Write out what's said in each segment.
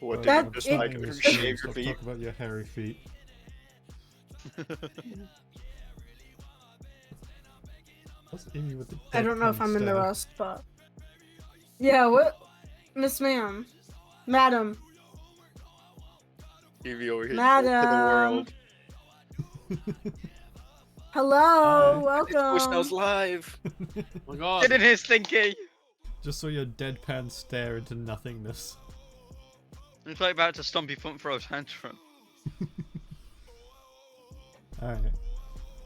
What did That- you just it- like it- shave your Stop feet? talking about your hairy feet. What's Evie with the I don't know if deadpan I'm in the stare? right spot. Yeah, what? Miss Ma'am. Madam. Evie over here to the Madam. world. Hello, Hi. Wish I was welcome. live. Oh my god. Get in here, Stinky! Just saw your deadpan stare into nothingness. It's like about to stomp your front throw tantrum. Alright.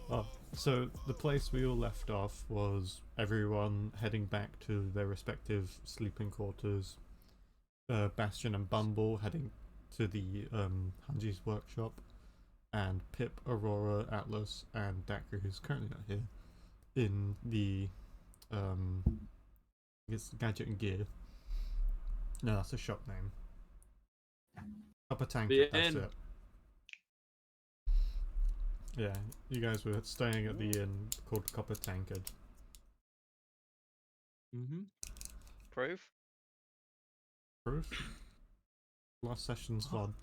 Oh, so the place we all left off was everyone heading back to their respective sleeping quarters. Bastion and Bumble heading to the Hanji's workshop, and Pip, Aurora, Atlas, and Dakru, who's currently not here, in the I guess Gadget and Gear. No, that's a shop name. Upper Tankard, that's Inn. it. Yeah, you guys were staying at the inn called Copper Tankard. Proof? Proof? Last session's VOD.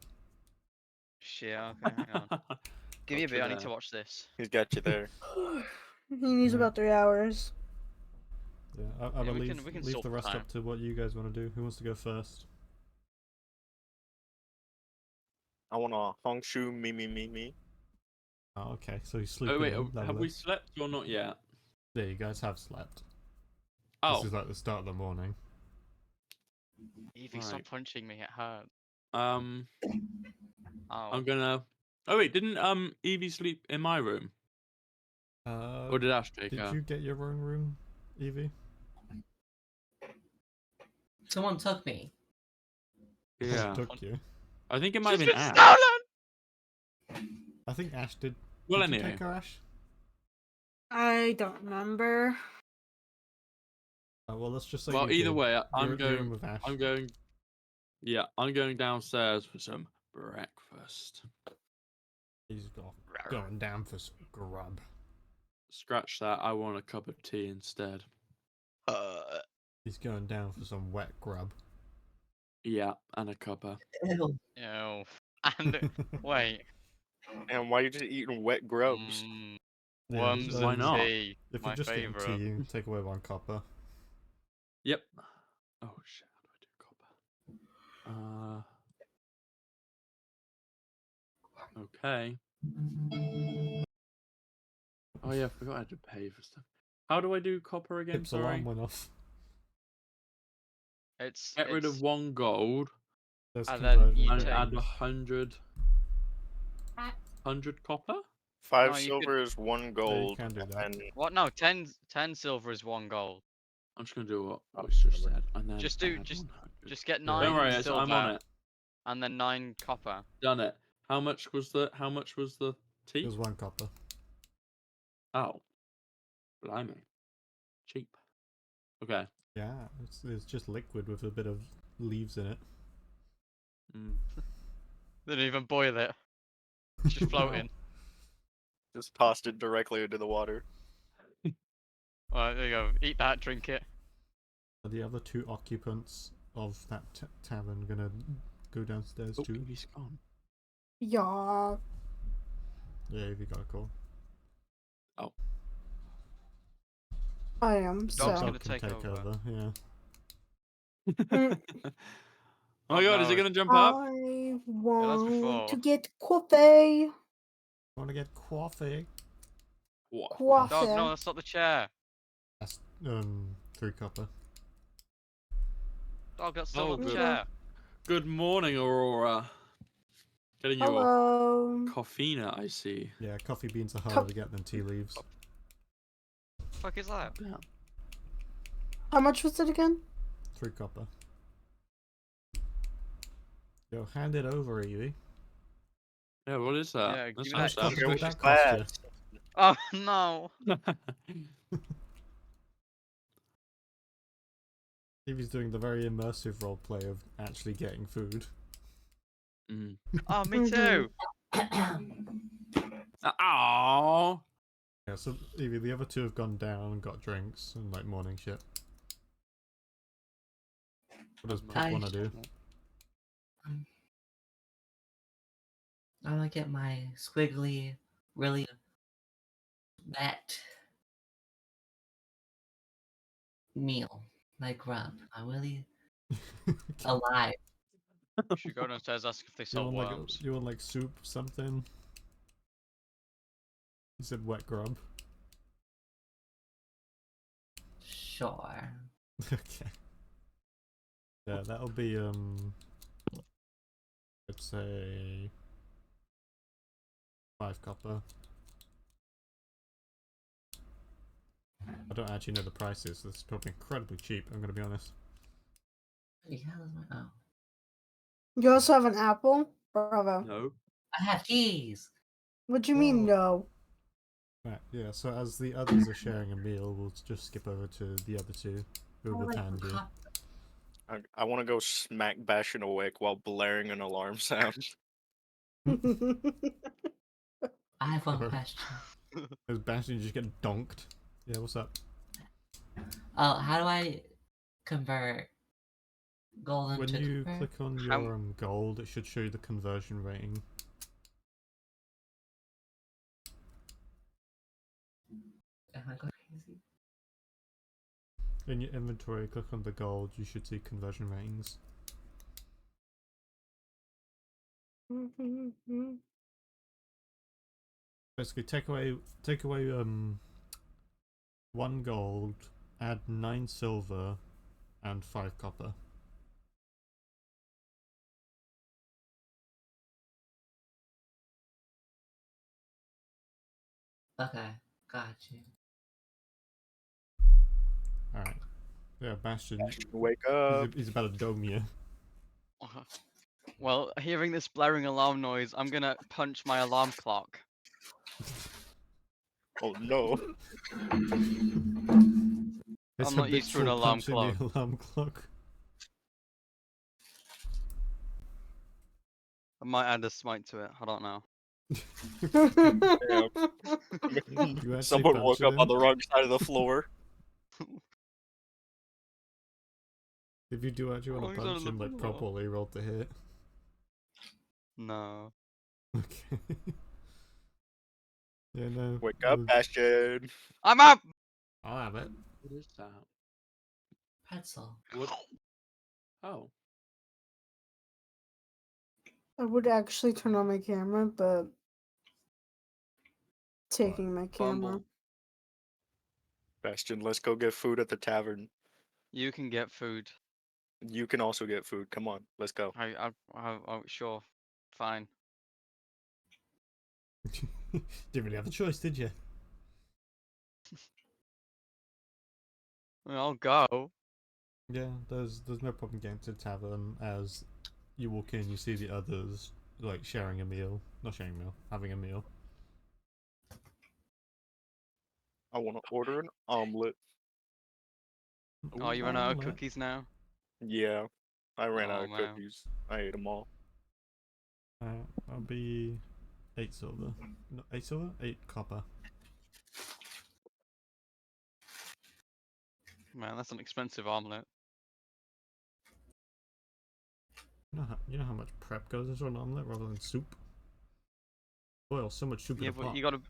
Shit, okay, hang on. Give me a bit, I need to watch this. He's got you there. He needs Yeah. about 3 hours. Yeah, I Yeah, we believe can leave sort the the rest time. up to what you guys want to do. Who wants to go first? I wanna Hong Shu me. Oh, okay, so you sleep. Oh wait, have we slept or not yet? Yeah, you guys have slept. Oh, This is like the start of the morning. Evie, stop Right. punching me, it hurt. I'm Oh. gonna. Oh wait, didn't Evie sleep in my room, or did Ash take Did her? you get your own room, Evie? Someone took me. Yeah, Took you. I think it might She's have been been Ash. stolen! I think Ash did. Well, Did you anyway, take her, Ash? I don't remember. Well, let's just say. well, you either did. way, You're I'm in the room going. with Ash. I'm going. Yeah, I'm going downstairs for some breakfast. He's going down for some grub. Scratch that. I want a cup of tea instead. He's going down for some wet grub. Yeah, and a cuppa. Ew. Ew. And, wait. And why you just eating wet grubs? Yeah, Worms why and not? tea. If My you're just getting favourite. tea, you take away one copper. Yep. Oh shit! How do I do copper? Okay. Oh yeah, I forgot I had to pay for stuff. How do I do copper again? Pip's Sorry. alarm went off. It's Get rid of 1 gold There's And then conversion you and take- add rooms. 100 copper. 5 No, you silver is 1 gold, can do that. and what? No, 10 silver is 1 gold. I'm just gonna do what Oh, Oyster remember. said, and then Just do- add just- 100. Just get Yeah. 9 Don't worry, silver I'm on it. and then 9 copper. Done it. How much was the tea? There's one copper. Oh, blimey, cheap. Okay. Yeah, it's just liquid with a bit of leaves in it. Mm. Didn't even boil it. It's just floating. just tossed it directly into the water. Alright, there you go. Eat that, drink it. Are the other 2 occupants of that tavern gonna go downstairs Oh, too? he's gone. Yeah. Yeah, if you got a call. I am. Dog's So. gonna Dog can take over. Yeah. Mm, Oh my god, is he no. gonna jump up? I before. want to get coffee. Want to get coffee? What? Coffee. Dog, no, that's not the chair. That's 3 copper. Dog, that's still Oh, not the good. chair. Good morning, Aurora. Getting you a Hello. coffeena, I see. Yeah, coffee beans are harder to get than tea leaves. Fuck is that? Yeah. How much was it again? 3 copper. Yo, hand it over, Evie. Yeah, what is that? Yeah, That's give me nice that How much Here did with that his cost you? glass. Oh no. Evie's doing the very immersive roleplay of actually getting food. Mm. Oh, me too. Oh. Yeah, so Evie, the other 2 have gone down and got drinks and like morning shit. What does Pip I- want to do? I want to get my squiggly, really that meal, my grub. I'm really alive. You should go downstairs, ask if they You sell want worms. you want like soup something? You said wet grub. Sure. Okay. Yeah, that'll be let's say 5 copper. I don't actually know the prices. This is probably incredibly cheap. I'm gonna be honest. Yeah, that's my. Oh. You also have an apple? Bravo. No. I have keys. What do you mean, no? Right, yeah, so as the others are sharing a meal, we'll just skip over to the other two who Oh, have like, hand you. I want to go smack Bastion awake while blaring an alarm sound. I have one Sorry. question. As Bastion just get donked. Yeah, what's up? Oh, how do I convert gold When into you copper? click on How- your gold, it should show you the conversion rating. Am I going crazy? In your inventory, click on the gold, you should see conversion ratings. Basically, take away 1 gold, add 9 silver, and 5 copper. Okay, got you. Alright. Yeah, Bastion, Bastion, wake up. he's about to dome you. Well, hearing this blaring alarm noise, I'm gonna punch my alarm clock. Oh no. It's I'm not used to an habitual alarm punching clock. the alarm clock. I might add a smite to it. I don't know. Damn. You actually Someone woke punched up on him? the wrong side of the floor. If you do actually want to Wrong side punch of the him, like floor. properly roll to hit. No. Okay. Yeah, no. Wake up, the- Bastion. I'm up! I'll have it. What is that? Pretzel. What? Oh. I would actually turn on my camera, but taking my camera. Fumble. Bastion, let's go get food at the tavern. You can get food. You can also get food. Come on, let's go. Sure. Fine. Didn't really have a choice, did you? I'll go. Yeah, there's no problem getting to the tavern as you walk in, you see the others like sharing a meal. Not sharing a meal, having a meal. I want to order an omelet. Oh, you run out of Omelet. cookies now? Yeah, I ran out Oh, of man. cookies. I ate them all. That'll be 8 silver. No, 8 silver? 8 copper. Man, that's an expensive omelet. You know how much prep goes into an omelet rather than soup? Boil so much soup in Yeah, a but pot. you gotta.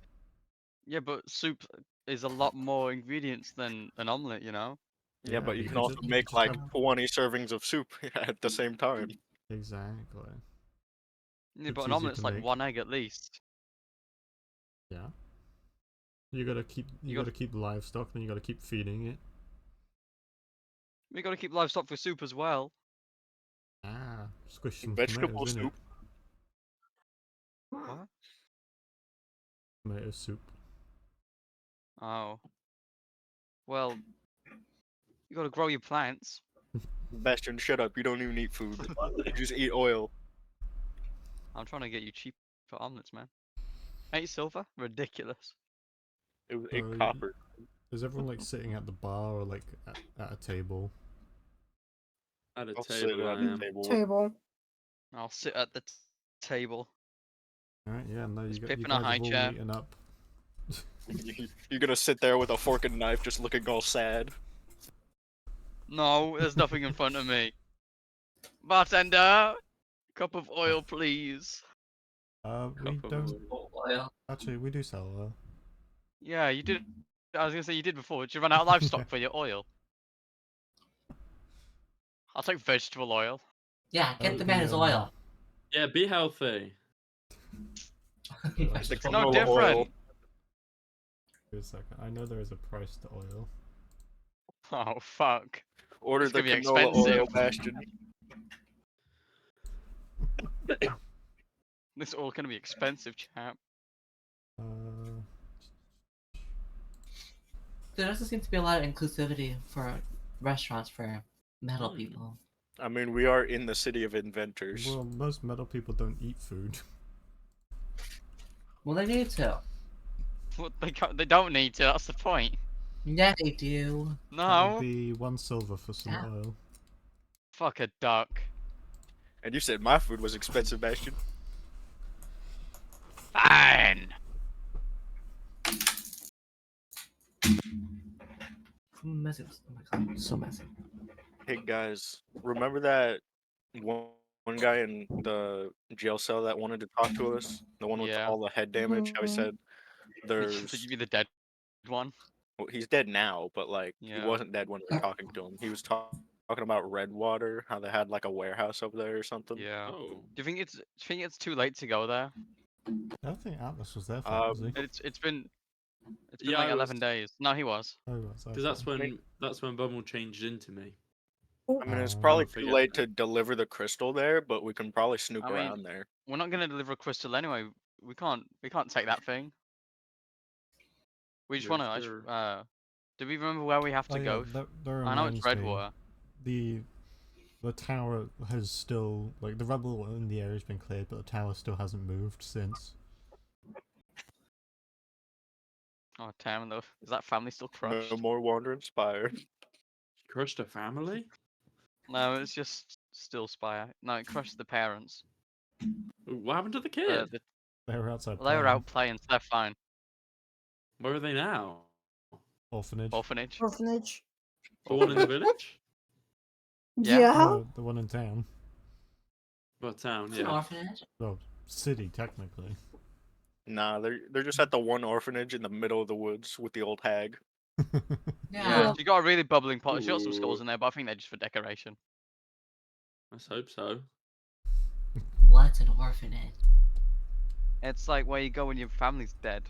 Yeah, but soup is a lot more ingredients than an omelet, you know? Yeah, but you you can could also ju- you make could just like have- 20 servings of soup at the same time. Exactly. Yeah, It's but an easy omelet's to like make. 1 egg at least. Yeah. You gotta keep You gotta keep livestock, then you gotta keep feeding it. We gotta keep livestock for soup as well. Ah, squish some Vegetable tomatoes in it. soup. What? Tomato soup. Oh. Well, you gotta grow your plants. Bastion, shut up. You don't even eat food. You just eat oil. I'm trying to get you cheap for omelets, man. 8 silver? Ridiculous. It was 8 you- copper. Is everyone like sitting at the bar or like at a table? At a I'll sit table, at I the am. table. Table. I'll sit at the table. Alright, yeah, no, Is you Pip guys in a have high all chair? eaten up. You're gonna sit there with a fork and knife just looking all sad. No, there's nothing in front of me. Bartender! Cup of oil, please. We Cup of don't oil. Oil. actually. We do sell oil. Yeah, you did. I was gonna say you did before. Did you run out of livestock for your oil? I'll take vegetable oil. Yeah, get Oh, the man his oil. Yeah, be healthy. It's the No canola different. oil. Wait a second. I know there is a price to oil. Oh fuck. Order It's the gonna be canola oil, expensive. Bastion. This oil gonna be expensive, chap. There doesn't seem to be a lot of inclusivity for restaurants for metal Hmm. people. I mean, we are in the city of inventors. Well, most metal people don't eat food. Well, they need to. What they don't need to. That's the point. Yeah, they do. That would No. be 1 silver for some Yeah. oil. Fuck a duck. And you said my food was expensive, Bastion. Fine. Messy. Oh my god, so messy. Hey guys, remember that one guy in the jail cell that wanted to talk to us? The one with Yeah. all the head damage? How he Mhm. said there's Should you be the dead one? well, he's dead now, but like he Yeah. wasn't dead when we were talking to him. He was talking about Redwater, how they had like a warehouse over there or something. Yeah. Oh. Do you think it's too late to go there? I don't think Atlas was there for that, was he? It's been Yeah, like I 11 was- days. No, he was. Oh, that's Because that's okay. when Bumble changed into me. I mean, it's Oh, probably I too forget late that. to deliver the crystal there, but we can probably snoop I mean, around there. We're not gonna deliver a crystal anyway. We can't take that thing. We just Yeah, wanna sure. do we remember where we have to Oh, yeah, go? that I know it's reminds me. Redwater. The tower has still, like, the rubble in the area has been cleared, but the tower still hasn't moved since. Oh damn though. Is that family still crushed? No more Wandering Spire. Crushed a family? No, it's just still Spire. No, it crushed the parents. Ooh, what happened to the kid? They were outside They were playing. out playing, so they're fine. Where are they now? Orphanage. Orphanage. Orphanage. The one in the village? Yeah. Yeah. No, the one in town. What town? It's an Yeah. orphanage. Well, city, technically. Nah, they're just at the one orphanage in the middle of the woods with the old hag. Yeah. You got a really bubbling pot. She got some skulls Ooh. in there, but I think they're just for decoration. Let's hope so. What's an orphanage? It's like where you go when your family's dead.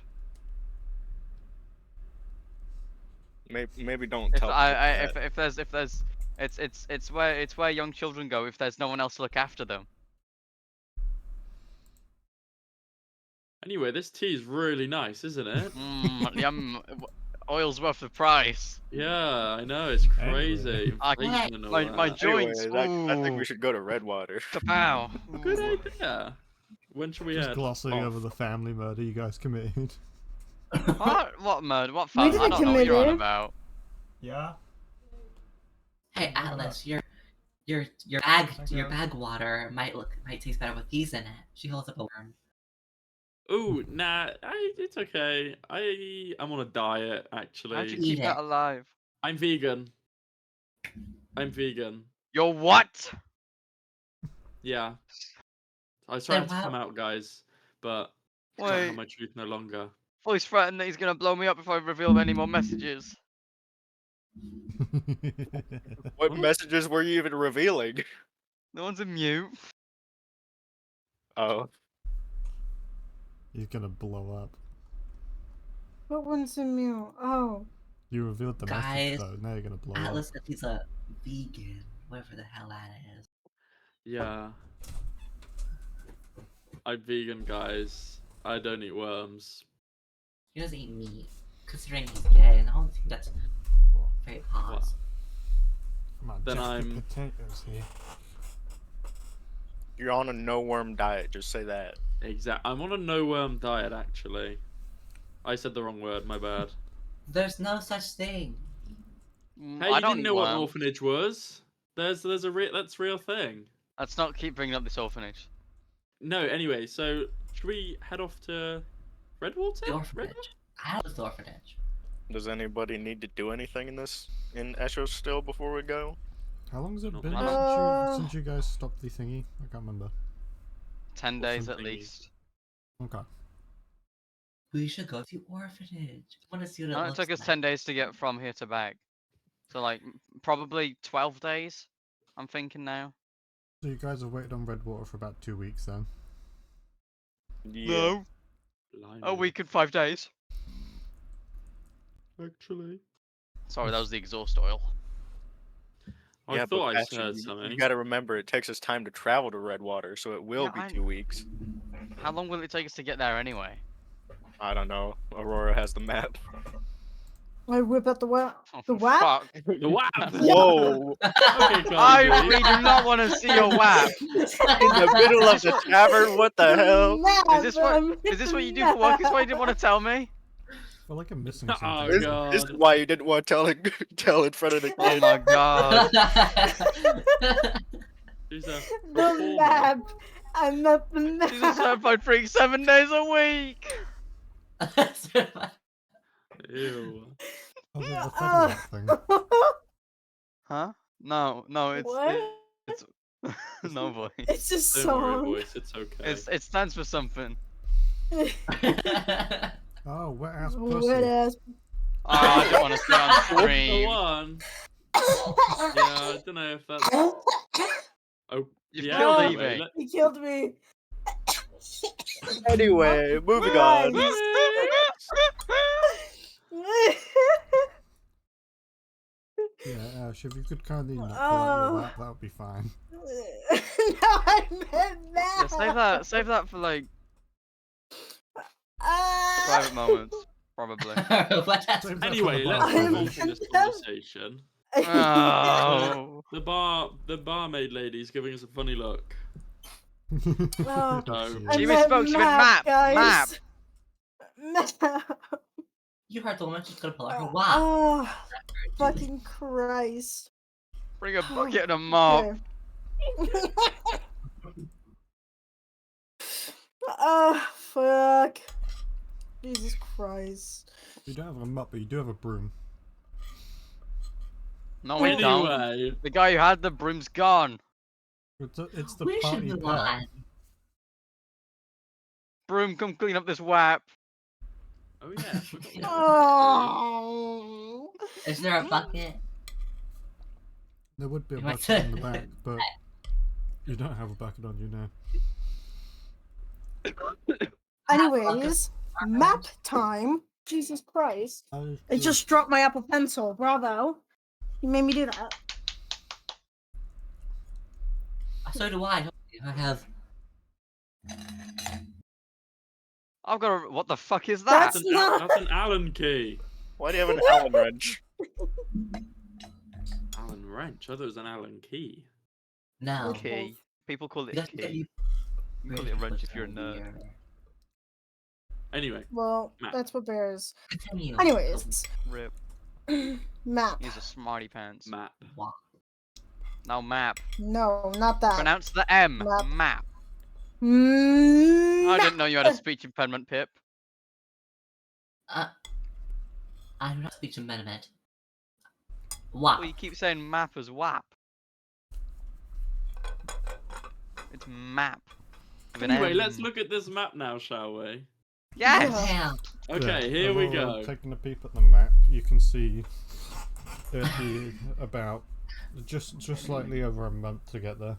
Maybe don't If tell. if there's it's where young children go if there's no one else to look after them. Anyway, this tea is really nice, isn't it? Yum. Oil's worth the price. Yeah, I know, it's crazy. I- Inflation and all my that. joints. Anyway, I think Ooh. we should go to Redwater. Kapow. Good Ooh. idea. When should we Just head? glossing Oh. over the family murder you guys committed. What murder? What We fun? I didn't don't know what you're on commit it. about. Yeah? Hey Atlas, your bag water might taste better with these in it. She holds up a worm. Ooh, nah, it's okay. I'm on a diet How'd you actually. Eat keep it. that alive? I'm vegan. I'm vegan. You're what? Yeah. I was trying Then to come why- out, guys, but I can't Wait. have my truth no longer. He's threatened that he's gonna blow me up if I reveal any more messages. What messages were you even revealing? No one's a mute. Oh, He's gonna blow up. What one's a mule? Oh. You revealed the Guys, message though, now you're gonna blow Atlas up. said he's a vegan, whatever the hell that is. Yeah. I'm vegan, guys. I don't eat worms. He doesn't eat meat, considering he's gay, and I don't think that's very odd. Come on, Then Jeff, I'm- the potatoes here. you're on a no worm diet. Just say that. I'm on a no worm diet, actually. I said the wrong word, my bad. There's no such thing. Hey, I you don't didn't eat know what an worms. orphanage was? That's real thing. Let's not keep bringing up this orphanage. No, anyway, so should we head off to Redwater? The orphanage. Atlas the orphanage. Does anybody need to do anything in Esho still before we go? How long has it Not been much. since you guys stopped the thingy? I can't remember. 10 days at Something. least. Okay. We should go to the orphanage. I want to see what it It looks took us like. 10 days to get from here to back. So like probably 12 days. I'm thinking now. So you guys have waited on Redwater for about 2 weeks then. Yeah. A Blimey. week and 5 days. Actually. Sorry, that was the exhaust oil. I Yeah, thought I Bastion, heard you something. gotta remember it takes us time to travel to Redwater, so it will Yeah, be I- 2 weeks. How long will it take us to get there anyway? I don't know. Aurora has the map. I whip out the what? Oh, The for what? fuck. The WAP! Whoa! Okay, I Cardi B. really do not want to see a WAP. In the middle of the tavern, what the hell? Is this what you do for work? Is what you didn't want to tell me? I feel like I'm missing Oh, something. This, here. this is God. why you didn't want to tell in front of the Oh kid. my god. She's a The performer. map. I'm not the map. She's a certified freak 7 days a week. Ew. Oh, the feather thing. Huh? No, What? it's no boy. It's a Don't worry, song. voice. It's okay. It stands for something. Oh, wet ass Wet pussy. ass. Oh, I don't want to see it on That's the stream. one. Yeah, I don't know if that's. Oh, You've yeah. killed anyway, Evie. let- He killed me. Anyway, moving on. Yeah, Ash, if you could kindly not pull out your Oh. lap, that would be fine. No, I meant that. Yeah, save that for like private moments, probably. What? Save that for Anyway, the let's bar. move on from this conversation. Oh. The barmaid lady's giving us a funny look. Oh. No. She I She is. meant misspoke, she meant map, guys. Map. You heard the woman she's gonna pull out her wow. Oh, fucking Christ. Bring a bucket and a mop. Okay. Oh, fuck. Jesus Christ. You don't have a mop, but you do have a broom. No, we don't. Anyway, The guy who had the broom's gone. It's the We should party move pet. on. Broom, come clean up this WAP. oh yeah. I forgot we had a- Oh. Is there a bucket? There would be a You might bucket in the say- back, but you don't have a bucket on you now. Anyways, map time. Jesus Christ. I just dropped my Apple Pencil. Bravo. You made me do that. So do I. I have. I've got a. What the fuck is that? That's not- That's an Allen key. Why do you have an Allen wrench? Allen wrench. I thought it was an Allen key. No. Key. People call it That's what key. you Call it a wrench if you're a nerd. Anyway, Well, Map. that's what bears. Continue. Anyways, Rip. map. He's a smarty pants. map. Wow. No, map. No, not that. Pronounce the M. Map. Map. Mm, I didn't know you had a speech impediment, Pip. I do not speak to Metamed. Wow. Well, you keep saying map as WAP. It's map. With an Anyway, M. let's look at this map now, shall we? Yes! Damn. Okay, Yeah, here we Aurora, go. Taking a peep at the map, you can see it'd be about just slightly over a month to get there.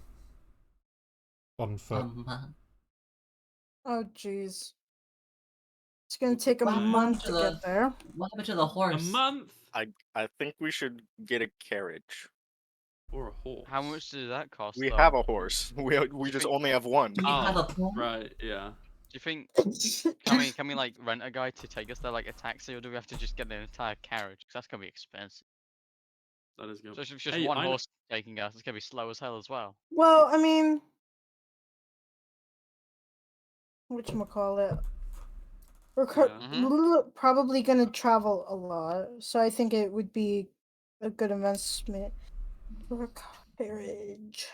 On foot. Oh, jeez. It's gonna take a What happened month to to the- get there. What happened to the A horse? month I think we should get a carriage. or a horse. How much does that cost? We though? have a horse. We just only have one. Do you have a pony? Right, yeah. Do you think can we like rent a guy to take us there like a taxi, or do we have to just get an entire carriage? Because that's gonna be expensive. That is good. So if it's just Hey, one I kn- horse taking us, it's gonna be slow as hell as well. Well, I mean, whatchamacallit? We're Mhm. probably gonna travel a lot, so I think it would be a good investment for a carriage.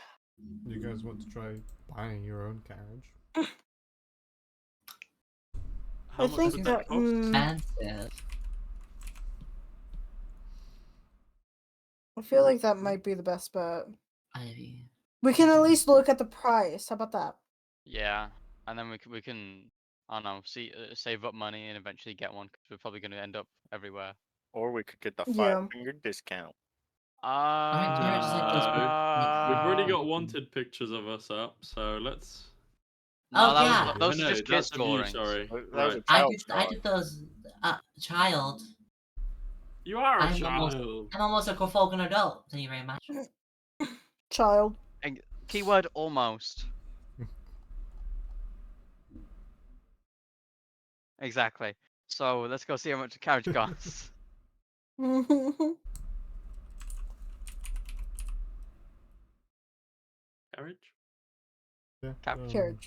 You guys want to try buying your own carriage? How I much think would that that cost? Expensive. I feel like that might be the best bet. Ivy. We can at least look at the price. How about that? Yeah, and then we can. I don't know, save up money and eventually get one because we're probably going to end up everywhere. Or we could get the Yeah. 5-finger discount. Aren't there just like those? We've already Uh, got wanted pictures of us up, so let's. No, Oh, that yeah. was, those Oh, are no, just kids that's of you, drawings. sorry. That was a Right. child I did those. Child. You are a I'm almost- child. I'm almost a full adult. Thank you very much. Child. Keyword almost. Exactly. So let's go see how much a carriage costs. Carriage? Yeah. Carriage. You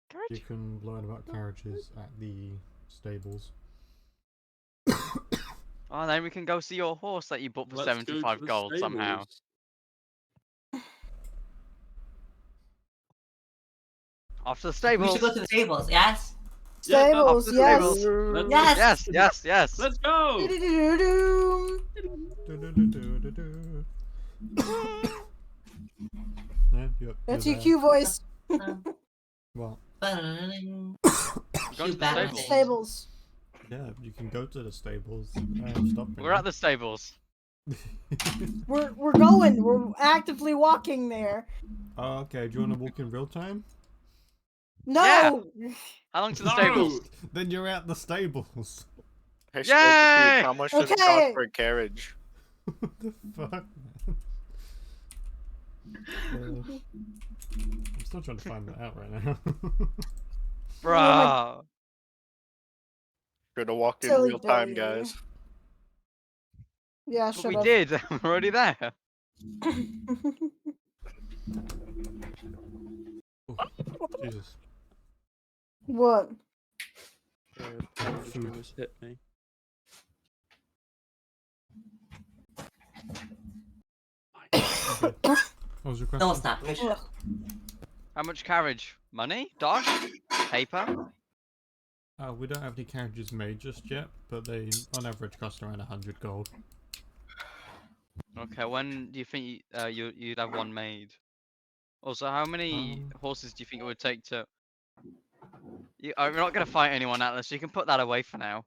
Carriage? can learn about carriages at the stables. Oh, then we can go see your horse that you bought for Let's go to 75 the gold somehow. stables. Off to the We stables. should go to the stables. Yes. Yeah, Stables, the yes. stables. Let's, Yes. Yes, yes, yes. let's go! Do-do-do-do. Du-du-du-du-du-du. Yeah, you're That's there. your cue voice. Well, Going to the Batman. stables. Stables. yeah, you can go to the stables. Stop We're at the stables. We're going. We're actively walking there. Oh, okay, do you want to walk in real time? No. How long to the No! stables? Then you're at the stables. Hey, Yay! Steve, how much does it Okay. cost for a carriage? What the fuck, man? I'm still trying to find that out right now. Bruh. Should have walked in Silly real time, Billy. guys. Yeah, But shut we up. did. We're already there. Oh, Jesus. What? Food just hit me. Okay. What was your question? No, it's not. Ugh. How much carriage? Money? Dosh? Paper? We don't have any carriages made just yet, but they on average cost around 100 gold. Okay, when do you think you'd have one made? Also, how many horses do you think it would take to... You're not going to fight anyone, Atlas, so you can put that away for now.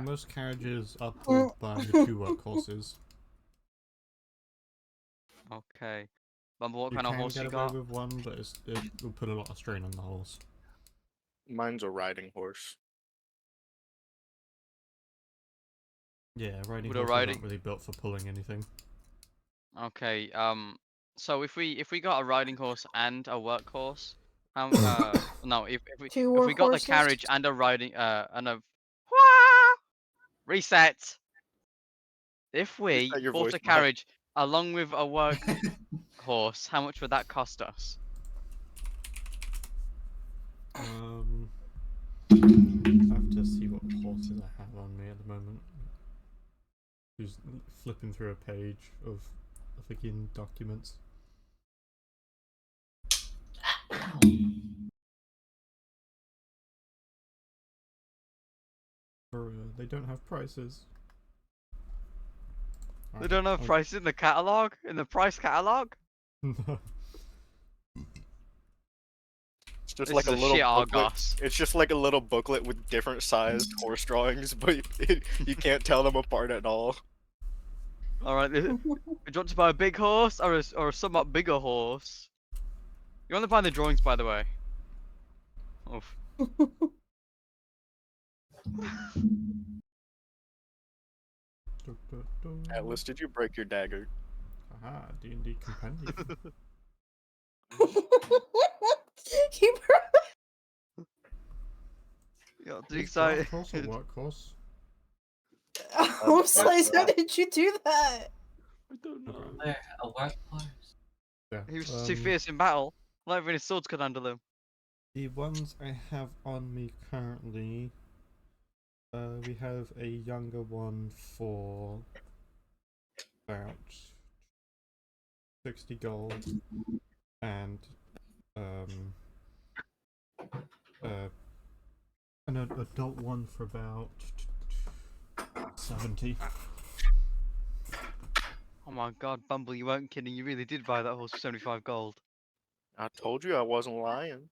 Most carriages are pulled by the 2 workhorses. Okay. Bumble, what You kind of can horse get you away got? with one, but it will put a lot of strain on the horse. Mine's a riding horse. Yeah, riding Would a horses riding- aren't really built for pulling anything. Okay, so if we got a riding horse and a workhorse, no, if we 2 if we got the workhorses? carriage and a riding and a reset. If we Reset your bought voice a box. carriage along with a work horse, how much would that cost us? I have to see what horses I have on me at the moment. Just flipping through a page of freaking documents. Ow. They don't have prices. They Alright, don't have I'll- prices in the catalog, in the price catalog. No. It's just This like is a little shit booklet. Argos. It's just like a little booklet with different sized horse drawings, but you can't tell them apart at all. All right, do you want to buy a big horse or a somewhat bigger horse? You want to find the drawings, by the way. Oof. Atlas, did you break your dagger? Aha, D&D compendium. He You're too Is excited. Workhorse or workhorse? I'm Slice, how did you do that? I don't know. Where a workhorse. Yeah. He was too fierce in battle. Not even his swords could handle him. The ones I have on me currently, we have a younger one for about 60 gold, and an adult one for about 70. Oh my god, Bumble, you weren't kidding. You really did buy that horse for 75 gold. I told you I wasn't lying.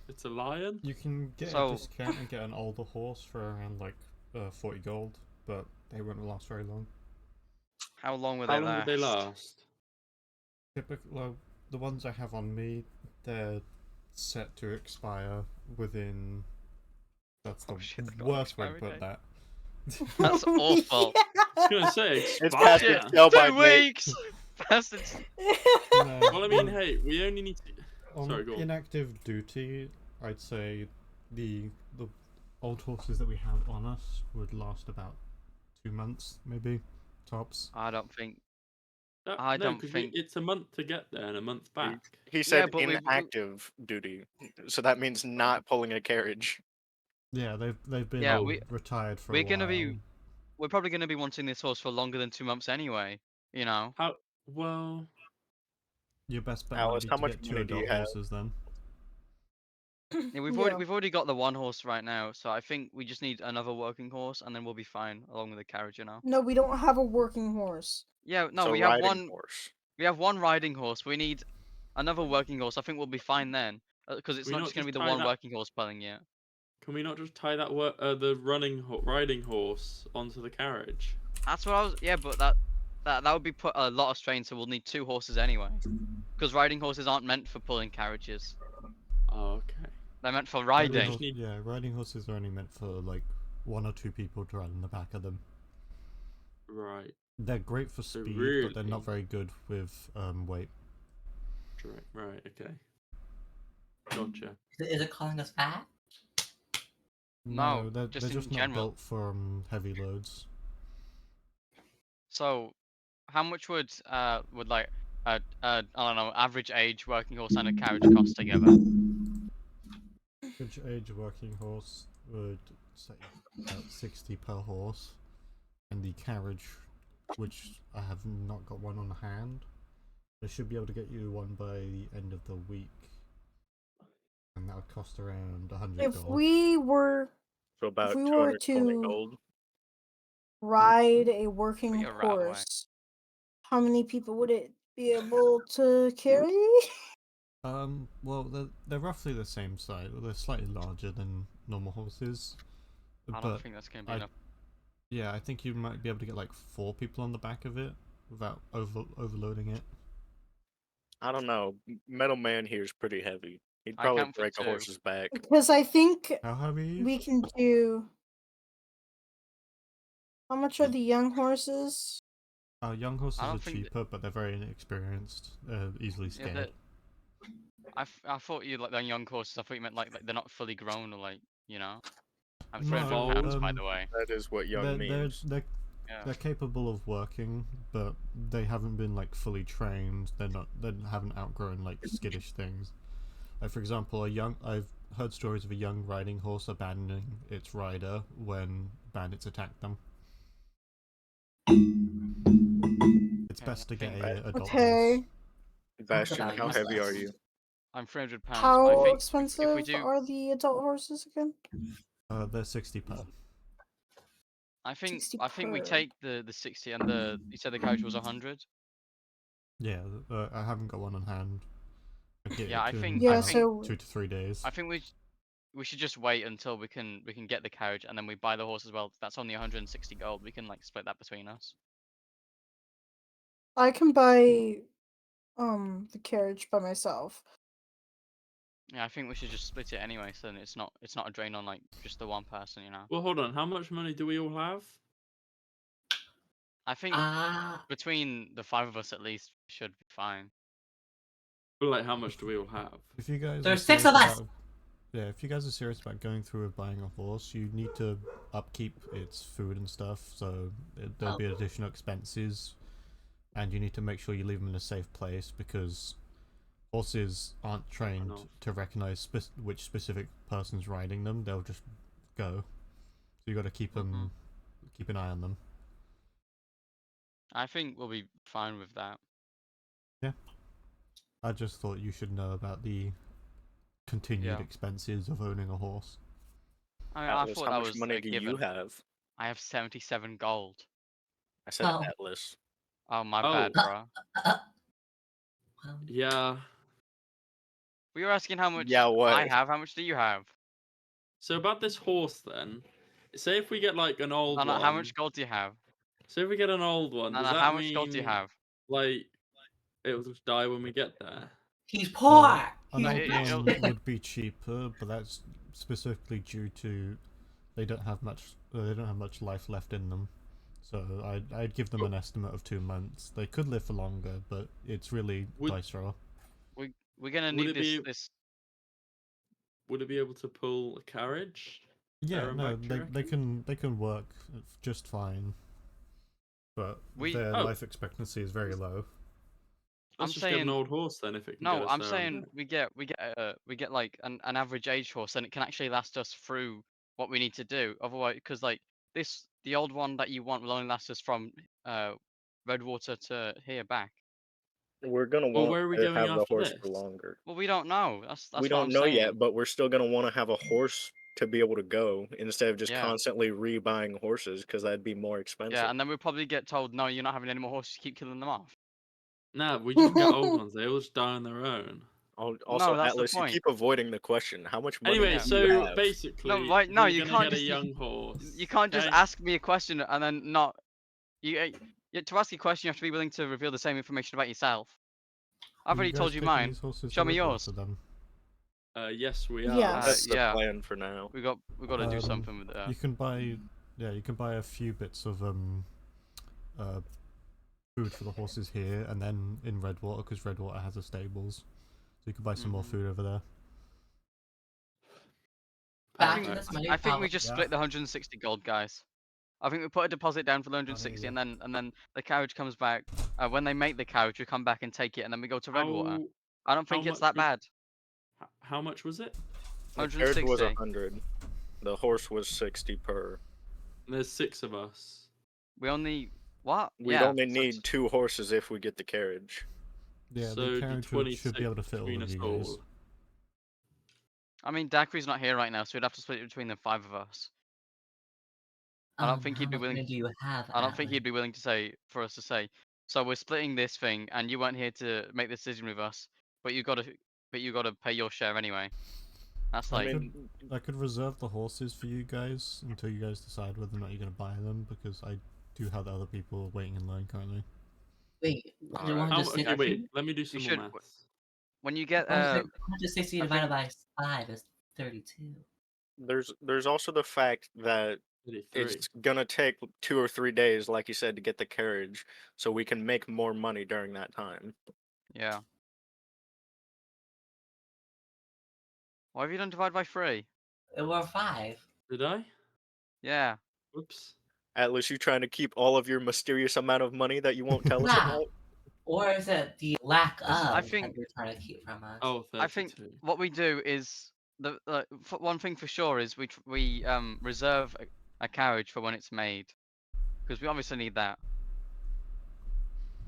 It's a lion. You can get a So- discount and get an older horse for around like 40 gold, but they won't last very long. How long will How they long last? would they last? Typically, well, the ones I have on me, they're set to expire within. That's the Oh shit, they got an worst way to expiry put date. that. That's awful. Yeah. I was gonna say It's past expire. its sell-by 2 date. weeks. Bastards. No, Well, I mean, hey, we only need to. on Sorry, go on. inactive duty, I'd say the old horses that we have on us would last about 2 months, maybe tops. I don't think. No, I no, don't 'cause think- it's a month to get there and a month back. He said but we- inactive duty, so that means not pulling a carriage. Yeah, they've been Yeah, we- retired for we're a while. gonna be- We're probably going to be wanting this horse for longer than 2 months anyway. You know. How? Well, Your best bet Alice, might be how to much get 2 money do you adult have? horses then. Yeah, we've already got the one horse right now, so I think we just need another working horse, and then we'll be fine along with the carriage. You know. No, we don't have a working horse. Yeah. No, so we have riding one. horse. We have one riding horse. We need another working horse. I think we'll be fine then, because it's We not not just going to be just the tie one that- working horse pulling it. can we not just tie that the riding horse onto the carriage? That's what I was. Yeah, but that would be put a lot of strain. So we'll need 2 horses anyway, because riding horses aren't meant for pulling carriages. Oh, okay. They're meant for Riding riding. hor- yeah, riding horses are only meant for like 1 or 2 people to ride in the back of them. Right. They're great for So speed, but they're really- not very good with weight. Right. Okay. Gotcha. Is it calling us fat? No, they're just just in not general. built for heavy loads. So, how much would like I don't know, average age working horse and a carriage cost together? Average age working horse would say about 60 per horse, and the carriage, which I have not got one on hand, I should be able to get you one by the end of the week, and that would cost around 100 If gold. we were So about we were 220 to- gold. ride a working Put your rat away. horse, how many people would it be able to carry? Well, they're roughly the same size. They're slightly larger than normal horses, I don't but think that's gonna be I- enough. yeah, I think you might be able to get like 4 people on the back of it without overloading it. I don't know. Metal Man here is pretty heavy. He'd I probably count for break a 2. horse's back. Because I think How heavy? we can do. How much are the young horses? Young horses I don't are think that- cheaper, but they're very inexperienced, easily Yeah, scared. I thought you like the young horses. I thought you meant like they're not fully grown or like you know. I'm No, 300 pounds by um, the way. That is what young means. Yeah. They're capable of working, but they haven't been like fully trained. They haven't outgrown like skittish things. Like for example, I've heard stories of a young riding horse abandoning its rider when bandits attack them. It's Yeah, best to I get think a adult Okay. horse. Bastion, about how heavy are useless. you? I'm 300 pounds. How I think expensive do- are the adult horses again? They're 60 per. I think 60 we per. take the 60 and the you said the carriage was 100. Yeah, I haven't got one on hand. I get Yeah, it I to think- in Yeah, about so 2 to 3 days. I think we should just wait until we can get the carriage and then we buy the horse as well. That's only 160 gold. We can like split that between us. I can buy the carriage by myself. Yeah, I think we should just split it anyway, so then it's not a drain on like just the one person, you know. Well, hold on. How much money do we all have? I think between the 5 of us at least should be fine. But like, how much do we all have? If you guys There's are 6 serious of us! about- yeah, if you guys are serious about going through and buying a horse, you need to upkeep its food and stuff, so there'll be additional expenses, and you need to make sure you leave them in a safe place because horses aren't trained enough. to recognize which specific person's riding them. They'll just go. So you got to keep them, keep an eye on them. I think we'll be fine with that. I just thought you should know about the continued Yeah. expenses of owning a horse. I mean, Atlas, I thought how that much was money a do given. you have? I have 77 gold. I said Oh. Atlas. Oh my Oh. bad, bro. Well, Yeah. We were asking how much Yeah, what? I have. How much do you have? So about this horse then, say if we get like an old No, no, one. how much gold do you have? So if we get an old one, No, does no, that how much gold do you mean have? like it will just die when we get there? He's poor. An No, old it'll- one would be cheaper, but that's specifically due to they don't have much life left in them. So I'd give them an estimate of 2 months. They could live for longer, but it's really Would- dice roll. We're gonna Would need it be- this. Would it be able to pull a carriage? Yeah, There and no, back, do you they can work just fine, but their Oh. life expectancy is very low. Let's I'm just get an saying- old horse then if it can No, get us I'm there saying and back. we get like an average age horse, and it can actually last us through what we need to do. Otherwise, because like the old one that you want will only last us from Redwater to here back. We're gonna Well, want where are we to going have the after horse for this? longer. Well, we don't know. That's We what don't I'm know saying. yet, but we're still gonna want to have a horse to be able to go instead of just Yeah. constantly rebuying horses because that'd be more expensive. Yeah, and then we'll probably get told, no, you're not having any more horses. Keep killing them off. Nah, we just get old ones. They all just die on their own. Also, that's the Atlas, you point. keep avoiding the question. How much money Anyway, do you so have? basically, right, no, we're you gonna can't get a just- young horse. You can't just okay? ask me a question and then not. To ask a question, you have to be willing to reveal the same information about yourself. I've Are already guys told you taking mine. these horses Show to me Redwater yours. then? Yes, we are. Yes. That's the yeah. plan for now. We got to do Um, something with that. You can buy a few bits of food for the horses here, and then in Redwater, because Redwater has the stables, so you can buy some more Mhm. food over there. Back think- to this money I think we problem. just Yeah. split the 160 gold, guys. I think we put a deposit down for the 160, yeah. and then the carriage comes back. When they make the carriage, we come back and take it, and then we go to Redwater. I don't think how it's much that bad. How much was it? The carriage was 160. 100. The horse was 60 per. There's 6 of us. We only what? We'd yeah, only so need it's- 2 horses if we get the carriage. Yeah, so the it'd be carriage should 26 be able to fit all between of us you guys. all. I mean, Dakri's not here right now, so we'd have to split it between the 5 of us. I don't think he'd How be much willing. money do you have? I don't think he'd Atlas? be willing to say for us to say. So we're splitting this thing, and you weren't here to make the decision with us, but you got to pay your share anyway. That's I like, mean- I could reserve the horses for you guys until you guys decide whether or not you're going to buy them, because I do have other people waiting in line currently. Wait, Alright. 160. Okay, wait. Let me do some should- more maths. when you get 160 I divided by 5 is 32. There's also the fact that 33. it's gonna take 2 or 3 days, like you said, to get the carriage, so we can make more money during that time. yeah. Why have you done divide by 3? It were 5. Did I? Yeah. Whoops. Atlas, you trying to keep all of your mysterious amount of money that you won't tell us Yeah. about? Or is it the lack of I think- that you're trying to keep from us? Oh, 32. I think what we do is one thing for sure is we reserve a carriage for when it's made, because we obviously need that.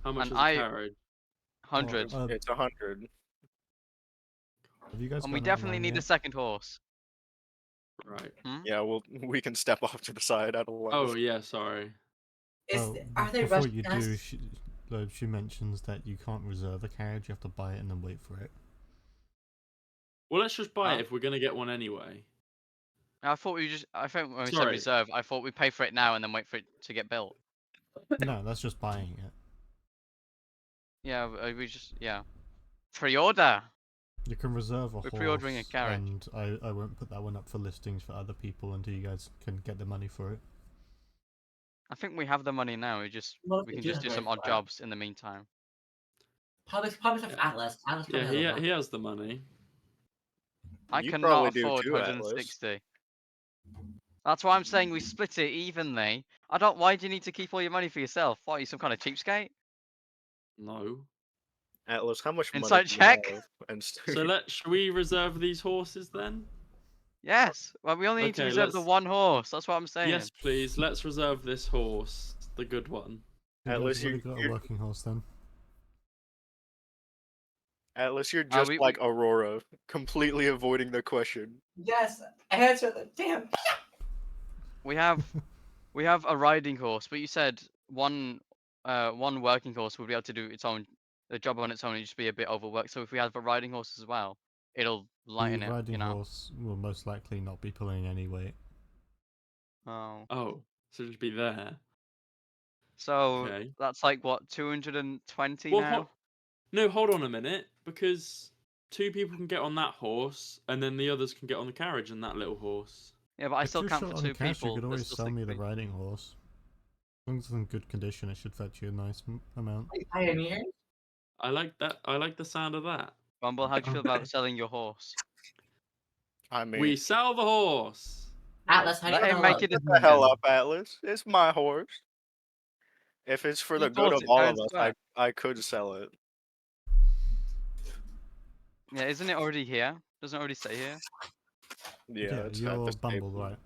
How much and is I- a carriage? 100. It's 100. Have you guys And we gone definitely online need a yet? second horse. Right. Yeah, well, we can step off to the side. I don't want Oh, this. yeah, sorry. Are they before rushing you us? do, she mentions that you can't reserve a carriage, you have to buy it and then wait for it. Well, let's just buy Huh? it if we're going to get one anyway. I thought when we said Sorry. reserve, I thought we pay for it now and then wait for it to get built. No, that's just buying it. Yeah, we just pre-order. You can reserve a We're horse, pre-ordering a carriage. and I won't put that one up for listings for other people until you guys can get the money for it. I think we have the money now. We Well, can we just do do have some money odd for it. jobs in the meantime. Probably stuff Yeah. Atlas. Atlas Yeah, probably has a he has the money. I You cannot probably do afford too, Atlas. 160. That's why I'm saying we split it evenly. Why do you need to keep all your money for yourself? What, are you some kind of cheapskate? No. Atlas, how much money Inside do you check? have? And So should we reserve these horses then? Yes. Well, we only need to Okay, reserve the let's- one horse. That's what I'm saying. Yes, please. Let's reserve this horse, the good one. You Atlas, guys already got a you're- working horse then. Atlas, you're just we- like Aurora, completely avoiding the question. Yes, answer the damn. We have a riding horse, but you said one working horse would be able to do the job on its own and just be a bit overworked. So if we have a riding horse as well, it'll lighten the it. riding You know. horse will most likely not be pulling any weight. Oh. Oh, so just be there. So Okay. that's like what 220 Well, now. no, hold on a minute, because 2 people can get on that horse, and then the others can get on the carriage and that little horse. Yeah, but I If still you're count short for on 2 cash, people. you could always There's still sell me the 60. riding horse. As long as it's in good condition, it should fetch you a nice amount. Pioneer? I like that. I like the sound of that. Bumble, how do you feel about selling your horse? I mean, We sell the horse. Atlas, how do you Let feel him make about a shut the hell decision. up, Atlas. It's my horse. If it's for You the good bought of it all fair of and us, square. I could sell it. Yeah, isn't it already here? Doesn't it already say here? Yeah, it's at you're the Bumble, stable. right?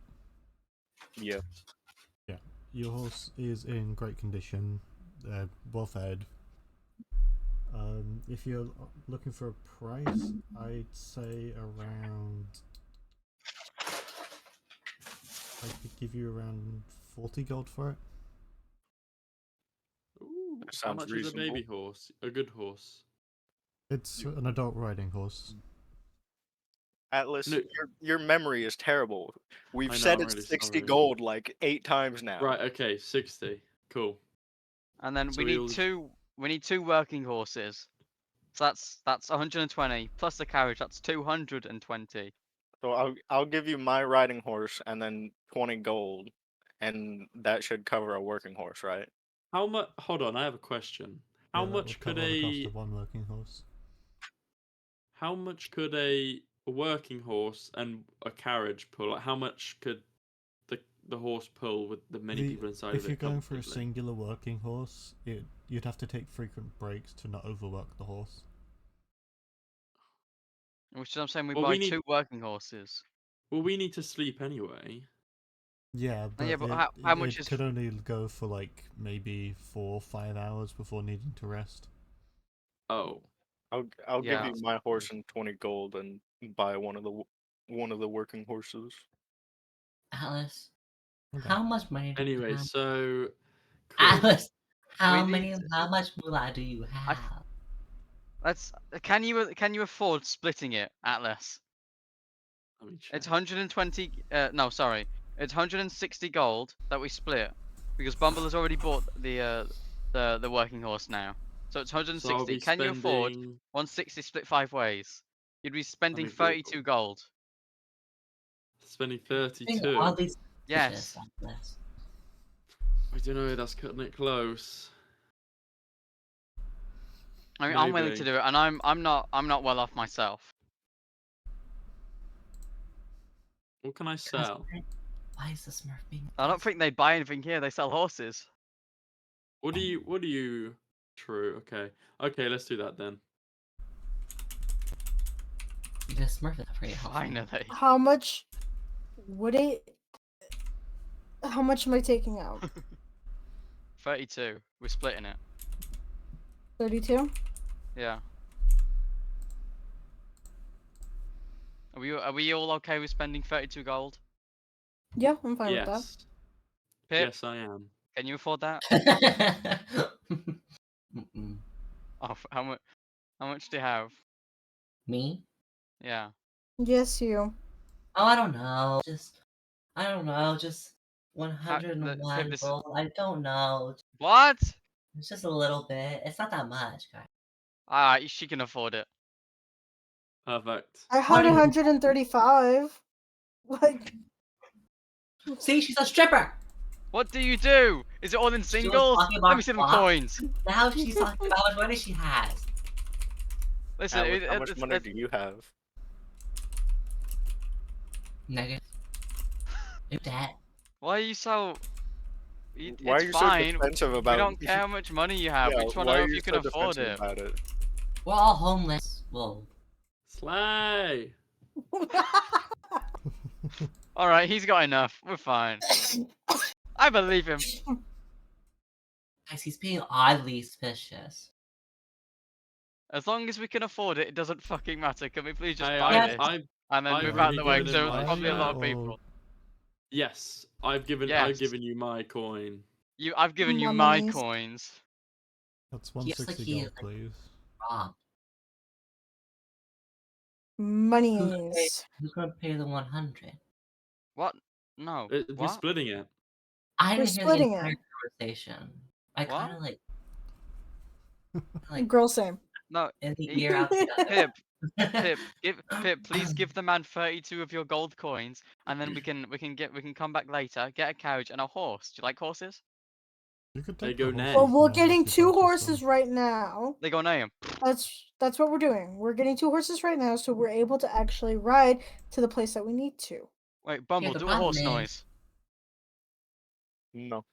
Yeah. Yeah. Your horse is in great condition. Well fed. If you're looking for a price, I'd say around. I could give you around 40 gold for it. Ooh, That how sounds much is a reasonable. baby horse? A good horse. It's an adult riding horse. Atlas, No. your memory is terrible. We've I know, said I'm it's really 60 sorry. gold like 8 times now. Right. Okay. 60. Cool. And then So we we need all- 2. We need 2 working horses. So that's 120 plus the carriage. That's 220. So I'll give you my riding horse and then 20 gold, and that should cover a working horse, right? How much? Hold on. I have a question. How Yeah, that much would could cover the cost a of one working horse. how much could a working horse and a carriage pull? Like, how much could the horse pull with the many people inside If of you're it? going for a comfortably? singular working horse, you'd have to take frequent breaks to not overwork the horse. Which is I'm saying we Well, buy we need- 2 working horses. Well, we need to sleep anyway. Yeah, but, yeah, but how much it is could only go for like maybe 4 or 5 hours before needing to rest. Oh. I'll give Yeah. you my horse and 20 gold and buy one of the working horses. Atlas? Okay. How much money do you Anyway, have? so Atlas, how We need much moolah do you have? Can you afford splitting it, Atlas? let me It's check. 120. No, sorry. It's 160 gold that we split because Bumble has already bought the working horse now. So it's So I'll 160. be Can you afford spending- 160 split 5 ways? You'd be spending me Google. 32 gold. spending Being 32? oddly Yes. suspicious, Atlas. I don't know. That's cutting it close. I mean, I'm willing Maybe. to do it, and I'm not well off myself. What can I sell? Why is the Smurf being? I don't think they buy anything here. They sell horses. What do you? True. Okay. Okay. Let's do that then. The Smurf is pretty helpful. Finally. How much would it? How much am I taking out? 32. We're splitting it. 32. Yeah. Are we all okay with spending 32 gold? Yeah, I'm fine with that. Yes. Pip, Yes, I am. can you afford that? Mm-mm. Oh, how much? How much do you have? Me? Yeah. Yes, you. Oh, I don't know. I don't know. Just 101 this- gold. I don't know. What? It's just a little bit. It's not that much, guys. Alright, she can afford it. Perfect. I had 135. Like, See, she's a stripper. What do you do? Is it all in was singles? talking Let about me see them flop. coins. Now she's talking about how much money she has. Listen, Atlas, how much money do you have? Negative. You're dead. why are you so? Why are It's you fine. so defensive about We don't care how much money you have. Yeah, we just want to why know are if you you can so afford defensive it. about it? We're all homeless. Whoa. Slay. All right, he's got enough. We're fine. I believe him. Guys, he's being oddly suspicious. As long as we can afford it, it doesn't fucking matter. Can we please just Hey, buy I've- this I've and then I've move out already the way? given Because him there's my probably a lot of share. people. Yes, I've Yes. given you my coin. I've given you my Mummies. coins. That's He looks like 160 he is, gold, like, please. Robbed. Monies. Who's gonna pay the 100? What? No. We're What? splitting it. I We're didn't hear the splitting entire it. conversation. I What? kind of like Girl, same. No. in the he- ear out the other. Pip, please give the man 32 of your gold coins, and then we can come back later, get a carriage and a horse. Do you like horses? You could They take go the next. Well, horses we're now getting if you 2 purchase horses them. right now. They go name. That's what we're doing. We're getting 2 horses right now, so we're able to actually ride to the place that we need to. Wait, Bumble, the do a problem horse is- noise. No.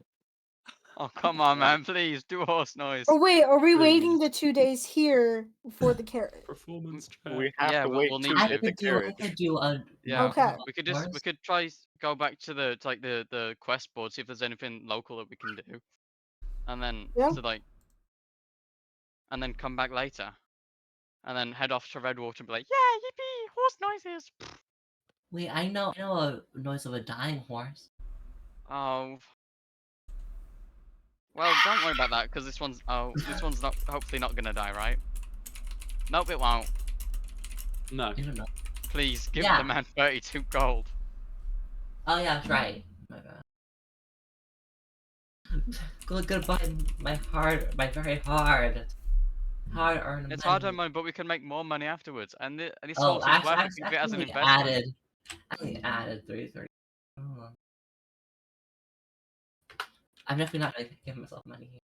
Oh come on, man! Please do a horse noise. Oh wait, are we waiting Please. the 2 days here for the carriage? Performance check. We have Yeah, to we'll wait need to to. I get the could do. I carriage. could do a. Yeah. Okay. We could just try go back to the the quest board, see if there's anything local that we can do, and then Yeah. and then come back later, and then head off to Redwater and be like, yeah, yippee, horse noises. Wait, I know a noise of a dying horse. Oh. Well, don't worry about that because this one's not hopefully not gonna die, right? Nope, it won't. No. I don't know. Please give Yeah. the man 32 gold. Oh yeah, that's right. My bad. Goodbye, my very hard-earned. It's hard-earned money, but we can make more money afterwards, and this Oh, horse is worth it. Keep it as an investment. I only added 330. Oh. I'm definitely not gonna give myself money here.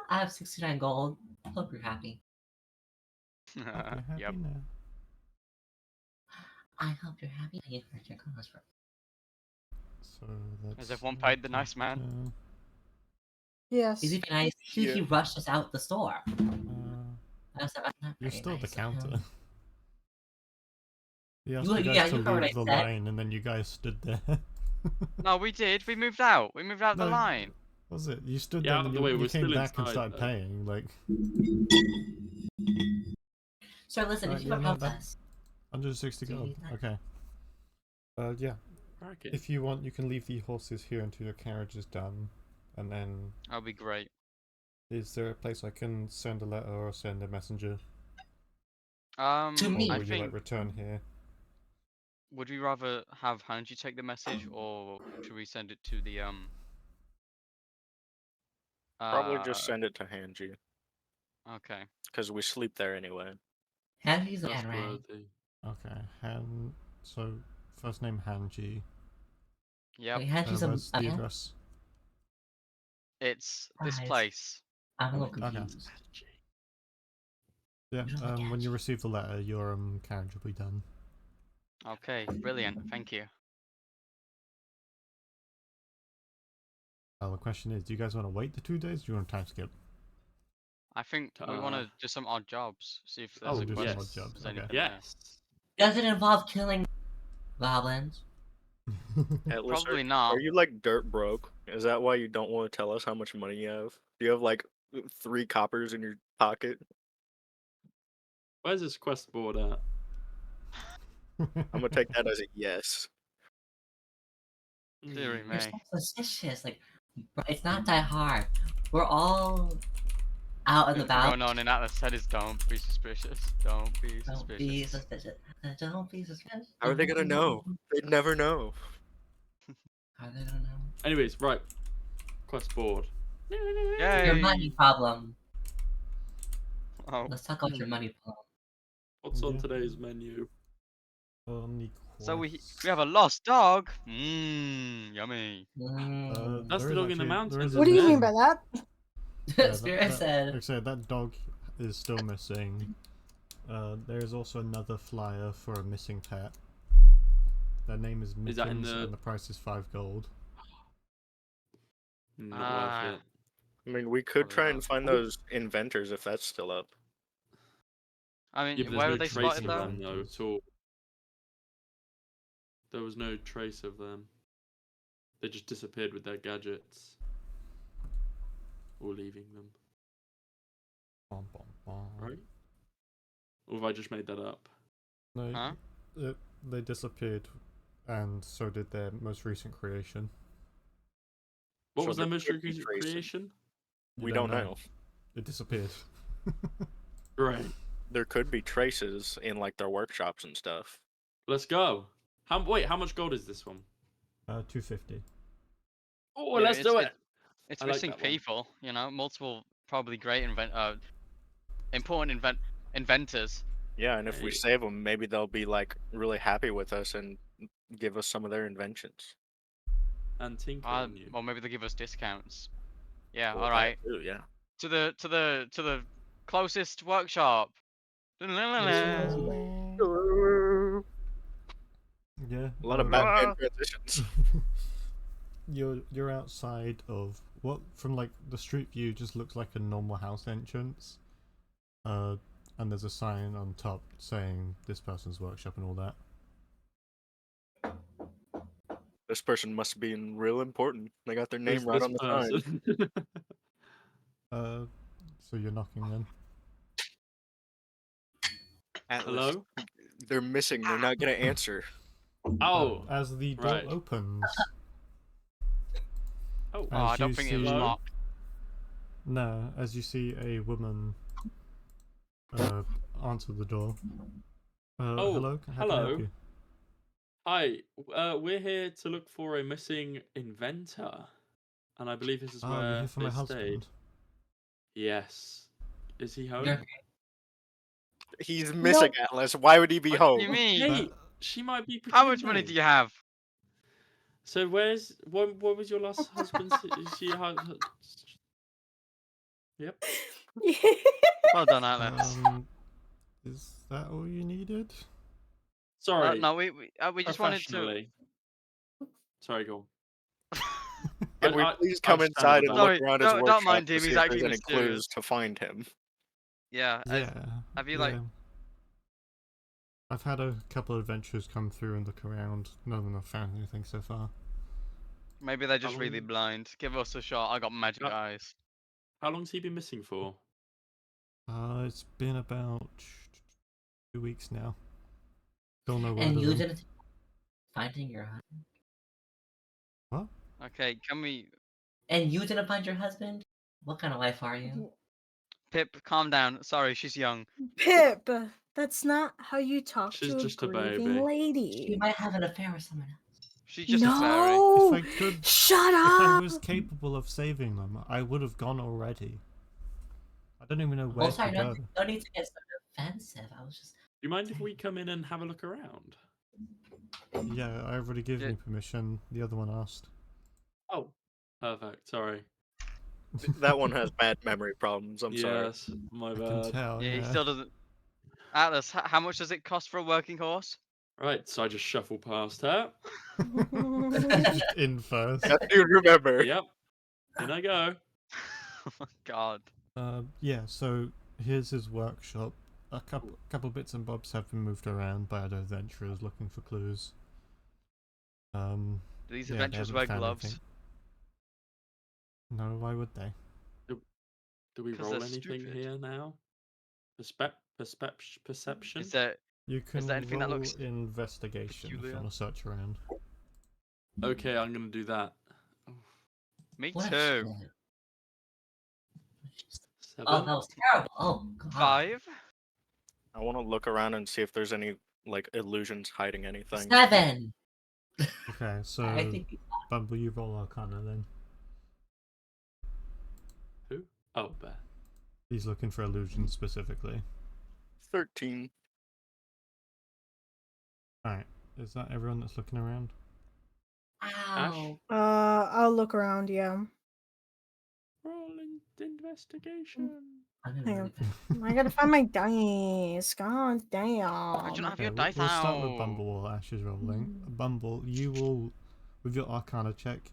I have 69 gold. Hope you're happy. Hope you're happy Yep. now. I hope you're happy. I need your comments for. So that's. Has everyone paid the nice man? Yes. Is it nice? He rushed us out the store. You're You're still the counter. He asked You- you guys yeah, to you heard what leave I the said. line, and then you guys stood there. No, we did. We moved out. We moved out the No. line. Was it? You stood Yeah, there out and of then the way, you we're came still back and inside, started though. paying. Like, So listen, Right, if you yeah, don't no, help that- us, 160 Do you gold. need that? Okay. Yeah. Okay. If you want, you can leave the horses here until your carriage is done, and then. That'll be great. Is there a place I can send a letter or send a messenger? To me. Or I would you think. like return here? Would we rather have Hanji take the message, or should we send it to the Probably just send it to Hanji, Okay. because we sleep there anyway. Hanji's the man, right? Trustworthy. Okay. So first name Hanji. Yep. Wait, Hanji's Where's the man? address? It's this Guys. place. I'm a little Okay. confused. Yeah. You don't like When you Hanji. receive the letter, your carriage will be done. Okay, brilliant. Thank you. Well, the question is, do you guys want to wait the 2 days? Or do you want to time skip? I think we want Uh, to do some odd jobs. See if there's Oh, a do quest. some odd yes. jobs, there's okay. anything there. Yes. Does it involve killing goblins? Atlas, Probably not. Are you like dirt broke? Is that why you don't want to tell us how much money you have? Do you have like 3 coppers in your pocket? Where's this quest board at? I'm gonna take that as a yes. Dearie Mm, You're me. so suspicious. Like, bro, it's not that hard. We're all out and What's about. going on in Atlas' head is don't be suspicious. Don't be Don't be suspicious. suspicious. Don't be suspicious. How are they gonna know? They'd never know. How are they gonna know? Anyways, right. Quest board. Your Yay! money problem. Oh, Let's talk about your money problem. What's on Yeah. today's menu? Only so we quest. have a lost dog. Mmm, yummy. Mm. That's there the is dog in the actually- mountains, there is a What do you isn't mean it? by that? Yeah, Spirit said. Like I said, that dog is still missing. There is also another flyer for a missing pet. Their name is Is that in Mittens, the- and the price is 5 gold. Not Ah. worth it. I mean, we could Probably try not. and find those inventors if that's still up. I mean, Yeah, but where there's are no they trace spotted of though? them though at all. There was no trace of them. They just disappeared with their gadgets. Or leaving them, Bom, bom, bom. right? Or have I just made that up? No, Huh? they disappeared, and so did their most recent creation. What So was their there most could be recent traces. creation? You We don't know. It disappeared. Right. there could be traces in like their workshops and stuff. Let's go. How much gold is this one? 250. Oh, Yeah, let's do it. It's I like missing that one. people, you know, multiple probably great important inventors. Yeah, and if we Hey. save them, maybe they'll be like really happy with us and give us some of their inventions. And tinker on you. Or maybe they'll give us discounts. Yeah, Well, all that right. too, yeah. To the closest workshop. Yeah. A lot of um, Batman transitions. you're outside of what from like the street view just looks like a normal house entrance. And there's a sign on top saying this person's workshop and all that. This person must be real important. They got their name Who's right this on the sign. person? So you're knocking then. Atlas, Hello? they're missing. They're not gonna answer. Oh. As the door right. opens, Oh. Oh, I as don't you think it was see- locked. no, as you see a woman answer the door. Oh, hello. How can I hello. help you? Hi. We're here to look for a missing inventor, and I believe this is You're where here for they my stayed. husband. Yes. Is he home? You're- He's missing, Atlas. Why would he be What home? do you mean? Hey, That- she might be. How pretty much money new. do you have? So where's what was your last husband's? Yep. Well done, Atlas. Is that all you needed? Sorry. No, we just wanted to. Professionally. Sorry, go on. Can we I- please I come stand inside at and the look Sorry, around his don't workshop mind to him, see he's if actually there's any clues mysterious. to find him? Yeah. Have you like? yeah. I've had a couple of adventurers come through and look around. None of them have found anything so far. Maybe they're just really long- blind. Give us a shot. I got magic Yep. eyes. How long's he been missing for? It's been about 2 weeks now. Still no word And of you him. didn't finding your husband. What? Okay, can we? And you didn't find your husband. What kind of wife are you? Pip, calm down. Sorry, she's young. Pip, that's not how you talk She's to a just a grieving baby. She lady. might have an affair with someone else. She's just a fairy. No, If I could, shut if I up. was capable of saving them, I would have gone already. I don't even know where Oh, sorry, to no, go. no need to get so defensive. I was just. Do you mind if we come in and have a look around? Yeah, I already gave Yeah. me permission. The other one asked. Oh, perfect. Sorry. That one has bad memory problems. I'm sorry. Yes, my I can bad. tell. Yeah, Yeah, he still doesn't. Atlas, how much does it cost for a working horse? Right, so I just shuffle past her. Just in first. I do remember. Yep. In I go. Oh my god. Yeah. So here's his workshop. A couple bits and bobs have been moved around by other adventurers looking for clues. Do these Yeah, they adventurers haven't wear found gloves? anything. No, why would they? Do we 'Cause roll they're anything stupid. here now? Perception? Is there? You can there anything that roll looks investigation if you peculiar? want to search around. Okay, I'm gonna do that. Me What too. a shit. Seven. Oh, that was terrible. Oh, God. 5. I want to look around and see if there's any like illusions hiding anything. 7. Okay, so I think Bumble, you roll Arcana then. Who? Oh, Bear. He's looking for illusions specifically. 13. Alright, is that everyone that's looking around? Ow. I'll look around. Yeah, Rolling investigation. I'm Hang really on. bad. I gotta find my dice. God damn. I do not have your we'll dice start with out. Bumble while Ash is rolling. Bumble, you will, with your Arcana check,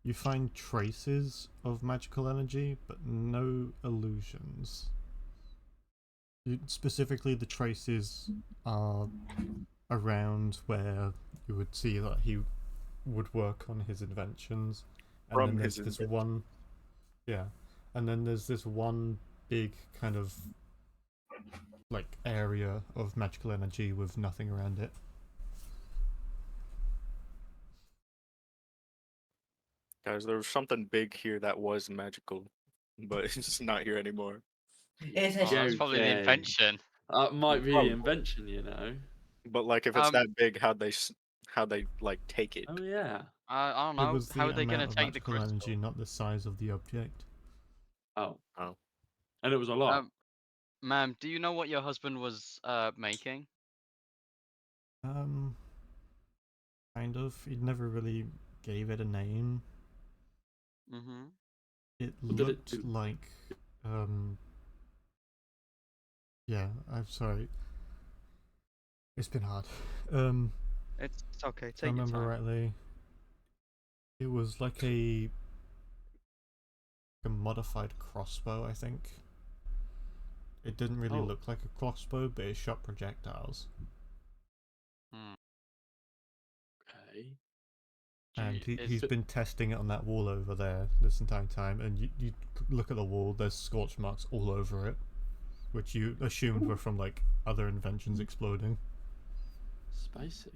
you find traces of magical energy, but no illusions. Specifically, the traces are around where you would see that he would work on his inventions. And From then there's his this inventions. one, yeah, and then there's this one big kind of like area of magical energy with nothing around it. Guys, there was something big here that was magical, but it's just not here anymore. It's a Oh, that's probably the Okay. invention. That might be the Probably. invention, you know. But like, if it's Um, that big, how'd they like take it? Oh yeah. I don't It know. was How the are they gonna amount of take the magical crystal? energy, not the size of the object. Oh. Oh. And it was a lot. Ma'am, do you know what your husband was making? Um, kind of. He never really gave it a name. Mm-hmm. It What did it looked do? like, yeah, I'm sorry. It's been hard. It's okay. If I Take your remember time. rightly, it was like a modified crossbow, I think. It didn't really Oh. look like a crossbow, but it shot projectiles. Hmm. Okay. And Gee, he's is- been testing it on that wall over there this entire time, and you look at the wall, there's scorch marks all over it, which you assumed were from like other inventions exploding. Spicy.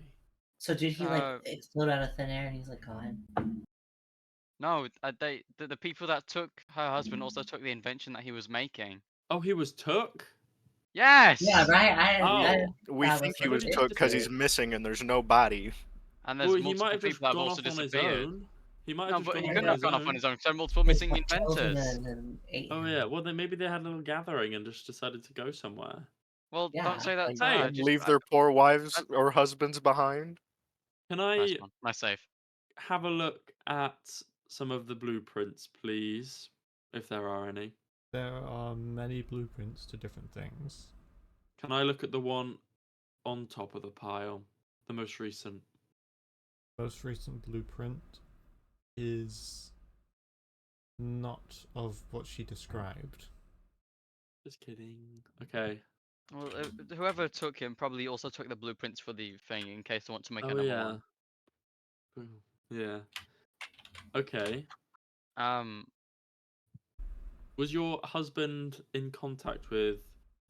So did he like Uh, explode out of thin air and he's like gone? No, the people that took her husband also took the invention that he was making. Oh, he was took? Yes. Yeah, right. I Oh. We that think was he was like took because he's weird. missing and there's no body. And there's Well, he multiple might have just people that have gone also off on his disappeared. own. He might No, have just but gone he off couldn't on have his gone off own. on his own. 'Cause there are multiple His missing wife killed him inventors. and ate Oh him. yeah. Well, then maybe they had a little gathering and just decided to go somewhere. Well, Yeah, don't say that like to Hey, her. And Just leave their poor wives or husbands behind. Can nice I one. Nice save. have a look at some of the blueprints, please? If there are any. There are many blueprints to different things. Can I look at the one on top of the pile? The most recent. Most recent blueprint is not of what she described. Just kidding. Okay. Well, whoever took him probably also took the blueprints for the thing in case they want to make Oh another yeah. one. Ooh, yeah. Okay. Was your husband in contact with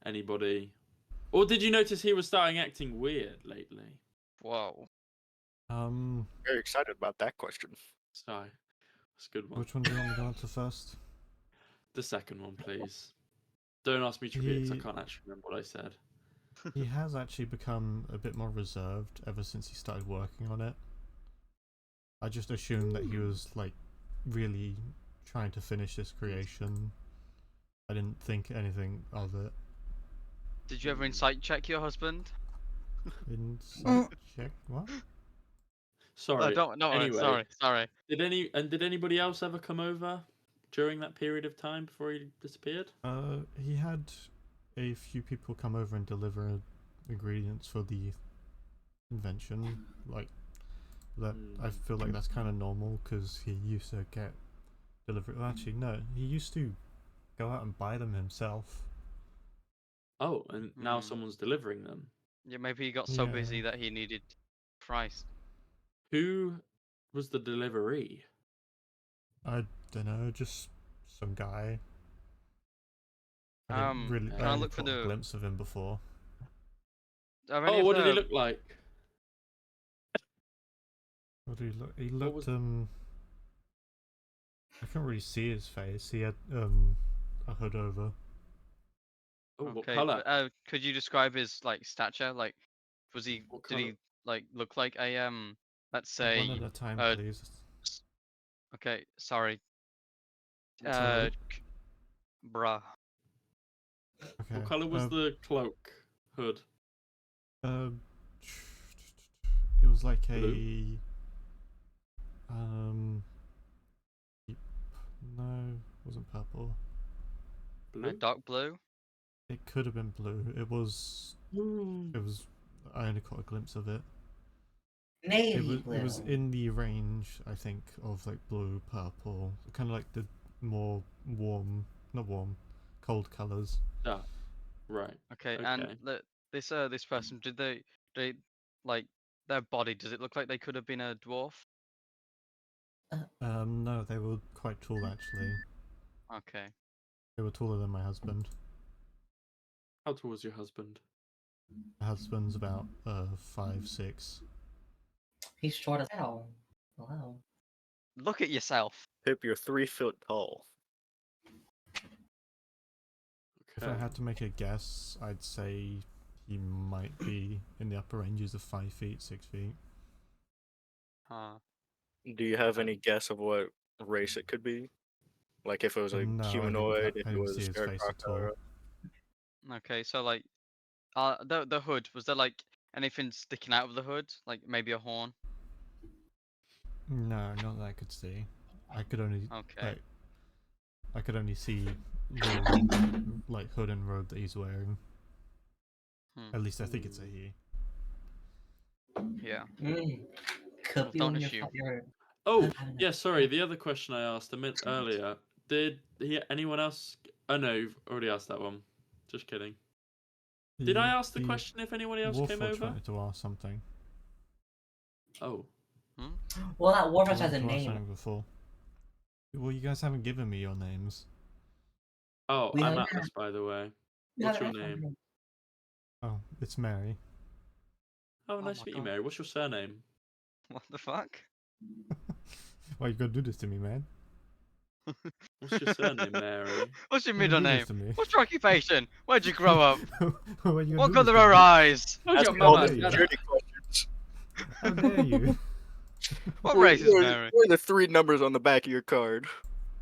anybody? Or did you notice he was starting acting weird lately? Whoa. Very excited about that question. Sorry. That's a good one. Which one do you want me to answer first? The second one, please. Don't ask me trivia 'cause I He- can't actually remember what I said. He has actually become a bit more reserved ever since he started working on it. I just assumed that he was like really trying to finish this creation. I didn't think anything of it. Did you ever insight check your husband? Insight check? What? Sorry. Don't worry. Anyway. Sorry. Did anybody else ever come over during that period of time before he disappeared? He had a few people come over and deliver ingredients for the invention. Like that, I feel like that's kind of normal because he used to get delivered. Well, actually, no, he used to go out and buy them himself. Oh, and now Hmm. someone's delivering them. Yeah, maybe he got so Yeah. busy that he needed Christ. Who was the delivery? I don't know, just some guy. I didn't really. can I I only look for caught a the- glimpse of him before. Are any Oh, of what did he the- look like? What did he look? He What looked was- I can't really see his face. He had a hood over. Oh, what Okay, color? could you describe his like stature? Like, was he? What Did he colour? like look like a Let's One say. at a time, please. Okay, sorry. Sorry. Bruh. Okay. What color was the cloak hood? It was like a Blue? no, it wasn't purple. Blue. Dark blue. It could have been blue. It was. I only caught a glimpse of it. Navy blue. It was in the range, I think, of like blue, purple, kind of like the more warm, not warm, cold colors. Ah, right. Okay, and Okay. this person, did they like their body? Does it look like they could have been a dwarf? No, they were quite tall actually. Okay. They were taller than my husband. How tall was your husband? My husband's about 5'6". He's short as hell. Hello. Look at yourself. Pip, you're 3 foot tall. If I had to make a guess, I'd say he might be in the upper ranges of 5 feet, 6 feet. Do you have any guess of what race it could be? Like if it was a No, I humanoid, if I it didn't was see his a face at all. crocodile. Okay, so like, the hood, was there like anything sticking out of the hood, like maybe a horn? No, not that I could see. I could only Okay. I could only see the like hood and robe that he's wearing. Hmm. At least I think it's a he. Yeah. Could Well, be don't when you're assume. Oh, having a- yeah, sorry. The other question I asked a minute earlier. Did anyone else? Oh no, you've already asked that one. Just kidding. Did I ask the question if anybody else came Warforged over? wanted to ask something. Oh, Well, that I Warforged has wanted a to ask name. something before. Well, you guys haven't given me your names. oh, We I'm haven't Atlas, by the way. We What's haven't your had name? Oh, it's Mary. Oh, Oh nice my to meet you, God. Mary. What's your surname? What the fuck? Why you gotta do this to me, man? What's your surname, Mary? What's your Why you middle do this name? to me? What's your occupation? Where'd you grow up? Why you What gonna do color this are her to me? eyes? Who's Ask your all mama the dare you? security questions. How dare you? What race is What Mary? are the 3 numbers on the back of your card?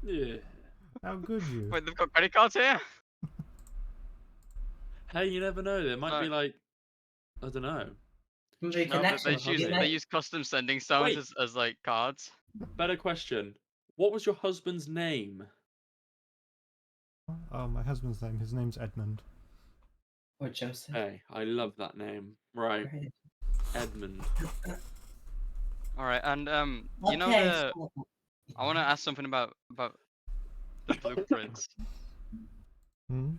Yeah. How good you? Wait, they've got credit cards here? Hey, you never know. There might Sorry. be like, I don't know. The No, but connection. choose- You they might- use custom sending stones Wait. as like cards. Better question. What was your husband's name? Oh, my husband's name. His name's Edmund. Or Joseph. Hey, I love that name. Right, Right. Edmund. All right, and you know Okay, the so- I want to ask something about the blueprints. Hmm?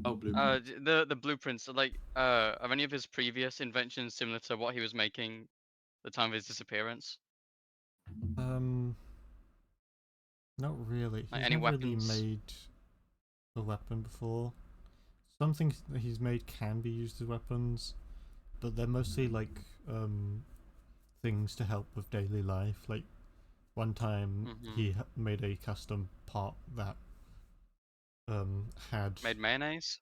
Oh, blue. The blueprints. Like, are any of his previous inventions similar to what he was making the time of his disappearance? Not really. Like He's any never really weapons? made a weapon before. Some things that he's made can be used as weapons, but they're mostly like things to help with daily life. Like one time he made a custom pot that had Made mayonnaise?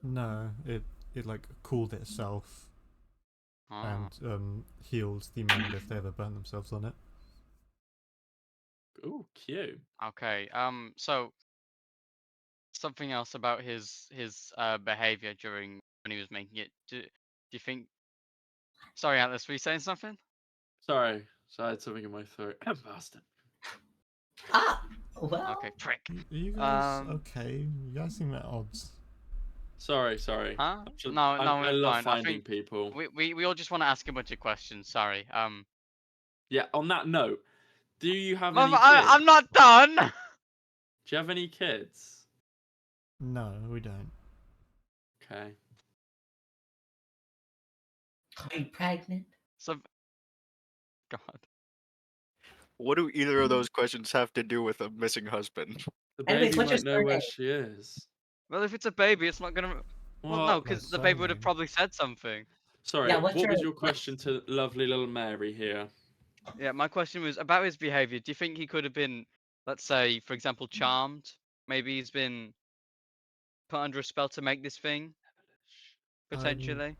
no, it like cooled itself Oh. and healed the men if they ever burnt themselves on it. Ooh, cute. Okay. So something else about his behavior during when he was making it. Do you think? Sorry, Atlas, were you saying something? Sorry, so I had something in my throat. Bastard. Well. Okay, prick. Are you guys Um, okay? You guys seem at odds. Sorry. Huh? Just- No, I it's love fine. I finding think people. we all just want to ask a bunch of questions. Sorry. Yeah. On that note, do you have Mum, any kids? I'm not done. Do you have any kids? No, we don't. Okay. Are you pregnant? So, God. What do either of those questions have to do with a missing husband? The Anyways, baby what's your might know where surname? she is. Well, if it's a baby, it's not gonna. Well, no, What? because That's the baby would have surname. probably said something. Sorry. Yeah, what what's was your- your question to lovely little Mary here? Yeah, my question was about his behavior. Do you think he could have been, let's say, for example, charmed? Maybe he's been put under a spell to make this thing, potentially.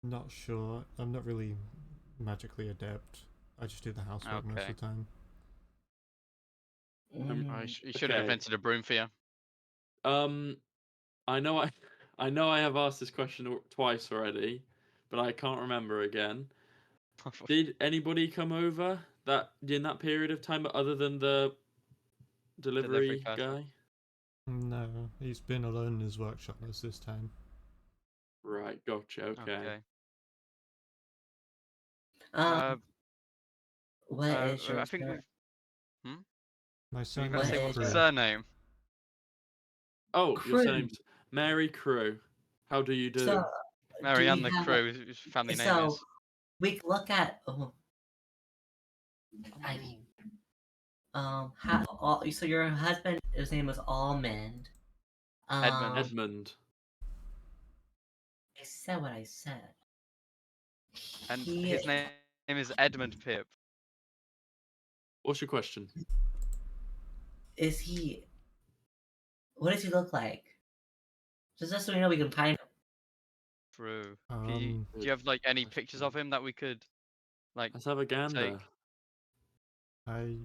Not sure. I'm not really magically adept. I just do the housework most Okay. of the time. You should have Okay. invented a broom for you. I know I know I have asked this question twice already, but I can't remember again. Did anybody come over that in that period of time, other than the delivery person. guy? No, he's been alone in his workshop most of this time. Right, gotcha. Okay. What is your I think sur- we've. My You son gotta What say is what's your- his surname? Oh, your Crew. surname's Mary Crew. How do you do? So, Mary do and we the have- crew. His family name so is. we look at I mean, so your husband, his name was Almond. Edmund. Edmund. I said what I said. And He- his name is Edmund Pip. What's your question? Is he What does he look like? Just so we know we can find him. True. Um, Do you have like any pictures of him that we could like Let's have a gander. I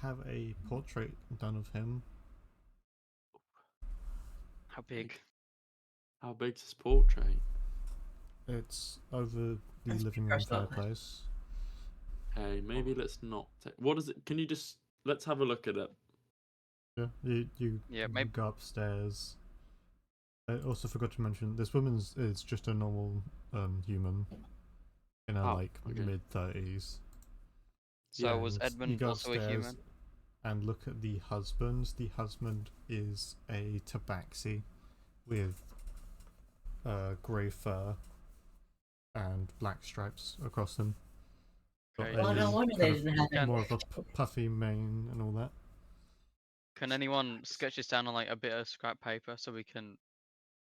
have a portrait done of him. how big? How big's his portrait? It's over the That's living room personal. fireplace. Okay, maybe let's not. What is it? Can you just let's have a look at it? Yeah, you Yeah, maybe. go upstairs. I also forgot to mention this woman's is just a normal human in her Oh, like okay. mid-30s. So was And you Edmund go also a upstairs human? and look at the husband. The husband is a tabaxi with grey fur and black stripes across him. Got Okay. Well, a no wonder kind they of didn't have him. more of a puffy mane and all that. Can anyone sketch this down on like a bit of scrap paper so we can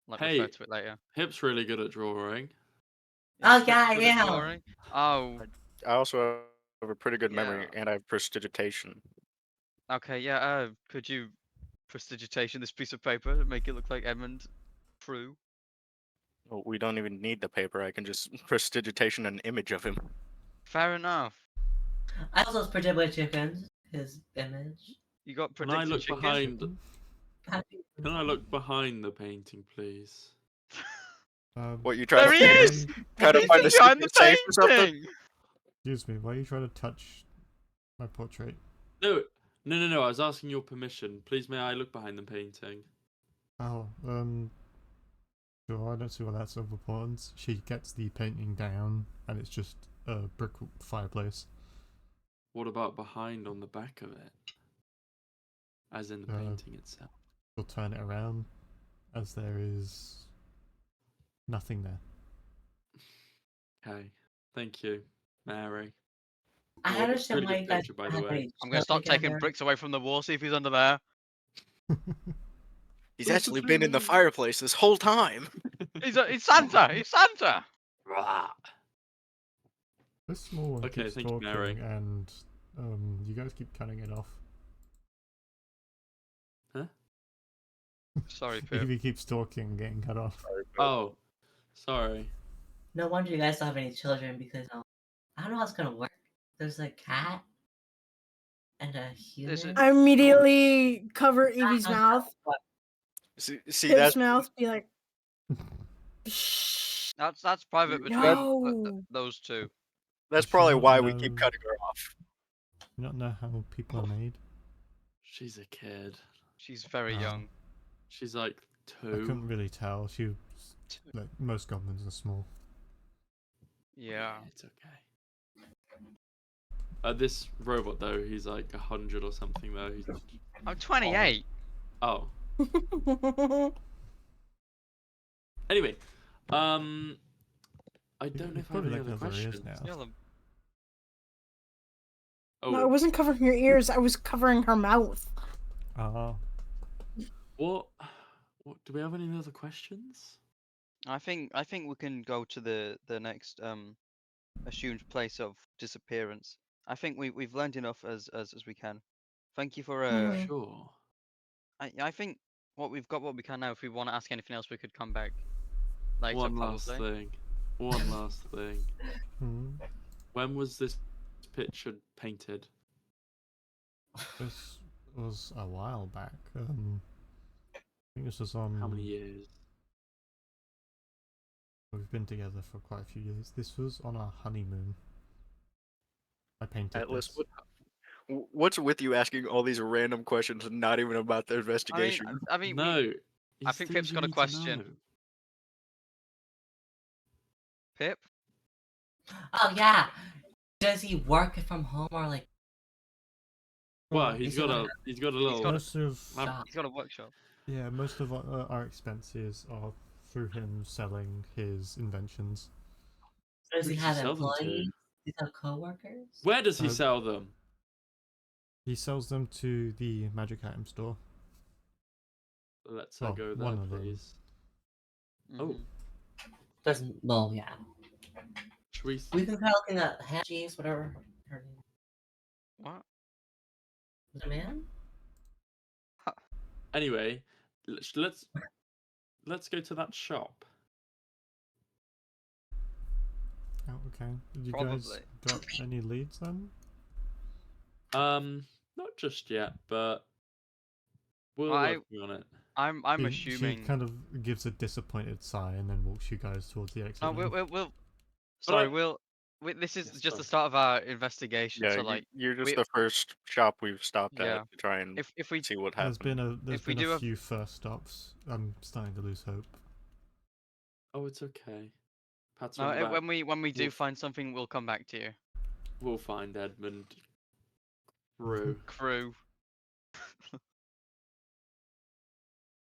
like Hey. refer to it later? Hip's really good at drawing. Oh, Is yeah, Pip good at yeah. drawing? Oh, I also have a pretty good memory, Yeah. and I have prestidigitation. okay, yeah. Could you prestidigitation this piece of paper and make it look like Edmund Prue? Well, we don't even need the paper. I can just prestidigitation an image of him. Fair enough. I also predicted with chickens, his image. You got Can I predicted look chicken? behind? Happy- Can I look behind the painting, please? What you trying There to he find? is! Trying to He's find a behind the secret safe or something? painting! Excuse me, why are you trying to touch my portrait? No. I was asking your permission. Please, may I look behind the painting? Oh, sure, I don't see why that's of importance. She gets the painting down, and it's just a brick fireplace. What about behind on the back of it? As in the painting itself. She'll turn it around, as there is nothing there. Okay. Thank you, Mary. I Really- understand really why good you guys picture, by the have way. any I'm gonna stuff start taking together. bricks away from the wall, see if he's under there. He's actually been in the fireplace this whole time. He's Santa! He's Santa! This small one Okay, keeps thank you, talking, Mary. and you guys keep cutting it off. Sorry, Pip. If he keeps talking and getting cut off. Oh, sorry. No wonder you guys don't have any children because I don't know how it's gonna work. There's a cat and a There's human. I immediately cover Evie's mouth, See Pip's that's mouth, be like, Shh. That's private between No. those two. that's Does she probably not why we keep know- cutting her off. You not know how people are made? She's a kid. She's very Oh. young. She's like I couldn't 2. really tell. She was, like, most goblins are small. Yeah. It's okay. This robot though, he's like 100 or something though. He's I'm 28. oh. Anyway, I don't know if I have probably any like other over ears questions. now. Still Oh, No, I wasn't covering her ears. I was covering her mouth. Ah, what? Do we have any other questions? I think we can go to the next assumed place of disappearance. I think we've learned enough as we can. Thank you for Mhm. Sure. I think what we can now. If we want to ask anything else, we could come back later. One last probably. thing. One last thing. hmm. When was this picture painted? This was a while back. I think this was on. How many years? We've been together for quite a few years. This was on our honeymoon. I painted Atlas, this. what's with you asking all these random questions and not even about the investigation? I mean, No. I it's think things Pip's you got a need to question. know. Pip. Oh yeah. Does he work from home or like? Well, Is he's he got like a he's got a little. got a- Most of shop? He's got a workshop. yeah, most of our expenses are through him selling his inventions. Does Who he does have he sell them to? employees? Does he have coworkers? Where does he Uh, sell them? He sells them to the magic item store. Let's well, go there, one of them. please. Oh, Mhm. Doesn't. Well, yeah. should we? We've been kind of looking at Hatchies, whatever her name What? was. A man. Anyway, let's go to that shop. Oh, okay. Did you guys Probably. got any leads then? Not just yet, but we're I- working on it. I'm She assuming. kind of gives a disappointed sigh and then walks you guys towards the exit. No, lane. we'll. But Sorry, I- this is Yes, just the sorry. start of our investigation. Yeah, so like, you're just we- the first shop we've stopped Yeah. at to try and if we see what There's happened. been If we a do have- few first stops. I'm starting to lose hope. Oh, it's okay. Pats no, on the back. when we do We'll- find something, we'll come back to you. We'll find Edmund. Rue. Crew.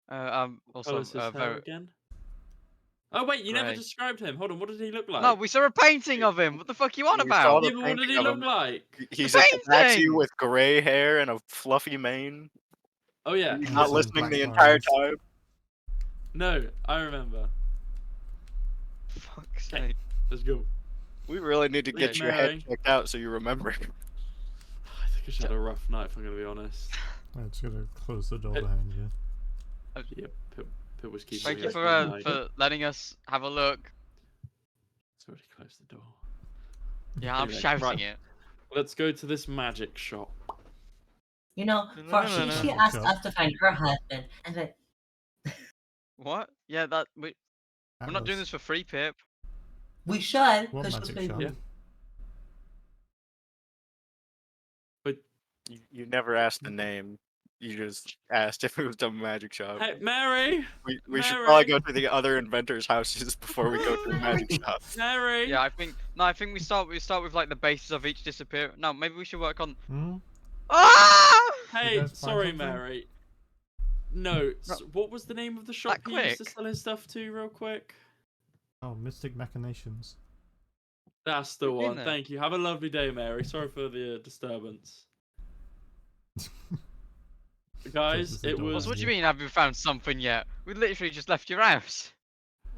What Also, colour's his hair very. again? Oh wait, you never Grey. described him. Hold on, what did he look like? No, we saw a painting of him. What the fuck you on We saw about? the Yeah, but what did he painting of look him. like? He's a tabaxi painting! with gray hair and a fluffy mane. Oh yeah. You're And not some listening black the entire eyes. time. No, I remember. Fuck's Okay. sake. Let's go. We really need to get Wait, your head Mary. checked out so you remember. I think I just had a rough night, if I'm gonna be honest. I'm just gonna close the door Uh, behind you. Yeah, Pip was keeping Thank me you up for all night. letting us have a look. It's already closed the door. Yeah, I'm Anyway, shouting right. it. Let's go to this magic shop. You know, No, for no, no, no. she asked us to find her husband, and then What? Yeah, we're not doing Atlas, this for free, Pip. we should What because she was magic shop? paying. Yeah. But You never asked the name. You just asked if it was a magic shop. hey, Mary, We should probably Mary. go to the other inventors' houses before we go to the magic shop. Mary. Yeah, I think we start with like the basis of each disappear. No, maybe we should work on. Hmm? Ah! Hey, guys find sorry, something? Mary. No, what was the name of the shop That he used to quick? sell his stuff to, real quick? Oh, Mystic Machinations. That's the We've been one. there. Thank you. Have a lovely day, Mary. Sorry for the disturbance. Guys, Closes the it door was. What behind do you mean? Have you found something yet? We literally just left your house.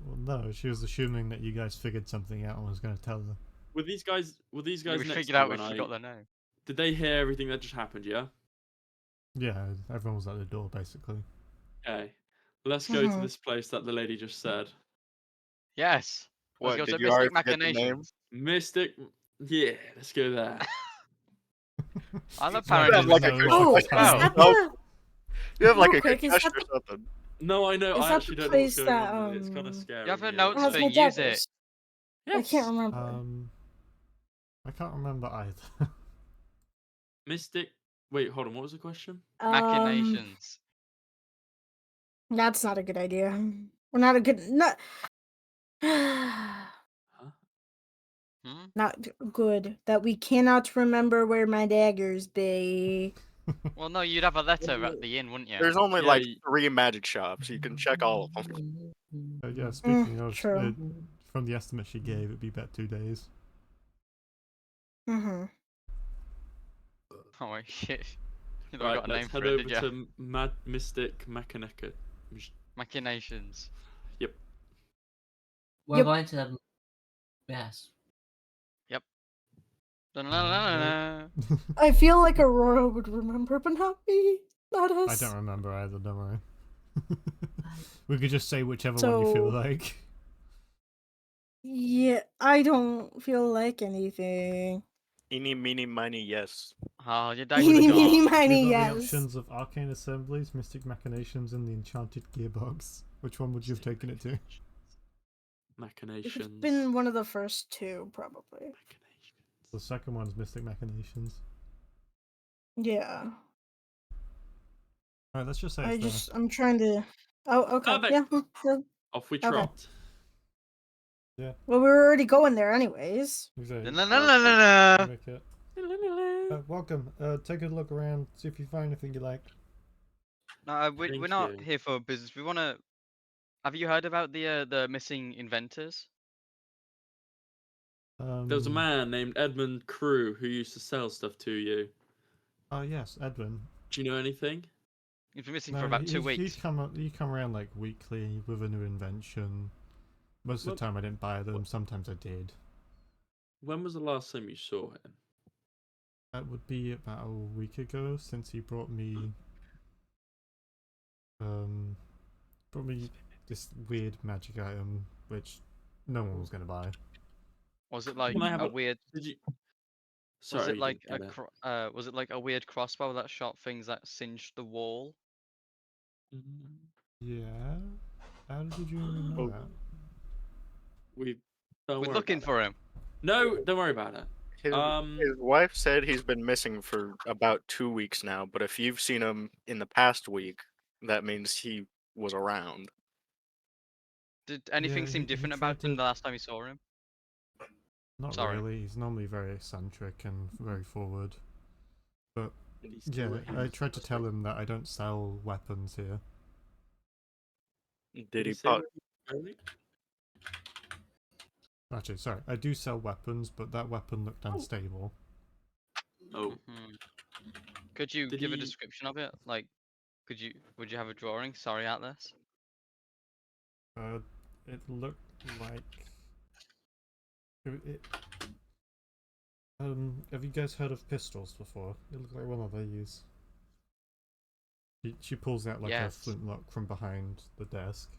Well, no, she was assuming that you guys figured something out and was going to tell her. Were these guys? Were these Yeah, guys we next figured to out me we when forgot their name. Did they hear everything that just happened? Yeah. Yeah, everyone was at the door basically. Okay. Let's go to Mhm. this place that the lady just said. Yes. What, Let's go did to you already Mystic forget the name? Machinations. Mystic. Yeah, let's go there. I'm Right, apparently have like a no, good- Oh, Like, is wow. that Oh, the You have like Real a quick, is concussion that or something. No, I know. Is I that actually the don't know what's place going that, on with it. It's kind of um, scary. You have a yeah. note has thing, my use it. daggers? I Yes. can't remember. I can't remember either. Mystic. Wait, hold on. What was the question? Machinations. That's not a good idea. We're not a good not Hmm? not good that we cannot remember where my daggers be. Well, no, you'd have a letter at the inn, wouldn't you? There's only Yeah, like y- 3 magic shops. You can check all of them. Yeah, speaking of, true. from the estimate she gave, it'd be about 2 days. Mm-hmm. Oh my shit. You thought we Right, got a name let's for head it, over did you? to Mystic Mechanica. Machinations. We're Yep. going to the. Yes. Da-na-na-na-na. I feel like Aurora would remember, but not me. Not I us. don't remember either, don't worry. We could just say whichever one you feel So- like. Yeah, I don't feel like anything. Eeny, meeny, miny, yes. Oh, your daggers Eeny, are meeny, gone. miny, You've got the yes. options of Arcane Assemblies, Mystic Machinations, and the Enchanted Gearbox. Which one would you have taken it to? It Machinations. would have been one of the first two, probably. Machinations. The second one's Mystic Machinations. Yeah. Alright, let's just say it's I'm trying to. Oh, okay. Perfect. Yeah. no. Off we Okay. trot. there. Well, we were already going there, anyways. Yeah, exactly. Da-na-na-na-na-na. Make it. Welcome. Take a look around, see if you find anything you like. No, we're Thank not you. here for business. We want to. Have you heard about the missing inventors? There was a man named Edmund Crew who used to sell stuff to you. Oh yes, Edwin. Do you know anything? He's been missing for about 2 weeks. He'd come around like weekly with a new invention. Most of Well- the time I didn't buy them, sometimes I did. When was the last time you saw him? That would be about a week ago since he brought me Probably this weird magic item which no one was gonna buy. Was it like Can I have a a- weird? Did you? Was Sorry, it you like didn't a get it. was it like a weird crossbow that shot things that singed the wall? Mm, Yeah. How did you know Oh. that? Don't We're worry looking about for him. it. No, don't worry about it. His wife said he's been missing for about 2 weeks now, but if you've seen him in the past week, that means he was around. Did anything Yeah, seem he different tried about him to- the last time you saw him? Not Sorry. really. He's normally very eccentric and very forward. Did he steal Yeah, it? He I was tried to supposed tell him that I don't sell weapons here. Did he say pop? where he was going? Actually, sorry, I do sell weapons, but that weapon looked unstable. Oh, Mhm. Could you Did give a he- description of it? Like, would you have a drawing? Sorry, Atlas. It looked like it. Have you guys heard of pistols before? It looked like one of these. She pulls out like a Yes. flintlock from behind the desk.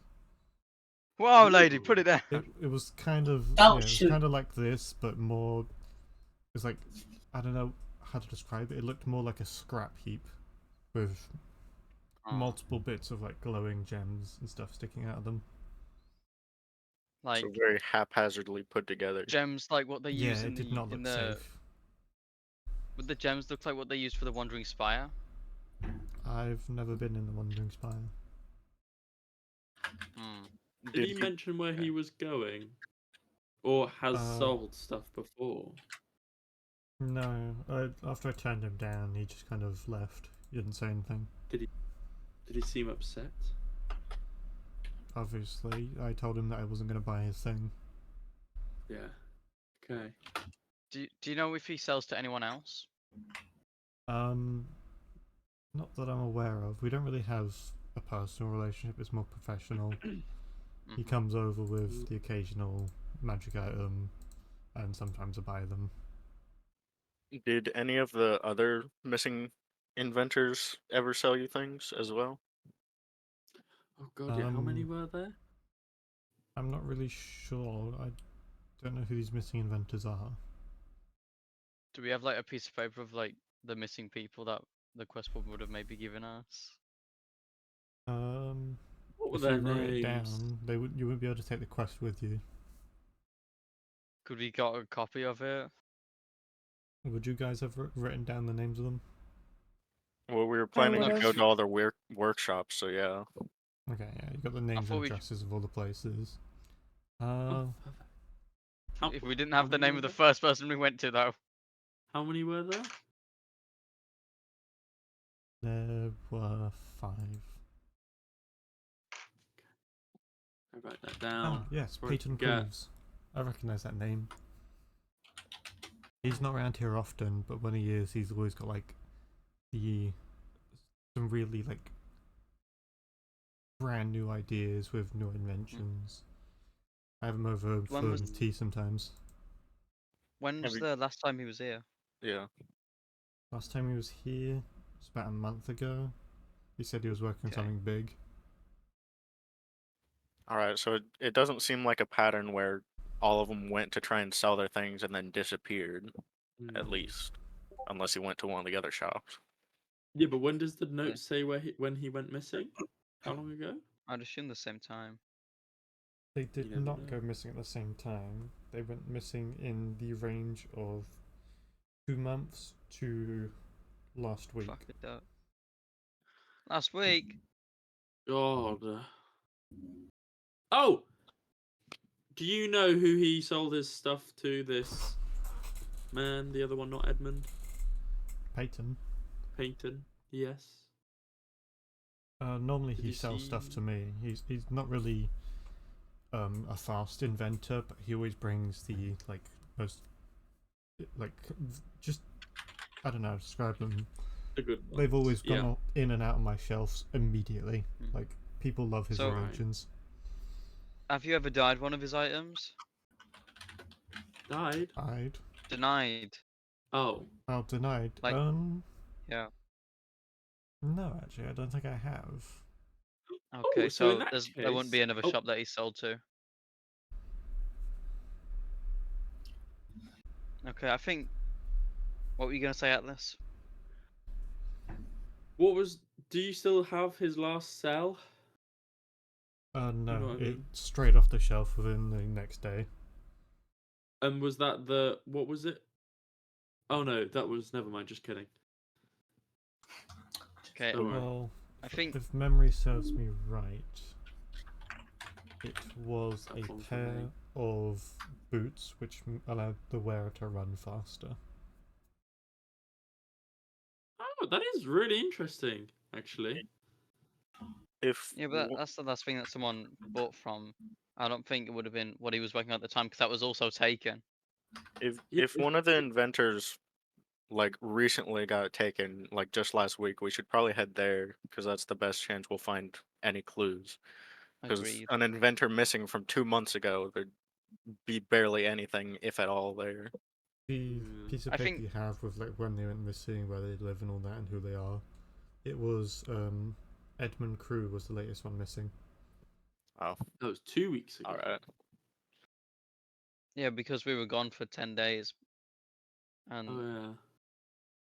Whoa, lady, put it down. It was kind of Oh, it was shoot. kind of like this, but more. It's like I don't know how to describe it. It looked more like a scrap heap with Oh, multiple bits of like glowing gems and stuff sticking out of them. like So very haphazardly put together. gems, like what they Yeah, use it in did the not look safe. Would the gems look like what they used for the Wandering Spire? I've never been in the Wandering Spire. Hmm. did he mention where he was going, or has Uh, sold stuff before? No, after I turned him down, he just kind of left. He didn't say anything. Did he seem upset? Obviously, I told him that I wasn't going to buy his thing. Yeah. Okay. Do you know if he sells to anyone else? Not that I'm aware of. We don't really have a personal relationship. It's more professional. He Mhm. comes over with the occasional magic item, and sometimes I buy them. Did any of the other missing inventors ever sell you things as well? Oh god, yeah. How many Um, were there? I'm not really sure. I don't know who these missing inventors are. Do we have like a piece of paper of like the missing people that the quest board would have maybe given us? What were If their you wrote it names? down, you wouldn't be able to take the quest with you. Could we got a copy of it? Would you guys have written down the names of them? Well, we were planning to would've. go to all their workshops, so yeah. Okay, yeah, you got the names thought and we- addresses of all the places. Oh, perfect. How, If we didn't how have the many name of were the first person we went to, though. How many were there? There were 5. I write that Ah, down. yes, before I Peyton forget. Cleaves. I recognise that name. He's not around here often, but when he is, he's always got like some really like brand new ideas with new inventions. I have him over When for was- tea sometimes. When was Every- the last time he was here? Yeah. Last time he was here was about a month ago. He said he was working on Okay. something big. Alright, so it doesn't seem like a pattern where all of them went to try and sell their things and then disappeared, at Hmm. least. Unless he went to one of the other shops. Yeah, but when does the note say when he went missing? How long ago? I'd assume the same time. They did never not know. go missing at the same time. They went missing in the range of 2 months to last week. Fuck it up. Last week. God. Oh! Do you know who he sold his stuff to? This man, the other one, not Edmund, Peyton. Peyton. Yes. Normally Did he you sells stuff see- to me. He's not really a fast inventor, but he always brings the most just I don't know how to describe them. The good one. They've always Yeah. gone in and out of my shelves immediately. Mm. Like people love his So- Right. inventions. Have you ever dyed one of his items? Died. I'd Denied. Oh. denied. Like- No, Yeah. actually, I don't think I have. Okay, so in so that there wouldn't be case- another oh. shop that he sold to. Okay, I think. What were you gonna say, Atlas? What was? Do you still have his last cell? No, know what I mean? it's straight off the shelf within the next day. And was that the what was it? Oh no, that was never mind. Just kidding. Okay, Don't worry. Well, I think. if memory serves me right, it was That a one for pair me. of boots which allowed the wearer to run faster. Oh, that is really interesting, actually. If Yeah, but that's the last thing that someone bought from. I don't think it would have been what he was working on at the time because that was also taken. if Yeah, if one of the inventors like recently got taken, like just last week, we should probably head there because that's the best chance we'll find any clues. Because Agreed. an inventor missing from 2 months ago, there'd be barely anything, if at all, there. The Mm. piece of I paper think- you have with like when they went missing, where they live, and all that, and who they are. It was Edmund Crew was the latest one missing. Oh, that was 2 weeks ago. all right. Yeah, because we were gone for 10 days. And Oh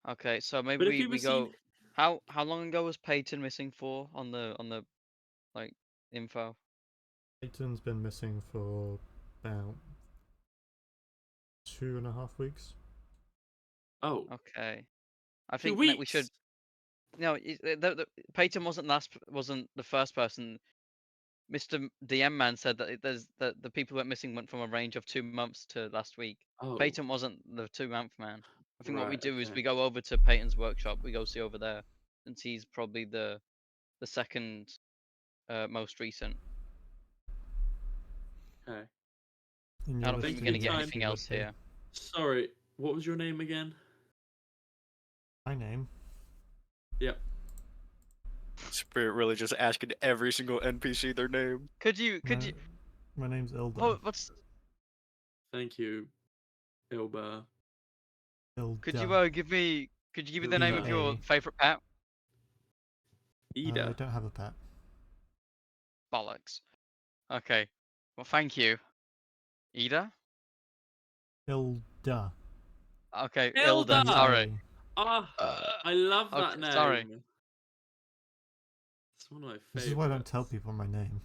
yeah. okay, so But maybe if he we was go. seen, How long ago was Peyton missing for on the like info? Peyton's been missing for about 2.5 weeks. oh, Okay, I 2 think that we weeks. should. No, Peyton wasn't the first person. Mr. DM man said that that the people who went missing went from a range of 2 months to last week. Oh, Peyton wasn't the 2-month man. I think what we Right, do is okay. we go over to Peyton's workshop. We go see over there, since he's probably the second most recent. Okay. In I your don't think list you're of gonna get events, anything you would else be. here. Sorry, what was your name again? My name. Yep. Spirit really just asking every single NPC their name. Could you? My name's Ilda. What's? Thank you, Ilba. Ilda. Could you give me? Could you give me the name of Ilda. your favorite pet? I Ida. don't have a pet. Bollocks. Okay. Well, thank you. Ida. Ilda. Okay, Ilda! Ilda. Sorry. Ah, I love that okay, name. sorry. It's one of my favorites. This is why I don't tell people my name.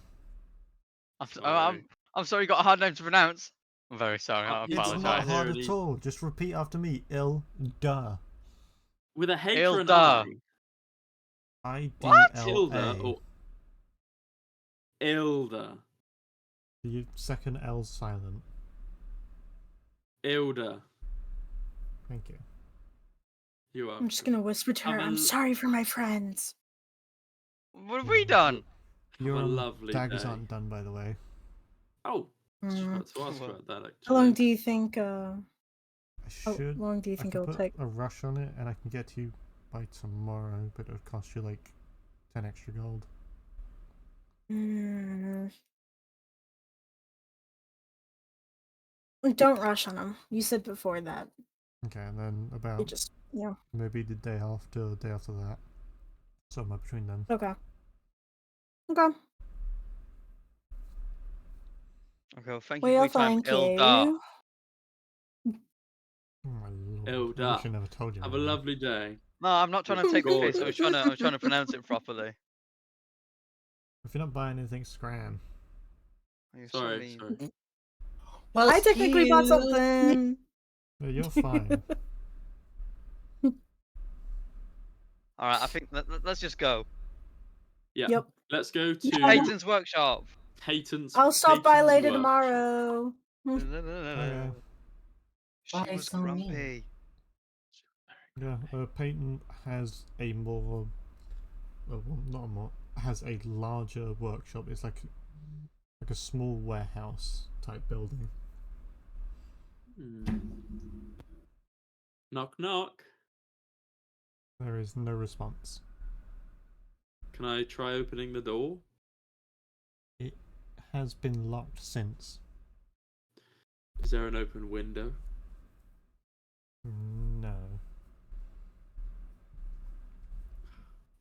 Sorry. I'm sorry. You got a hard name to pronounce. I'm very sorry. I It's It's apologize. not hard Binary. at all. Just repeat after me. Ilda. With a H or an Ilda. I? What? Tilda IDLA. or Ilda. The second L's silent. Ilda. Thank you. You are. I'm just gonna whisper to her. Have a I'm l- sorry for my friends. What have we done? Your a lovely daggers day. aren't done, by the way. Oh, I was just Mm. about to ask Well, about that actually. How long do you think? I How should. long do you I think can it'll put take? a rush on it, and I can get to you by tomorrow, but it would cost you like 10 extra gold. Mm. Don't rush on them. You said before that. Okay, and then You about just, yeah. maybe the day after, the day after that. Somewhere between them. Okay. Okay. Okay. Well, thank you Well, for your time, thank Ilda. you. Oh my lord. I Ilda. wish I never told you. Have my a name. lovely day. No, I'm not trying to take the piss. I was Gorgeous. trying to pronounce it properly. If you're not buying anything, scram. You're so Sorry, mean. sorry. Well, I technically bought excuse- something. No, you're fine. All right. I think let's just go. Yeah. Yep. Let's go to Peyton's workshop. Peyton's. I'll stop by Peyton's later work. tomorrow. Okay. She Why was so mean? grumpy. Yeah, Peyton has a more, well, not a more, has a larger workshop. It's like a small warehouse type building. Hmm. Knock knock. There is no response. Can I try opening the door? It has been locked since. Is there an open window? No.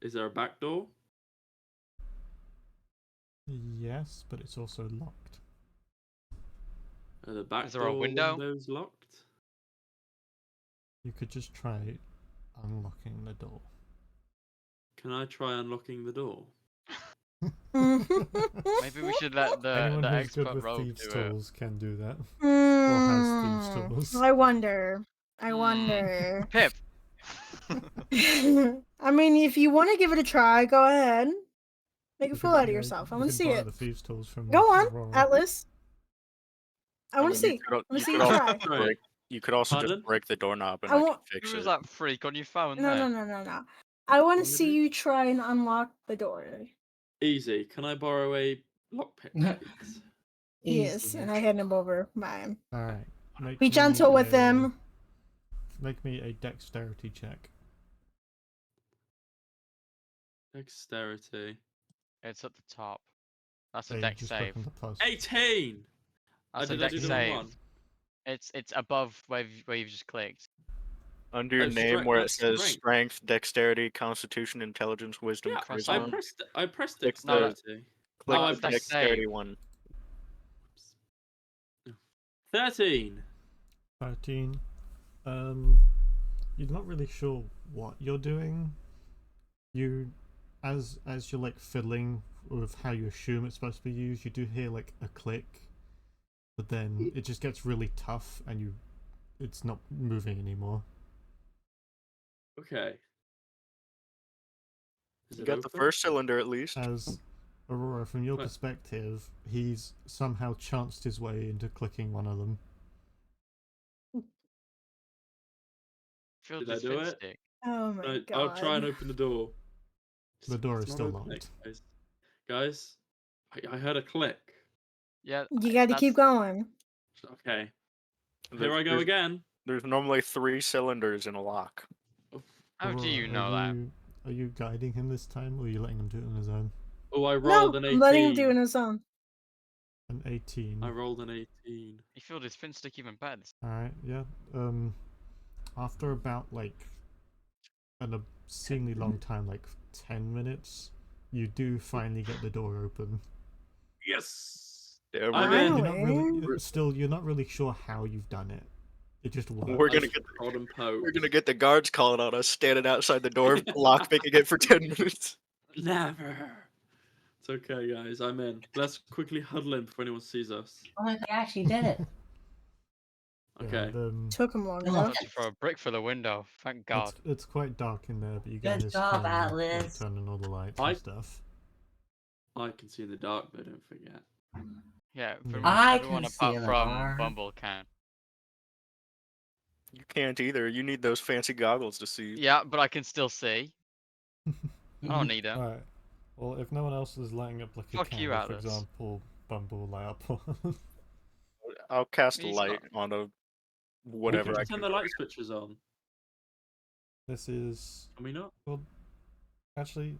Is there a back door? Yes, but it's also locked. Are the back Is there a door window? windows locked? You could just try unlocking the door. Can I try unlocking the door? Maybe we should let Anyone the who's good expert with rogue thieves' do it. tools can do that. Or has thieves' Hmm, tools. I wonder. I Hmm. wonder. Pip. I mean, if you want to give it a try, go ahead. Make a You fool can- out of yeah, yourself. I you want to can see borrow it. the thieves' tools from Go on, Aurora. Atlas. I want to mean, see. I want You to see could you also try. just break. You could also Pardon? just break the doorknob and I I can want. fix Who was it. that freak on your phone No, there? no. I want to What see did you try and unlock the door. Easy. Can I borrow a lockpick, please? Yes, Easy. and I hand him over mine. Alright. Make Be me gentle with a- him. Make me a dexterity check. Dexterity. It's at the top. That's a So you deck just save. click on the plus. 18! That's did a I deck do the wrong save. one? It's above where you've just clicked. Under your Oh, name where it that's says strength. strength, dexterity, constitution, intelligence, wisdom, Yeah, Press I charisma. on. pressed Click No, no. dexterity. Click Oh, I the deck pressed dexterity save. one. 13. 13. You're not really sure what you're doing. You, as you're like fiddling with how you assume it's supposed to be used, you do hear like a click, but then it just gets really tough and it's not moving anymore. Okay. Is You it got the open? first cylinder at least. As Aurora, from your What? perspective, he's somehow chanced his way into clicking one of them. Filled Did I his do fin it? stick. Oh my god. I'll try and open the door. The door It's is not still opening, locked. Guys, I heard a click. Yeah. You got to keep going. Okay. Here There's- I go there's- again. There's normally 3 cylinders in a lock. How do Aurora, you know that? Are you guiding him this time, or are you letting him do it on his own? Oh, I No, rolled an 18. I'm letting him do it on his own. An 18. I rolled an 18. He filled his fin stick even better. Alright, yeah. After about like an obscenely long time, like 10 minutes, you do finally get the door open. Yes! Yeah, I'm we're, in. gonna, You're not really, We're- still, you're not really sure how you've done it. It just works. we're gonna get Prod and poke. we're gonna get the guards calling on us, standing outside the door, lockpicking it for 10 minutes. Never. It's okay, guys. I'm in. Let's quickly huddle in before anyone sees us. Oh my god, I actually did it. Okay. And, Took him long Oh, enough. Had to throw a brick for the window. Thank God. it's quite dark in there, but you Good guys job, can Atlas. turn on all the lights I- and stuff. I can see in the dark, though, don't forget. Yeah, pretty Mm. much I everyone can see apart the from dark. Bumble can. You can't either. You need those fancy goggles to see. Yeah, but I can still see. I don't need them. Alright. Well, if no one else is lighting up like a Fuck you, candle, for Atlas. example, Bumble will light up one. I'll cast a He's light on a whatever We I can can. turn the light switches on. This is Can we not? actually,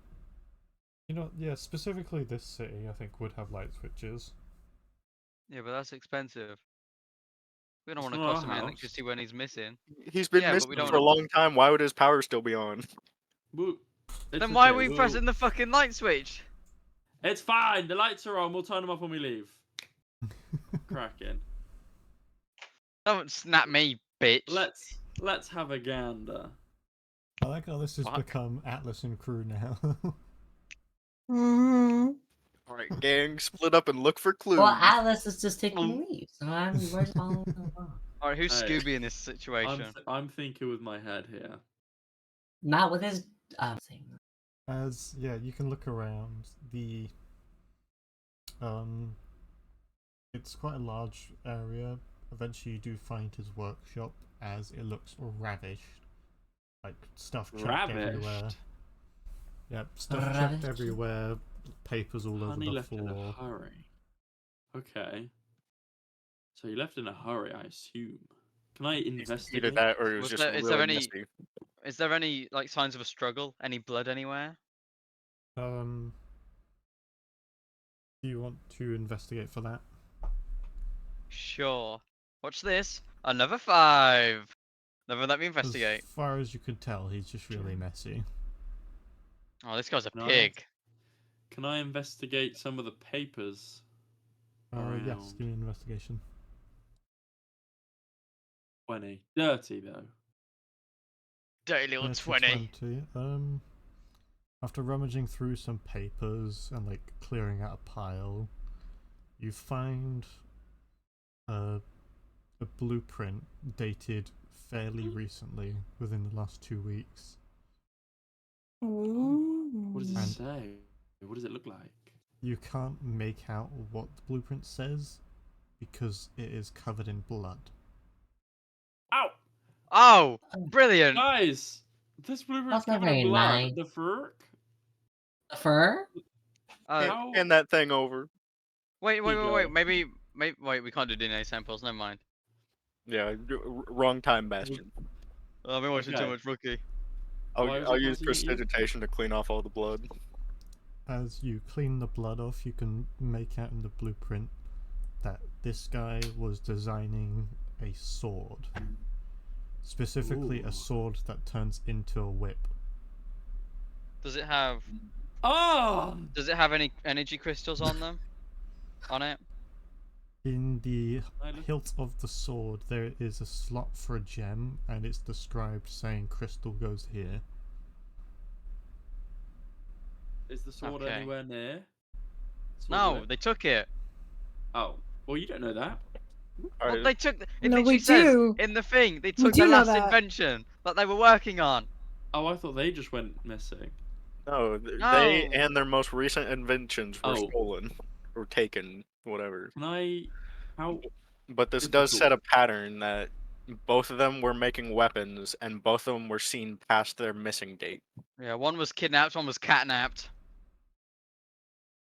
you know, yeah, specifically this city, I think, would have light switches. Yeah, but that's expensive. We don't It's want to not our cost him anything house. to see when he's missing. He's been Yeah, but missing we don't for a wanna- long time. Why would his power still be on? Woo. It's Then why are okay, we we'll- pressing the fucking light switch? It's fine. The lights are on. We'll turn them off when we leave. Cracking. Don't snap me, bitch. Let's have a gander. I like how this has Fuck. become Atlas and crew now. Hmm. Alright, gang, split up and look for clues. Well, Atlas is just taking leave, so I'm where's all along. Alright, who's Hey, Scooby in this situation? I'm thinking with my head here. Not with his thing. As yeah, you can look around the it's quite a large area. Eventually you do find his workshop as it looks ravished. Like stuff chucked everywhere. Ravished? Yep, stuff chucked Ravished? everywhere, papers all Honey over the left in a floor. hurry. Okay. So he left in a hurry, I assume. Can I investigate? Either that or it was Was just there- really is there any- messy. Is there any like signs of a struggle? Any blood anywhere? Do you want to investigate for that? Sure. Watch this. Another 5. Never let me As investigate. far as you could tell, he's just really messy. Oh, this guy's a No. pig. Can I investigate some of the papers? Yes, Around. give me an investigation. 20. Dirty though. Dirty little Dirty 20. 20. After rummaging through some papers and like clearing out a pile, you find a blueprint dated fairly recently, within the last 2 weeks. What does it And- say? What does it look like? You can't make out what the blueprint says because it is covered in blood. Ow! Oh, brilliant. Guys! This blueprint's That's not covered in very blood. nice. The fur? The fur? How- Hand that thing over. Wait, wait, Here you wait, go. wait. Maybe, wait. We can't do DNA samples. Never mind. Yeah, wrong time, Bastion. I've been watching too Okay. much Rookie. Why was I'll it use pointing at you? prestidigitation to clean off all the blood. As you clean the blood off, you can make out in the blueprint that this guy was designing a sword. Specifically, Ooh. a sword that turns into a whip. Does it have? Oh! Does it have any energy crystals on them? On it? In the I look- hilt of the sword, there is a slot for a gem, and it's described saying crystal goes here. Is the sword Okay. anywhere near? Sword No, whip? they took it. Oh. Well, you don't know that. Well, Alright, they took. It No, literally we says do. in the thing. They We took do the know last that. invention that they were working on. Oh, I thought they just went missing. no, they No. and their most recent inventions were Oh. stolen or taken, whatever. Can I? How? But this does set a Difficult. pattern that both of them were making weapons, and both of them were seen past their missing date. Yeah, one was kidnapped, one was catnapped.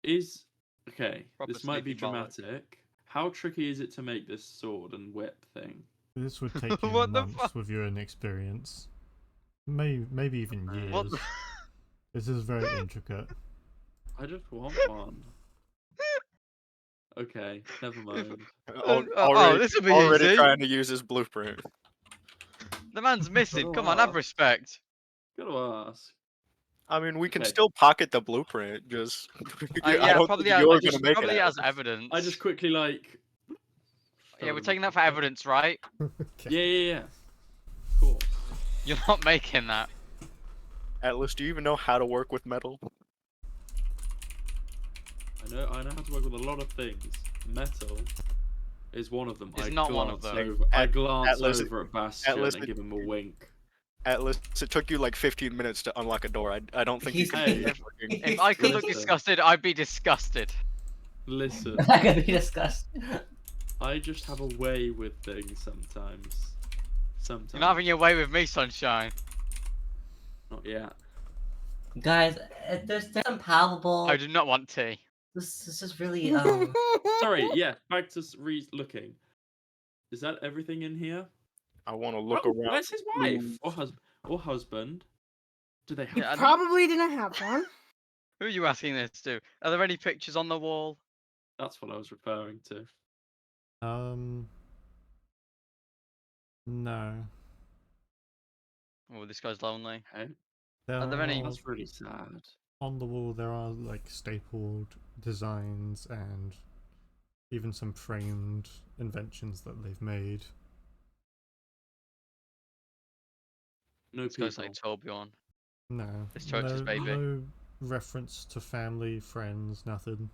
Is okay. Proper This might be sneaky bollock. dramatic. How tricky is it to make this sword and whip thing? This would take you What the months fuck? with your inexperience. Maybe even years. What? This is very intricate. I just want one. Okay, never mind. Oh, this will be already easy. trying to use his blueprint. The man's missing. Gotta Come on, have laugh. respect. Gotta ask. I mean, we can Okay. still pocket the blueprint. Just I Yeah, don't probably think has. you're gonna make Probably it. has evidence. I just quickly like. Yeah, we're taking that for evidence, right? Yeah. Cool. You're not making that. Atlas, do you even know how to work with metal? I know how to work with a lot of things. Metal is one of them. It's I not one of glance them. Over, I At- glance Atlas- over at Bastion Atlas- and give him a wink. Atlas, it took you like 15 minutes to unlock a door. I don't think you He's- can Hey. finish working. If I could look Listen. disgusted, I'd be disgusted. Listen, That could be discussed. I just have a way with things sometimes. Sometimes. You're not having your way with me, sunshine. Not yet. Guys, there's some palpable. I do not want tea. This is really Sorry, yeah, back to looking. Is that everything in here? I want to look Oh, around. where's his wife? Or husband? Do they have Yeah, I- Probably didn't have one. Who are you asking this to? Are there any pictures on the wall? That's what I was referring to. No. Oh, this guy's lonely. Okay. Are there any- That's really sad. On the wall there are like stapled designs and even some framed inventions that they've made. No This people. guy's like Torbjorn. No. This church's no, baby. no reference to family, friends, nothing.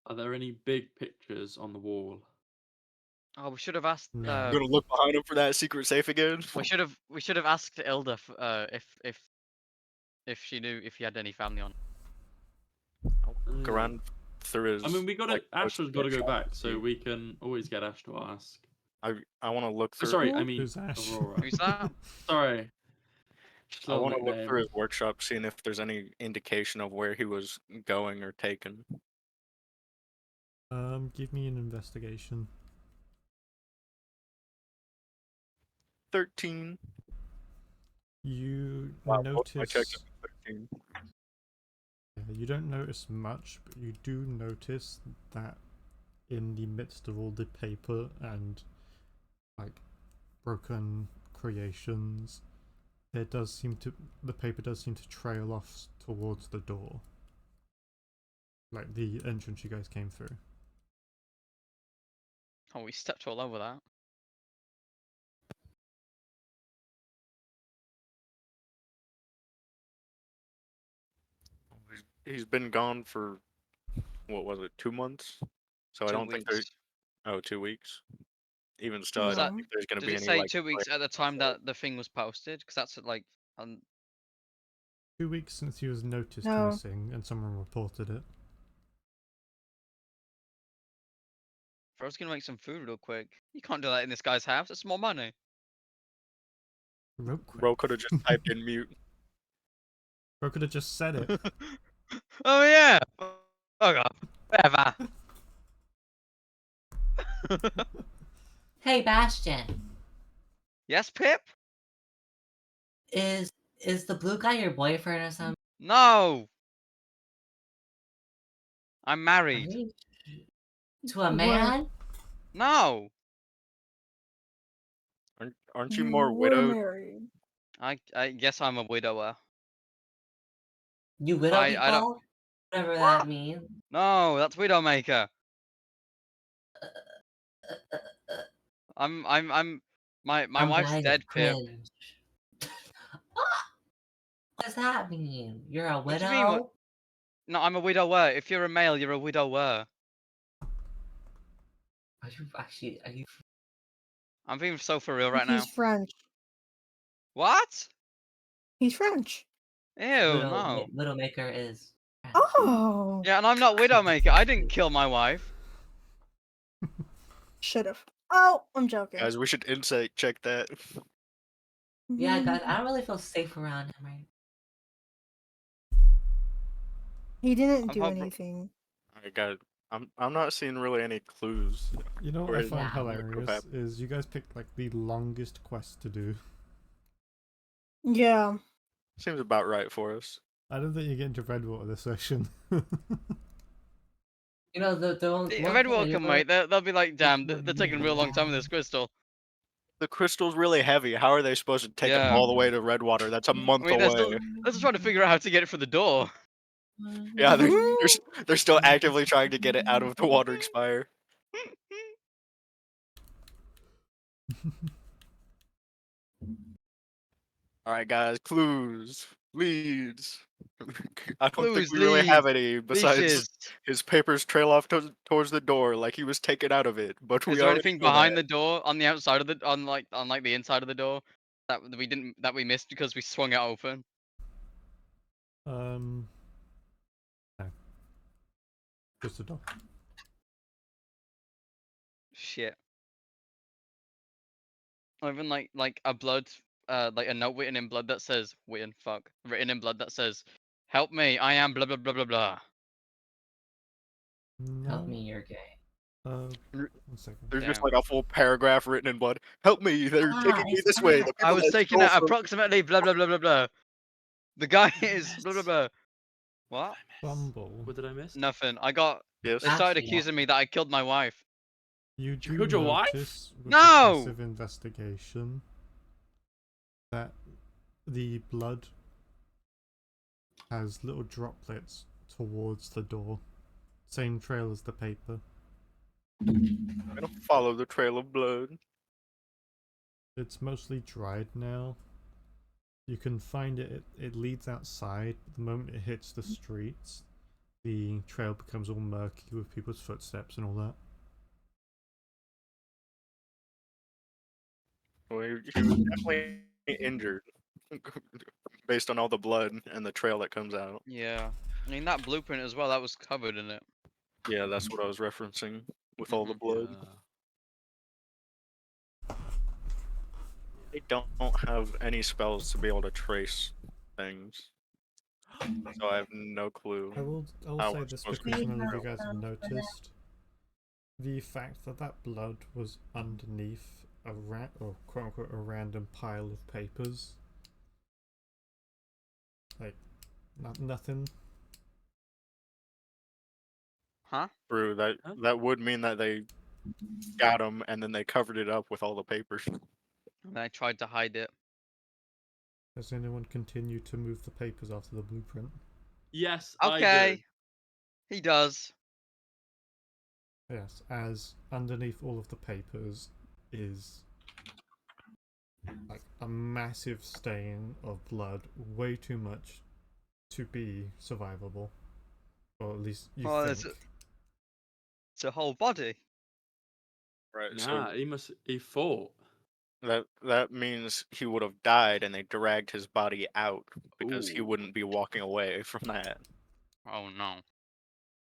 Are there any big pictures on the wall? Oh, we should have asked. No. I'm gonna look behind him for that secret safe again. We should have asked Ilda if she knew if he had any family on. Look around through his. I mean, we gotta. like, Ash's gotta go workshop back, so and we can always get Ash to ask. I want to look Oh, through. sorry, I mean Who's Ash? Aurora. Who's that? Sorry. Just a I little want to look nickname. through his workshop, seeing if there's any indication of where he was going or taken. Give me an investigation. 13. You Wow, both my notice. checks are 13. You don't notice much, but you do notice that in the midst of all the paper and like broken creations, the paper does seem to trail off towards the door. like the entrance you guys came through. Oh, we stepped all over that. He's been gone for what was it, 2 months? So I 2 don't think there's weeks. 2 weeks. Even still, I Was don't that- think there's gonna Does be it any say like. 2 weeks at the time that the thing was posted? Because that's like, 2 weeks since he was noticed No. missing and someone reported it. I was gonna make some food real quick. You can't do that in this guy's house. It's more money. Real quick. Bro could have just typed in mute. Bro could have just said it. Oh yeah. Fuck off. Whatever. Hey, Bastion, Yes, Pip? is the blue guy your boyfriend or something? No. I'm Are married. you- To a What? man? No. Aren't you more were widowed? married. I guess I'm a widower. You widow I people? don't- Whatever What? that means. No, that's Widowmaker. My I'm wife's dying of dead, Pip. cringe. What does that mean? You're a What do you mean, widow? No, I'm a widower. If you're a male, you're a widower. Are you actually? Are you? I'm being so for real right now. He's French. What? He's French. Ew, no. Widowmaker is. Oh. Yeah, and I'm not Widowmaker. I didn't kill my wife. Should have. Oh, I'm joking. Guys, we should insight check that. Yeah, guys, I don't really feel safe around him right. He didn't I'm do hoping- anything. I got. I'm not seeing really any clues. You know what Or I is find that hilarious is you guys picked like the longest quest to do. Yeah. Seems about right for us. I don't think you're getting to Redwater this session. You know the one The thing Red that will you come, were- mate. They'll be like, damn, they're taking a real long time with this crystal. The crystal's really heavy. How are they supposed to take it Yeah. all the way to Redwater? That's a month I mean, they're away. still trying to figure out how to get it for the door. Yeah, they're still actively trying to get it out of the watering spire. All right, guys. Clues, leads. I don't Clues, think we really have leads, any besides Leashes. his papers trail off towards the door like he was taken out of it. But we Is there already anything know behind that. the door on the outside of the on like the inside of the door that we missed because we swung it open? No. Just a dog. Shit. Or even like a blood like a note written in blood that says written in blood that says, "Help me, I am blah blah blah blah blah." Help No. me, you're gay. 1 second. There's just Damn. like a full paragraph written in blood. Help me! They're Ah, taking me it's this way. that. The I people was that taken stole at from- approximately blah blah blah blah blah. The guy is blah blah blah. What? Bumble. What did I miss? Nothing. I got. Yes. They started Actually, accusing me that I killed my wife. You You do killed your wife? notice with No! the passive investigation that the blood has little droplets towards the door. Same trail as the paper. I'm gonna follow the trail of blood. It's mostly dried now. You can find it, it leads outside. The moment it hits the streets, the trail becomes all murky with people's footsteps and all that. Well, he was definitely injured based on all the blood and the trail that comes out. Yeah. I mean that blueprint as well. That was covered in it. Yeah, that's what I was referencing with all the blood. They don't have any spells to be able to trace things, so I have no clue. I'll How say we're this supposed to because be none of you able guys have to- noticed. The fact that that blood was underneath a or quote unquote a random pile of papers. Like, nothing. Huh? True, that Huh? that would mean that they got him and then they covered it up with all the papers. And I tried to hide it. Has anyone continued to move the papers after the blueprint? Yes. Okay. I did. He does. Yes, as underneath all of the papers is like a massive stain of blood, way too much to be survivable. Or at least you Oh, think. It's a whole body. Right. Nah, he fought. That means he would have died, and they dragged his body out because he Ooh. wouldn't be walking away from that. Oh no.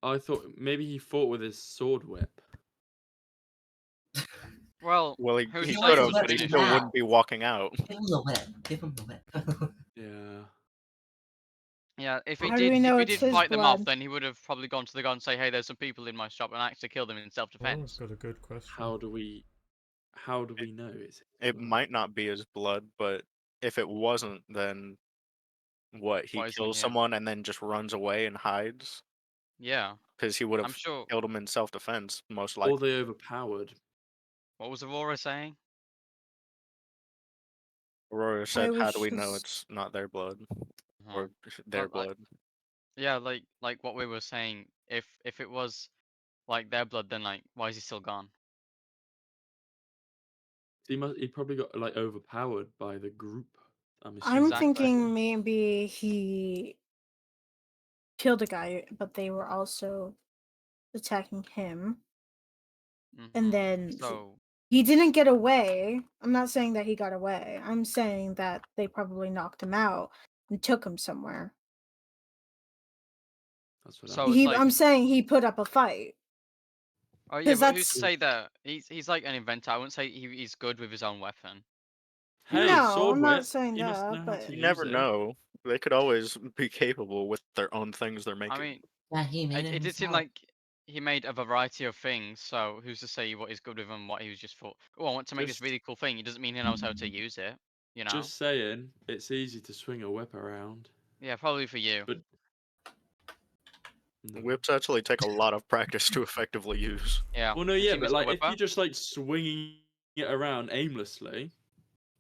I thought maybe he fought with his sword whip. Well, Well, he who's He to could say have, he wasn't but he didn't letting still him finish it? wouldn't be walking out. Give him the whip. Give him the whip. Yeah. Yeah, if How do we know if he it's did his fight them off, blood? then he would have probably gone to the guy and say, "Hey, there's some people in my shop," and actually killed them in Oh, I've self-defense. got a good question. How do we know it's his It blood? might not be his blood, but if it wasn't, then what? He Why is he kills here? someone and then just runs away and hides Yeah, because he would I'm have sure. killed him in self-defense, most Or likely. they overpowered. What was Aurora saying? Aurora said, "How was do we know just- it's not their blood Uh-huh. or their Like, blood?" yeah, like what we were saying. If it was like their blood, then like, why is he still gone? He probably got like overpowered by the group. I'm I'm assuming. Exactly. thinking maybe he killed a guy, but they were also attacking him, and Mhm. then So he didn't get away. I'm not saying that he got away. I'm saying that they probably knocked him out and took him somewhere. That's what So it's like, I'm saying he put up a fight. oh yeah, 'Cause but who's to that's- say that he's like an inventor? I wouldn't say he's good with his own weapon. Hey, No, sword I'm not whip. saying He must that, know how but- to You use never it. know. They could always be capable with their own things they're making. I mean, Yeah, he made it did seem himself. like he made a variety of things. So who's to say what he's good with and what he was just thought? Oh, I want to make this Just- really cool thing. It doesn't mean he knows how to use it. You know? Just saying, it's easy to swing a whip around. Yeah, probably for you. But no. Whips actually take a lot of practice to effectively use. Yeah. Well, no, Have you yeah, seen but Mr. like if Whipper? you're just like swinging it around aimlessly,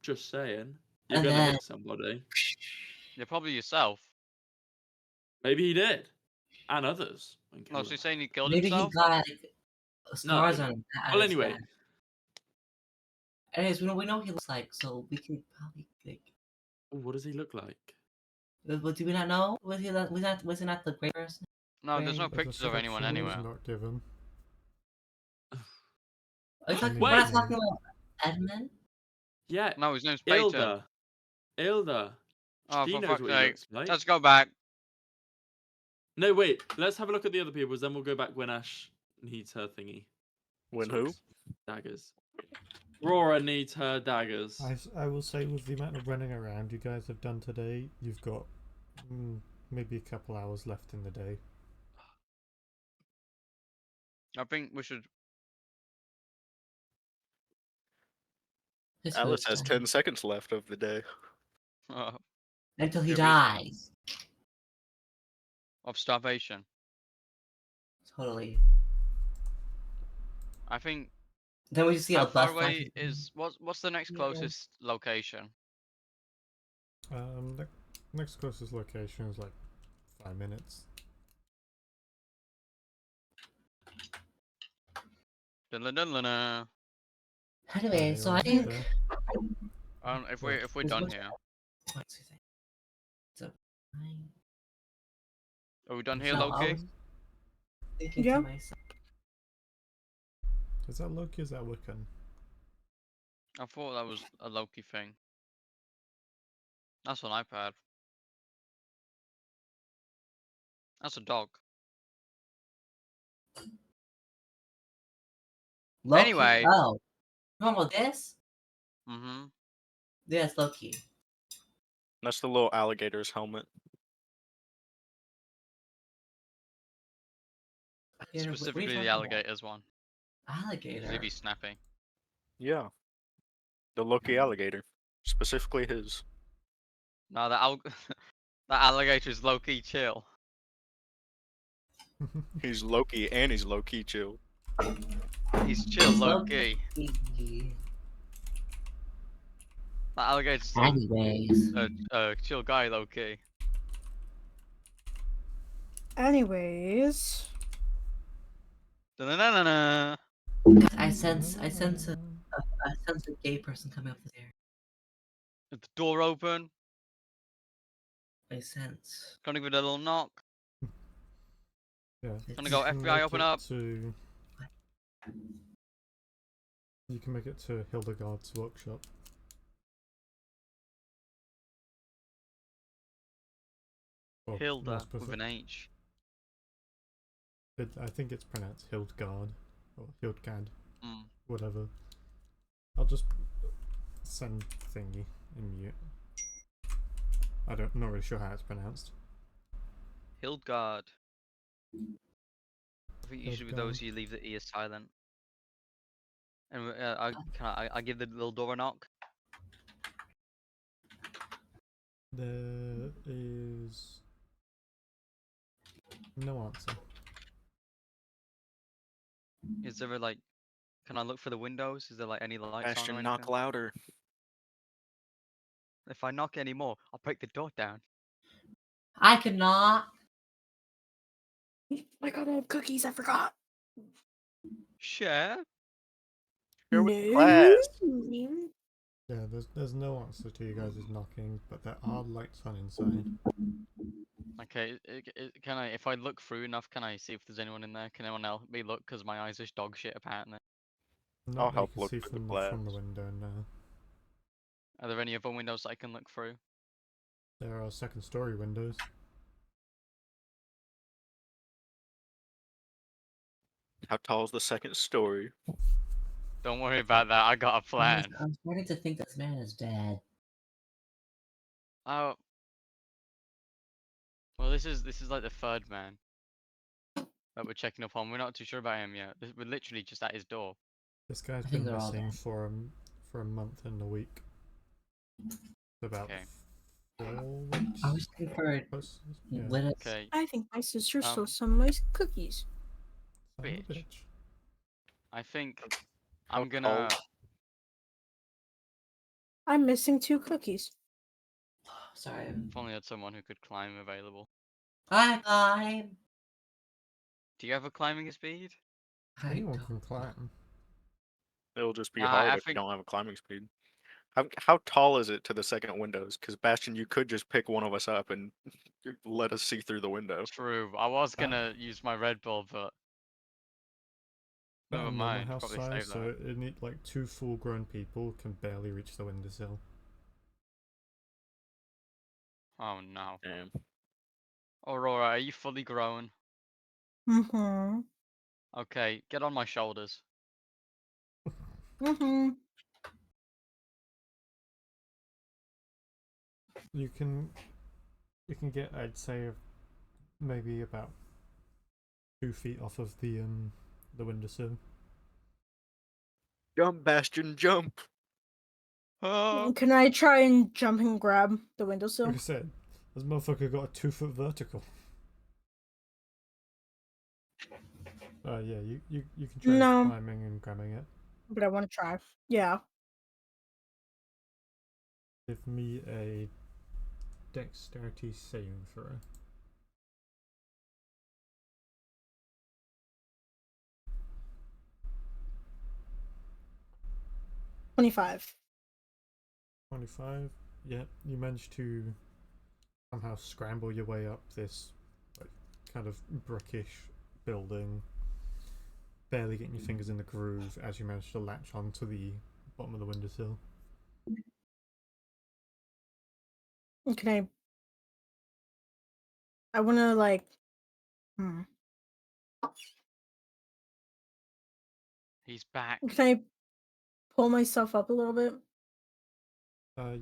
just saying, you're And gonna then- hit somebody. Yeah, probably yourself. Maybe he did, and others. and No, killed so you're them. saying he killed Maybe himself? he got like, scars he- on his Well, anyway, back. Anyways, we know what he looks like, so we can probably like. what does he look like? But do we not know? Was he not the great person? No, there's no Right. But the pictures of anyone selection was anywhere. not given. Are you talking, Wait. we're not talking about Edmund? Yeah, No, his name's Peyton. Ilda. Oh, She for knows fuck's what he sake. looks like. Let's go back. No, wait. Let's have a look at the other people's, then we'll go back when Ash needs her thingy. When who? Swords. Daggers. Aurora needs her daggers. I will say, with the amount of running around you guys have done today, you've got maybe a couple hours left in the day. I think we should. His Alice food's has done. 10 seconds left of the day. Until he Yeah, we- dies. Of starvation. Totally. I think. Then we see How a far bus away flash. is what's the next Yeah. closest location? The next closest location is like 5 minutes. Dun-dun-dun-dun-dun. Anyway, so I Anyone think. there? If we're Who's done what's- here, Excuse me. So, I'm are we done here, So, I Loki? was thinking Yeah. to myself. Is that Loki or is that Wiccan? I thought that was a Loki thing. That's an iPad. That's a dog. Loki. Anyway. Oh. Normal this? Mm-hmm. Yes, Loki. That's the little alligator's helmet. Alligator, what are you Specifically talking the about? alligators one. Alligator. Because he'd be snappy. Yeah. The Loki alligator. Specifically his. No, that that alligator's low-key chill. He's Loki and he's low-key chill. He's chill He's low-key. Loki. That alligator's Anyways. a chill guy low-key. Anyways, Da-na-na-na-na. I sense a gay person coming up the stairs. Is the door open? I sense. Gonna give it a little knock. Yeah. Gonna go you can FBI, make open it up. To... You can make it to Hildegard's workshop. Or Hilda more with an specific- H. I think it's pronounced Hildegard or Hildgard, Mm. whatever. I'll just send thingy in mute. I'm not really sure how it's pronounced. Hildgard. I think usually with those Hildgard. you leave the ear silent. And I give the little door a knock. There is no answer. Is there like, can I look for the windows? Is there like any lights on or Bastion, anything? knock louder. If I knock any more, I'll break the door down. I cannot. I got all cookies. I forgot. Share. Here with the class. Yeah, there's no answer to you guys' knocking, but there are lights on inside. Okay, can I? If I look through enough, can I see if there's anyone in there? Can anyone else me look? Cause my eyes are dog shit apparently. Not I'll that you help can look see through the from glass. from the window now. Are there any other windows that I can look through? There are second story windows. How tall is the second story? Don't worry about that. I got a plan. I'm starting to think this man is dead. Oh. Well, this is like the third man that we're checking up on. We're not too sure about him yet. We're literally just at his door. This guy's I think been they're all missing dead. for a month and a week. About Okay. 4 weeks. I was looking for Yeah. Linux. Okay. I think my sister stole Um, some of my cookies. Son of a bitch. bitch. I think How I'm gonna. tall? I'm missing 2 cookies. Sorry. If only had someone who could climb available. I climb. Do you have a climbing speed? I Anyone don't can know. climb. It'll just be Nah, hard I if you think- don't have a climbing speed. How tall is it to the second windows? Because Bastion, you could just pick one of us up and let us see through the window. True. I was Ah. gonna use my Red Bull, but About never a normal mind. house Probably size, save so that. it need like 2 full-grown people can barely reach the windowsill. Oh no. Damn. Aurora, are you fully grown? Mm-hmm. Okay, get on my shoulders. Mm-hmm. You can get, I'd say, maybe about 2 feet off of the windowsill. Jump, Bastion, jump! Oh. Can I try and jump and grab the windowsill? Like I said, this motherfucker got a 2-foot vertical. Yeah, you can try No. climbing and grabbing it. But I want to try. Yeah. Give me a dexterity saving throw. $25. 25. Yeah, you managed to somehow scramble your way up this like kind of brickish building, barely getting your fingers in the groove as you manage to latch onto the bottom of the windowsill. Can I want to like. He's back. Can I pull myself up a little bit?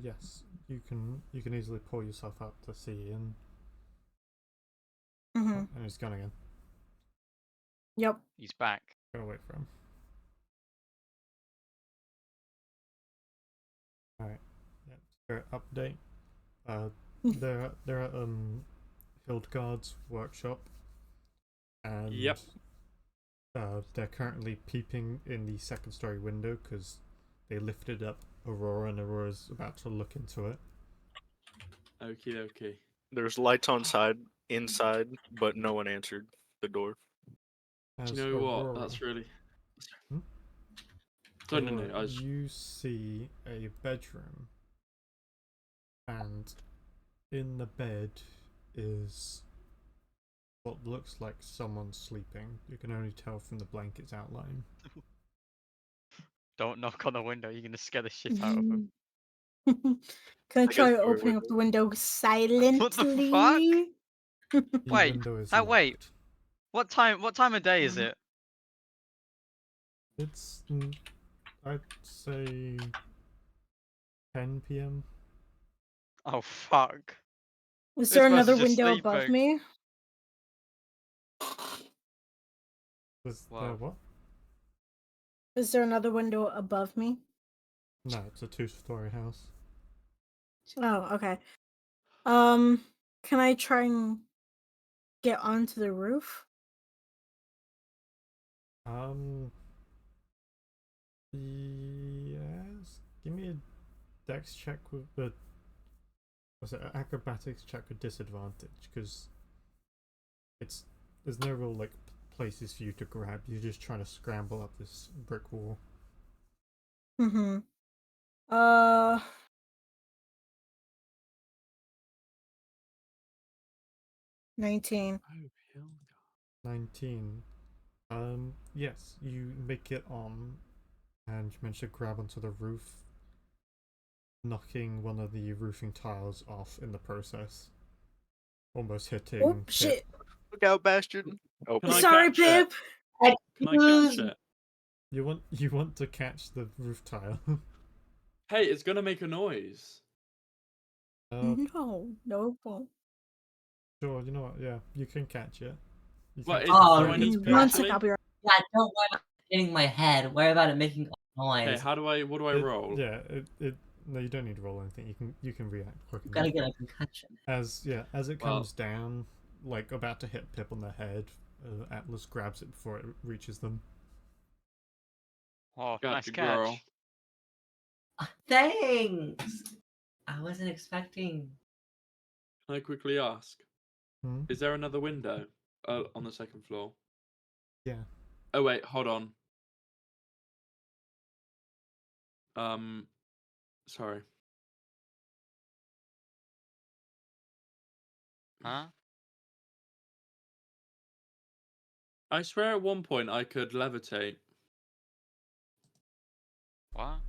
Yes, you can easily pull yourself up to see and Mm-hmm. and he's gone again. Yep. Yep. He's back. Go wait for him. Alright. Yep. Spirit update. They're at Hildegard's workshop. And Yep. They're currently peeping in the second story window because they lifted up Aurora and Aurora's about to look into it. Okay. There's lights on side inside, but no one answered the door. As Do you know what? Aurora, That's really. Hmm? No, no, Aurora, no. I was. you see a bedroom, and in the bed is what looks like someone sleeping. You can only tell from the blanket's outline. Don't knock on the window. You're gonna scare the shit out of him. Can I guess try door opening up window. the window silently? What the fuck? The Wait, window is wait. locked. What time of day is Mhm. it? It's I'd say 10 p.m. Oh fuck. Is This there person's another just window above sleeping. me? Is there Wow. what? Is there another window above me? No, it's a 2-story house. Oh, okay. Can I try and get onto the roof? Yes. Give me a dex check with the. Was it an acrobatics check with disadvantage? Because there's no real like places for you to grab. You're just trying to scramble up this brick wall. Mm-hmm. 19. Oh, hell 19. Yes, you make it on, and you manage to grab onto the roof, knocking one of the roofing tiles off in the process. Almost hitting. Oh, Pip. shit. Look out, Bastion! Oh, Can I Sorry, catch it? Pip. Can I catch it? You want to catch the roof tile? Hey, it's gonna make a noise. No, it won't. Sure. You know what? Yeah, you can catch it. You What, catch is- it Oh, before do I it need hits to Pip. One actually- sec, I'll be right. Yeah, don't worry about hitting my head. Worry about it making a noise. Hey, what do I roll? Yeah. No, you don't need to roll anything. You can react quick You gotta enough. get a concussion. As it Well- comes down, like about to hit Pip on the head, Atlas grabs it before it reaches them. Oh, Got nice you, catch. girl. Thanks! I wasn't expecting. Can I quickly ask? Hmm? Is there another window on the second floor? Yeah. Oh wait, hold on. Sorry. Huh? I swear at one point I could levitate. What?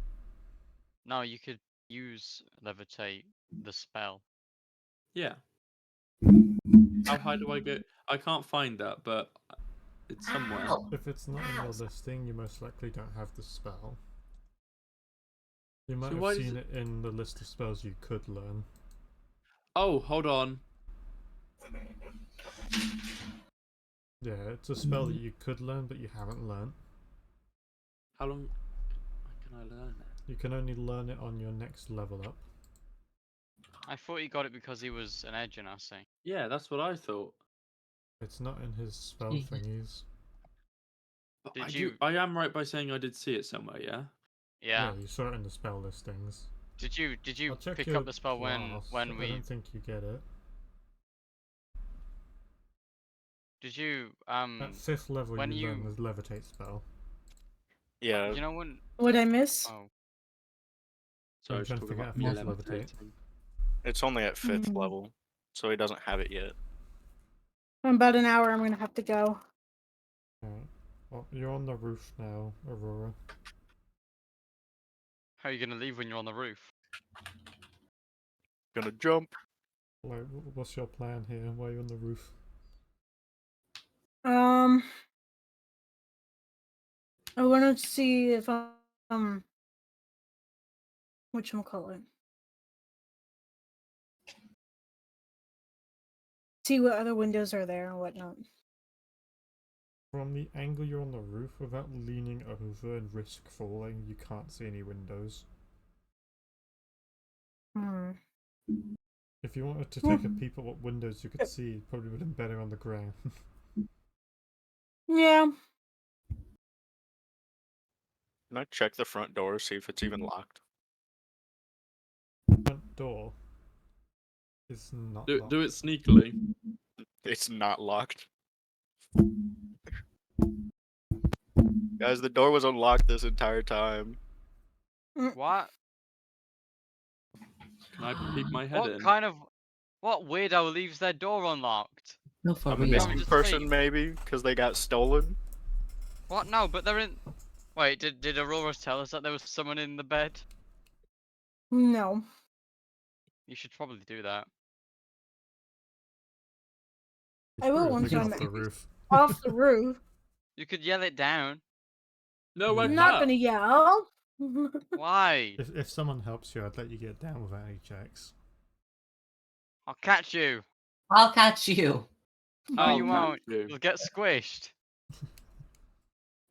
No, you could use levitate the spell. Yeah. How high do I go? I can't find that, but it's somewhere. Ow. If it's not in your Ow. listing, you most likely don't have the spell. You might So have why does seen it in the list of spells you could learn. Oh, hold on. Yeah, it's a spell that you could learn, but you haven't learned. How long can I learn it? You can only learn it on your next level up. I thought he got it because he was an edge and I see. Yeah, that's what I thought. It's not in his spell Mhm. thingies. But Did I you- I am right by saying I did see it somewhere, yeah? Yeah. You saw it in the spell listings. Did you I'll check pick your up the spell class. when I we don't think you get it. did you At 5th level, when you learn you- the levitate spell. yeah. you know when What'd I miss? oh So I I'm was trying to talking figure about out me if it's levitate. levitating. It's only at 5th Hmm. level, so he doesn't have it yet. In about an hour, I'm gonna have to go. Alright. Well, you're on the roof now, Aurora. how are you gonna leave when you're on the roof? Gonna jump. Like, what's your plan here? Why are you on the roof? I want to see if whatchamacallit. See what other windows are there and whatnot. From the angle you're on the roof, without leaning over and risk falling, you can't see any windows. Hmm. If you wanted to take a peep at what windows you could see, it probably would have been better on the ground. Yeah. Can I check the front door, see if it's even locked? Front door is not Do locked. it sneakily. It's not locked. Guys, the door was unlocked this entire time. What? Can I peek my head What in? kind of what weirdo leaves their door unlocked? No, for A I'm real. missing just person, leave. maybe, because they got stolen. What? No, but they're in. Wait, did Aurora tell us that there was someone in the bed? No. You should probably do that. I will We're once looking I'm off the roof. off the roof. You could yell it down. No, I'm like I'm Yeah. not that. gonna yell. Why? If someone helps you, I'd let you get down without any checks. I'll catch you. I'll catch you. No, I'll you catch won't. you. You'll get squished.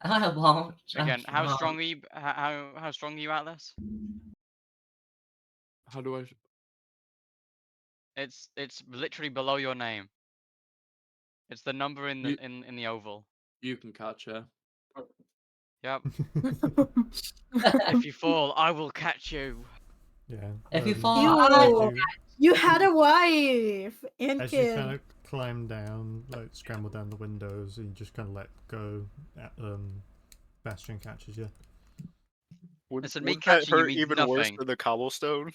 I won't. Again, how Mom. strong are you? How strong are you, Atlas? How do I? It's literally below your name. It's the number in the You- in the oval. You can catch her. Yep. If you fall, I will catch you. Yeah. If you um, fall, as I- you- You had a wife and As you kid. kind of climb down, like scramble down the windows, and you just kind of let go, Bastion catches you. Listen, me Wouldn't that catching you hurt means even worse nothing. than the cobblestone?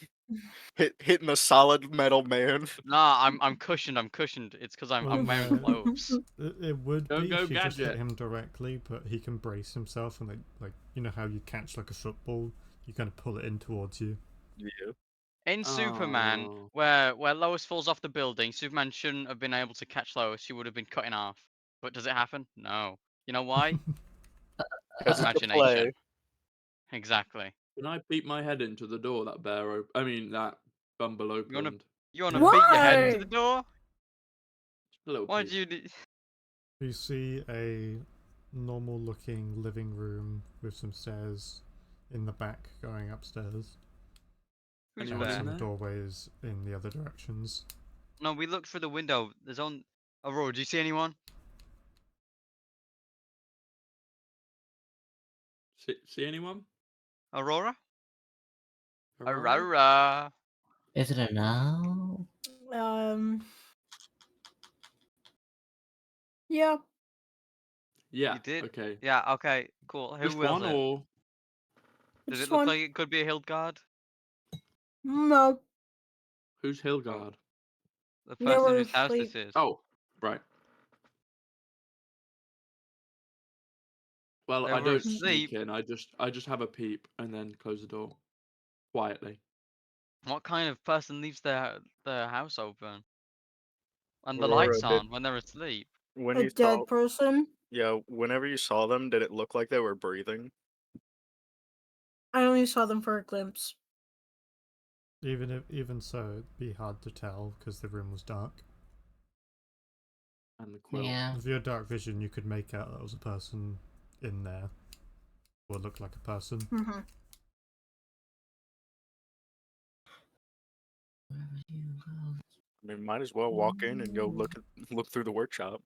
Hitting a solid metal man. Nah, I'm cushioned. I'm cushioned. It's because I'm Well, wearing no. clothes. It would Don't be go if you just hit gadget. him directly, but he can brace himself, and like you know how you catch like a football, you kind of pull it in towards you. Yeah. In Superman, Oh. where Lois falls off the building, Superman shouldn't have been able to catch Lois. She would have been cut in half. But does it happen? No. You know why? Because it's a Imagination. play. Exactly. Can I peek my head into the door that that Bumble opened? You wanna beat your head into Why? the door? A little Why peek. do you? Do... You see a normal-looking living room with some stairs in the back going upstairs. Who's Anyone And there? in some there? doorways in the other directions. No, we looked through the window. There's on. Aurora, do you see anyone? See anyone? Aurora? Aurora? Aurora. Is it a no? Yeah. Yeah. You did? Okay. Yeah. Okay. Cool. Who Which was one it? or Does Which it look one? like it could be a Hildgard? No. who's Hilgard? The They person were whose house asleep. this is. Oh, right. Well, They I were don't asleep. sneak in. I just have a peep and then close the door quietly. What kind of person leaves their house open and the Aurora lights did. on when they're asleep? When A you dead saw, person. yeah, whenever you saw them, did it look like they were breathing? I only saw them for a glimpse. Even so, it'd be hard to tell because the room was dark. And the quilt. Yeah. With your dark vision, you could make out that was a person in there, or looked like a person. Mm-hmm. Wherever you go. I mean, might as well walk in and go look through the workshop.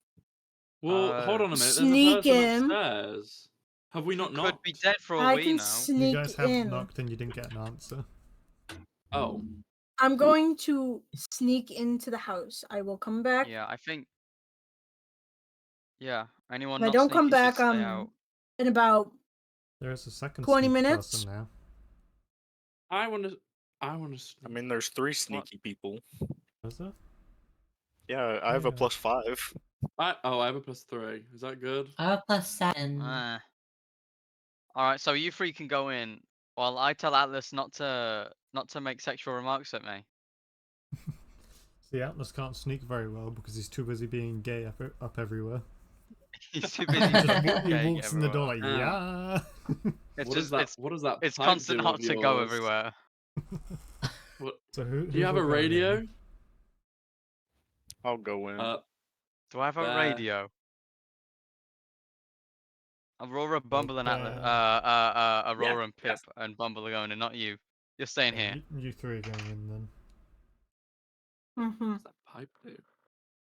Well, hold on a minute. There's a Sneak person in. upstairs. Have we not Could knocked? be dead for all I we can know. You sneak guys have in. knocked and you didn't get an answer. Oh, I'm going to sneak into the house. I will come back. Yeah, I think. Yeah, anyone If I not don't come sneaky should back stay out. in about There is a second 20 sneaky minutes? person now. I want to. I mean, there's 3 sneaky people. Is there? Yeah, I have a Yeah. +5. I have a +3. Is that good? I have a +7. Alright, so you three can go in while I tell Atlas not to make sexual remarks at me. See, Atlas can't sneak very well because he's too busy being gay up everywhere. He's too busy He just getting he walks in the door like, everywhere. yeah. It's What just does that? What does that? it's pipe constant do hot of to go yours? everywhere. What? So who? Do you have a radio? I'll go in. Do I have a There. radio? Aurora, Bumble, and Atlas. there. Aurora Yeah, and Pip and Bumble are going in, not you. You're staying here. You 3 are going in then. Mm-hmm. What's that pipe do?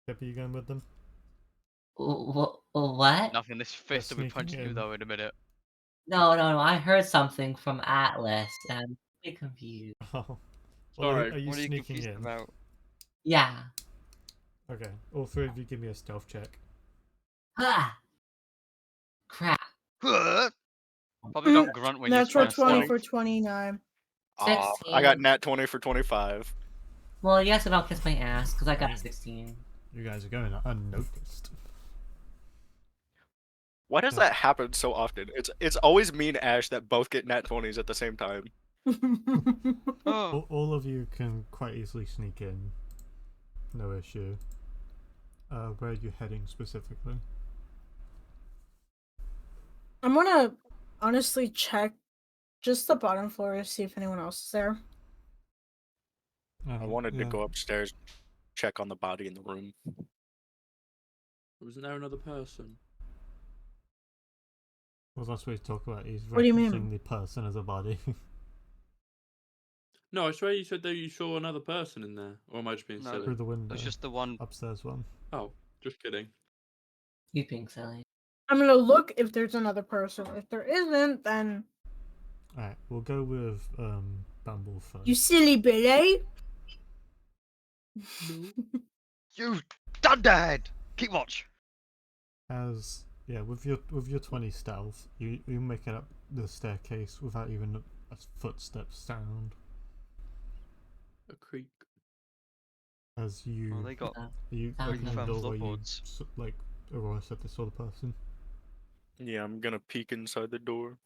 Pip, are you going with them? What? Nothing. This fist will be sneaking punching you in. though in a minute. No. I heard something from Atlas and I'm a bit confused. Oh. Sorry. Are you What are you sneaking confused in? about? Yeah. Okay, all three of you give me a stealth check. Ah! Crap. Probably don't grunt when you're Natural trying to 20 stealth. for 29. Aw, I got 16. nat 20 for 25. Well, yes, and I'll kiss my ass, because I got a Right. 16. You guys are going unnoticed. Why does Yeah. that happen so often? It's always me and Ash that both get nat 20s at the same time. Oh, All of you can quite easily sneak in. No issue. Where are you heading specifically? I'm gonna honestly check just the bottom floor to see if anyone else is there. I wanted to yeah. go upstairs, check on the body in the room. Wasn't there another person? Well, that's what we talk about. He's What do you mean? referencing the person as a body. No, I swear you said that you saw another person in there. Or am I just being No. Through silly? the window. it's just the one. Upstairs one. Oh, just kidding. You being silly. I'm gonna look if there's another person. If there isn't, then Alright, we'll go with Bumble first. you silly Billy. You dunderhead! Keep watch. As with your 20 stealth, you make it up the staircase without even a footstep sound. A creak. As you Well, they got you Oh, open the confirmed door where you floorboards. like Aurora said they saw the person. Yeah, I'm gonna peek inside the door.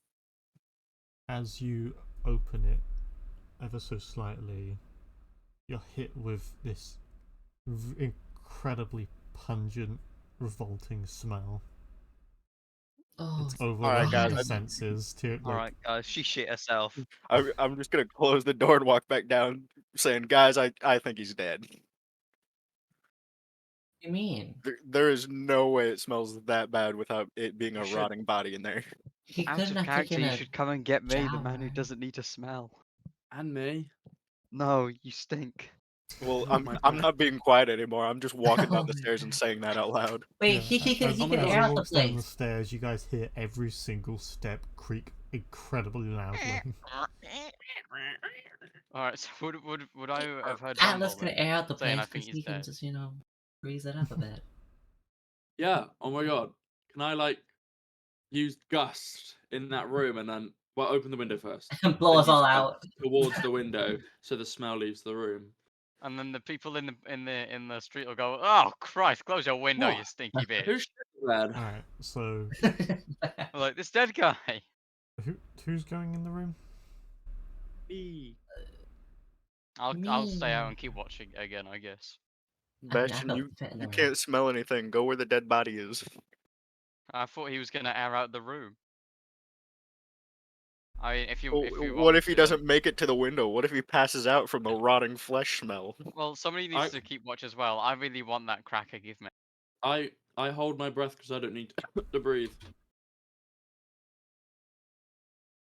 As you open it ever so slightly, you're hit with this incredibly pungent, revolting smell. Oh, It's overwhelming guys, your I- senses to like, Alright, guys, she shit herself. I'm just gonna close the door and walk back down, saying, "Guys, I think he's dead." you mean? There is no way it smells that bad without it being You a should- rotting body in there. He Out couldn't of have character, taken you a should come and get me, the man who shower. doesn't need to smell. And me. No, you stink. Well, Oh my I'm God. not being quiet anymore. I'm just walking down Oh the my stairs and God. saying that out loud. Wait, yeah, he can as, he can as air he out the walks down the place. stairs, you guys hear every single step creak incredibly loudly. Alright, so would I have heard Atlas Bumble can then? air out the saying place I think because he's he can dead. just breeze it up a bit. Yeah. Oh my god. Can I like use gust in that room and then open the window first? And blow then us all use out. gust towards the window so the smell leaves the room. And then the people in the street will go, "Oh Christ, close your window, What? you stinky bitch!" Who's that? Alright, so I'm like, this dead guy. who's going in the room? Me. I'll stay out Me. and keep watching again, I guess. I mean, I Bastion, don't you fit in the you room. can't smell anything. Go where the dead body is. I thought he was gonna air out the room. I mean, if you Well, want what me if he to- doesn't make it to the window? What if he passes out from the rotting flesh smell? Well, somebody needs I- to keep watch as well. I really want that cracker. Give me. I hold my breath because I don't need to breathe.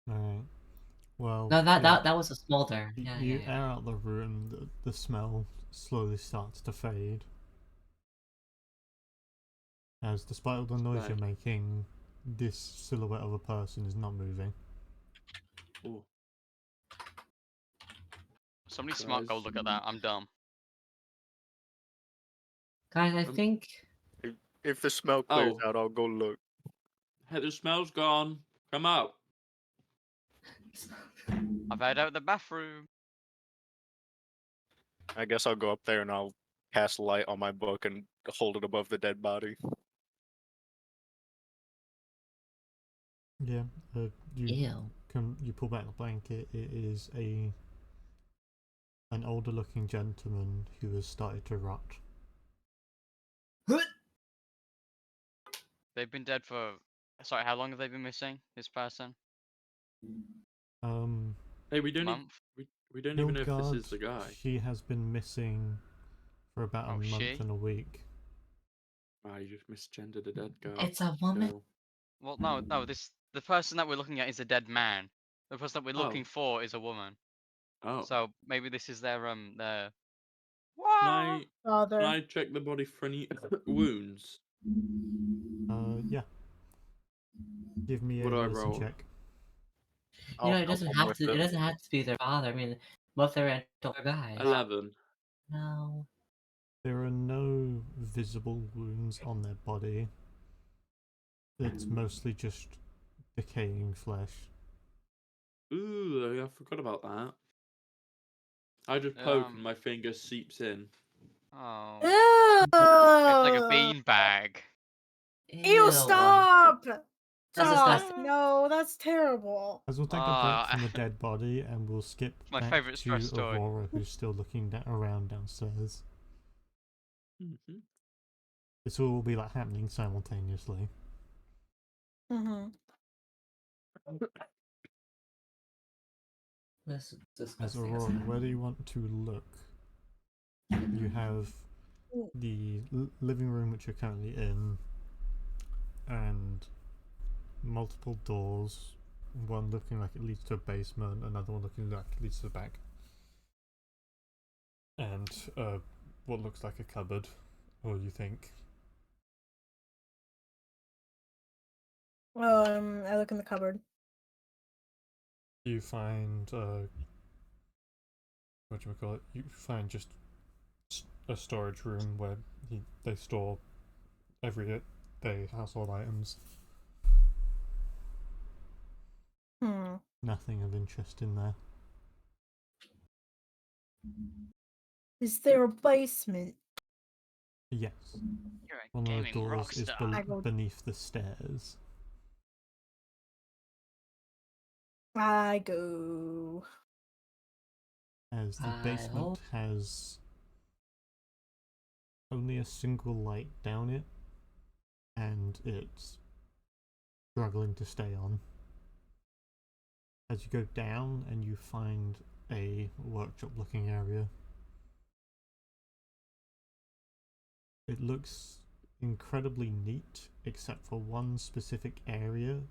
Alright. Well, No, yeah, that was a smolder. you Yeah, you yeah. air out the room, the smell slowly starts to fade. As despite all the noise Right. you're making, this silhouette of a person is not moving. Ooh. Somebody smart go look at that. I'm dumb. Guys, I Um, think If the smell clears Oh. out, I'll go look. Hey, the smell's gone. Come out. I've heard out the bathroom. I guess I'll go up there and I'll cast light on my book and hold it above the dead body. Yeah, you ew. you pull back the blanket. It is an older looking gentleman who has started to rot. They've been dead for. Sorry, how long have they been missing? This person? Hey, we don't even Month. we don't even know if Hildegard, this is the guy. she has been missing for about a Oh, month she? and a week. Ah, you just misgendered a dead girl. It's a woman. Girl. Well, no. The person that we're looking at is a dead man. The person that we're looking Oh. for is a woman. Oh. So maybe this is their. Can Father. I check the body for any wounds? Yeah. Give me What a do I medicine roll? check. You know, I'll it doesn't help him have with to. It doesn't have to be their father. I mean, what if they're an older guy? 11. No. There are no visible wounds on their body. It's mostly just decaying flesh. Ooh, I forgot about that. I just poke and Um, my finger seeps in. Oh. Ew! It's like a bean bag. Ew! Stop! That's Stop! disgusting. No, that's terrible. As we'll take a Ah, break from the dead body and we'll skip My back favourite to stress story. Aurora, who's still looking around downstairs. Mm-hmm. This will all be like happening simultaneously. Mm-hmm. This is As disgusting. Aurora, where do you want to look? You have the living room which you're currently in, and multiple doors. One looking like it leads to a basement, another one looking like it leads to the back. And what looks like a cupboard, or you think. I look in the cupboard. You find what do you call it? You find just a storage room where they store everyday household items. Hmm. Nothing of interest in there. Is there a basement? Yes, You're a one of the gaming doors is rockstar. I go- beneath the stairs. I go. As the I basement hope- has only a single light down it, and it's struggling to stay on. As you go down and you find a workshop looking area. It looks incredibly neat, except for one specific area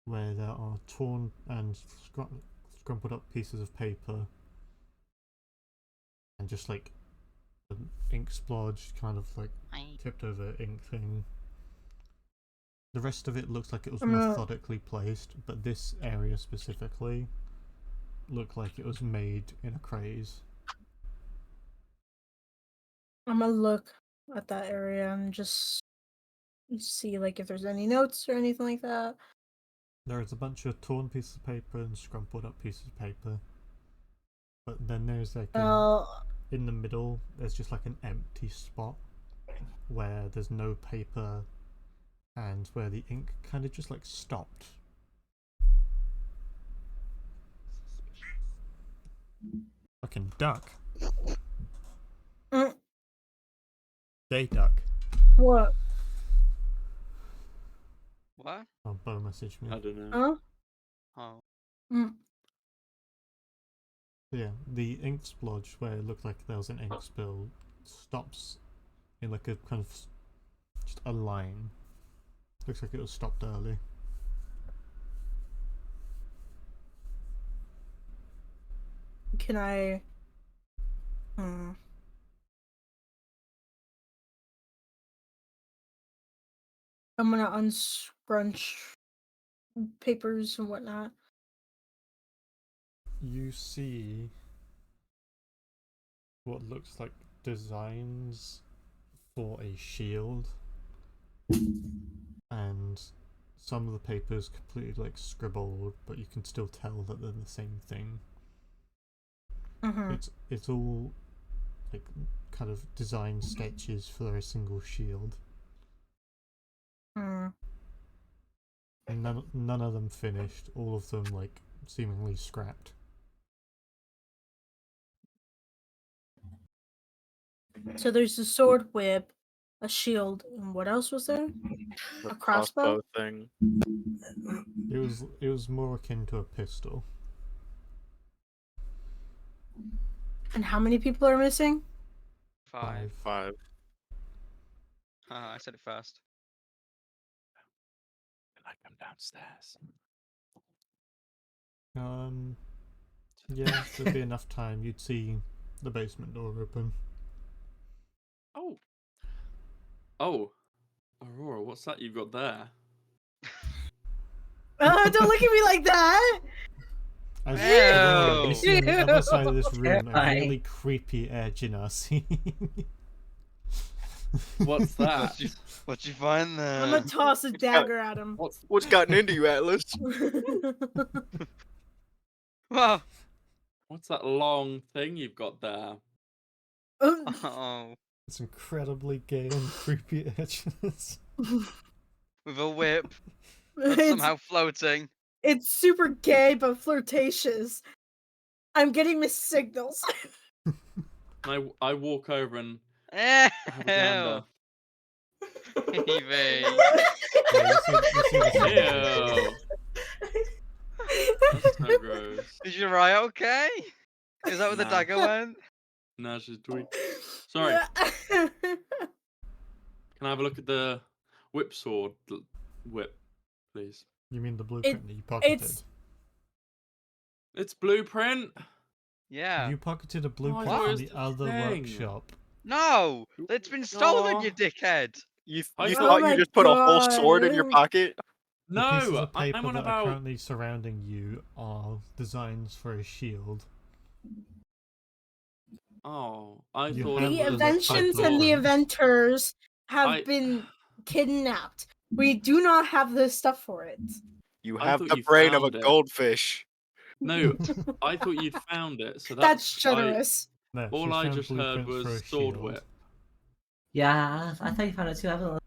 where there are torn and scrumpled up pieces of paper and just like an ink splodge, kind of like tipped over ink thing. The rest of it looks like it was methodically placed, but this area specifically looked like it was made in a craze. I'm gonna look at that area and just see like if there's any notes or anything like that. There is a bunch of torn pieces of paper and scrumpled up pieces of paper. But then there's like in the middle, there's just like an empty spot where there's no paper and where the ink kind of just like stopped. Fucking duck. Mm. Day duck. What? What? Oh, Bo messaged me. I don't know. Huh? Oh. Mm. Yeah, the ink splodge where it looked like there was an ink spill stops in like a kind of just a line. Looks like it was stopped early. Can I? I'm gonna unscrunch papers and whatnot. You see what looks like designs for a shield, and some of the papers completely like scribbled, but you can still tell that they're the same thing. Mm-hmm. It's all like kind of design sketches for a single shield. Mm. None of them finished. All of them like seemingly scrapped. So there's a sword whip, a shield, and what else was there? The A crossbow? thing. It was more akin to a pistol. And how many people are missing? 5. 5. I said it first. Like I'm downstairs. Yeah, there'd be enough time. You'd see the basement door open. Oh. Oh. Aurora, what's that you've got there? Don't look at me like that! As Ew. Aurora see on the other side of this room a Terrifying. really creepy edge in our scene. What's that? What'd you find there? I'm gonna toss a dagger at him. What's gotten into you, Atlas? Whoa. What's that long thing you've got there? Oh. It's incredibly gay and creepy edges. With a whip that's it's, somehow floating. it's super gay but flirtatious. I'm getting missed signals. I walk over and Ew. have a gander. Evie. Yeah, you see the Ew. That's so gross. Is your eye okay? Is that where the Nah. dagger went? Nah, she's tweet. Sorry. Can I have a look at the whip sword whip, please? You mean the blueprint that you pocketed? It's blueprint. Yeah. You pocketed a blueprint thought it from was the the other thing. workshop. No! It's been stolen, Aw. you dickhead! You Oh thought my you just put a whole sword in your God. pocket? The pieces No, of paper I'm on that are about. currently surrounding you are designs for a shield. Oh, I You thought have The it was inventions pipeline. and the inventors have I- been kidnapped. We do not have the stuff for it. You I have thought the you brain of a found it. goldfish. No, I thought you'd found it. So That's I, generous. No, all she's I found just heard blueprints for was a sword shield. whip. Yeah, I thought you found it too. I haven't.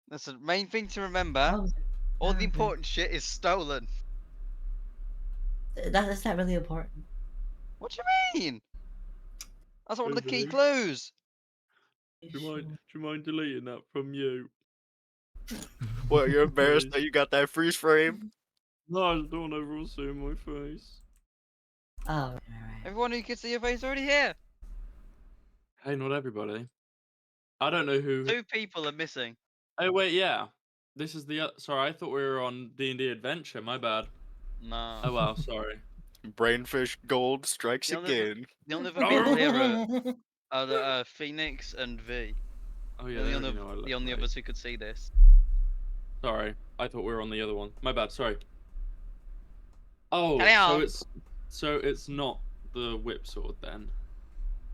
That's the main thing to remember. Oh, All the okay. important shit is stolen. That's not really important. What do you mean? That's one of the key Really? clues. Do you mind deleting that from you? What, you're embarrassed Please. that you got that freeze frame? No, I just don't want everyone seeing my face. Oh, right. Everyone who can see your face already here. Hey, not everybody. I don't know who. 2 people are missing. Oh wait, yeah. This is the. Sorry, I thought we were on D&D Adventure. My bad. No. Oh well, sorry. Brainfish gold strikes The only- again. The only other people here are the, Phoenix and V. Oh yeah, the they only, already know I look the only right. others who could see this. Sorry, I thought we were on the other one. My bad. Sorry. Oh, Carry so on. it's not the whip sword then.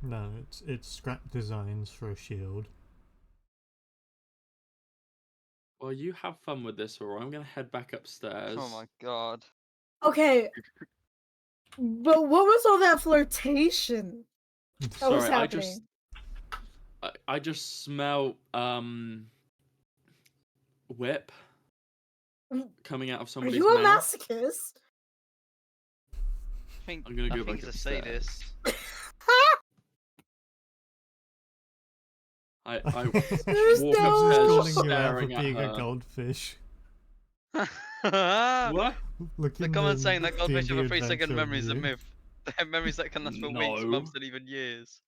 No, it's scrap designs for a shield. Well, you have fun with this, or I'm gonna head back upstairs. Oh my god. Okay. But what was all that flirtation that was Sorry, I happening? just smell whip Mm, coming out of Are somebody's you a mouth. masochist? I think I'm gonna go he's back a upstairs. sadist. I There's walk no- upstairs calling just you out for staring at being a her. goldfish. What? Look The in comment saying that goldfish have a D&D 3-second adventure memory is a view. myth. They have memories that can last for weeks, No. months, and even years.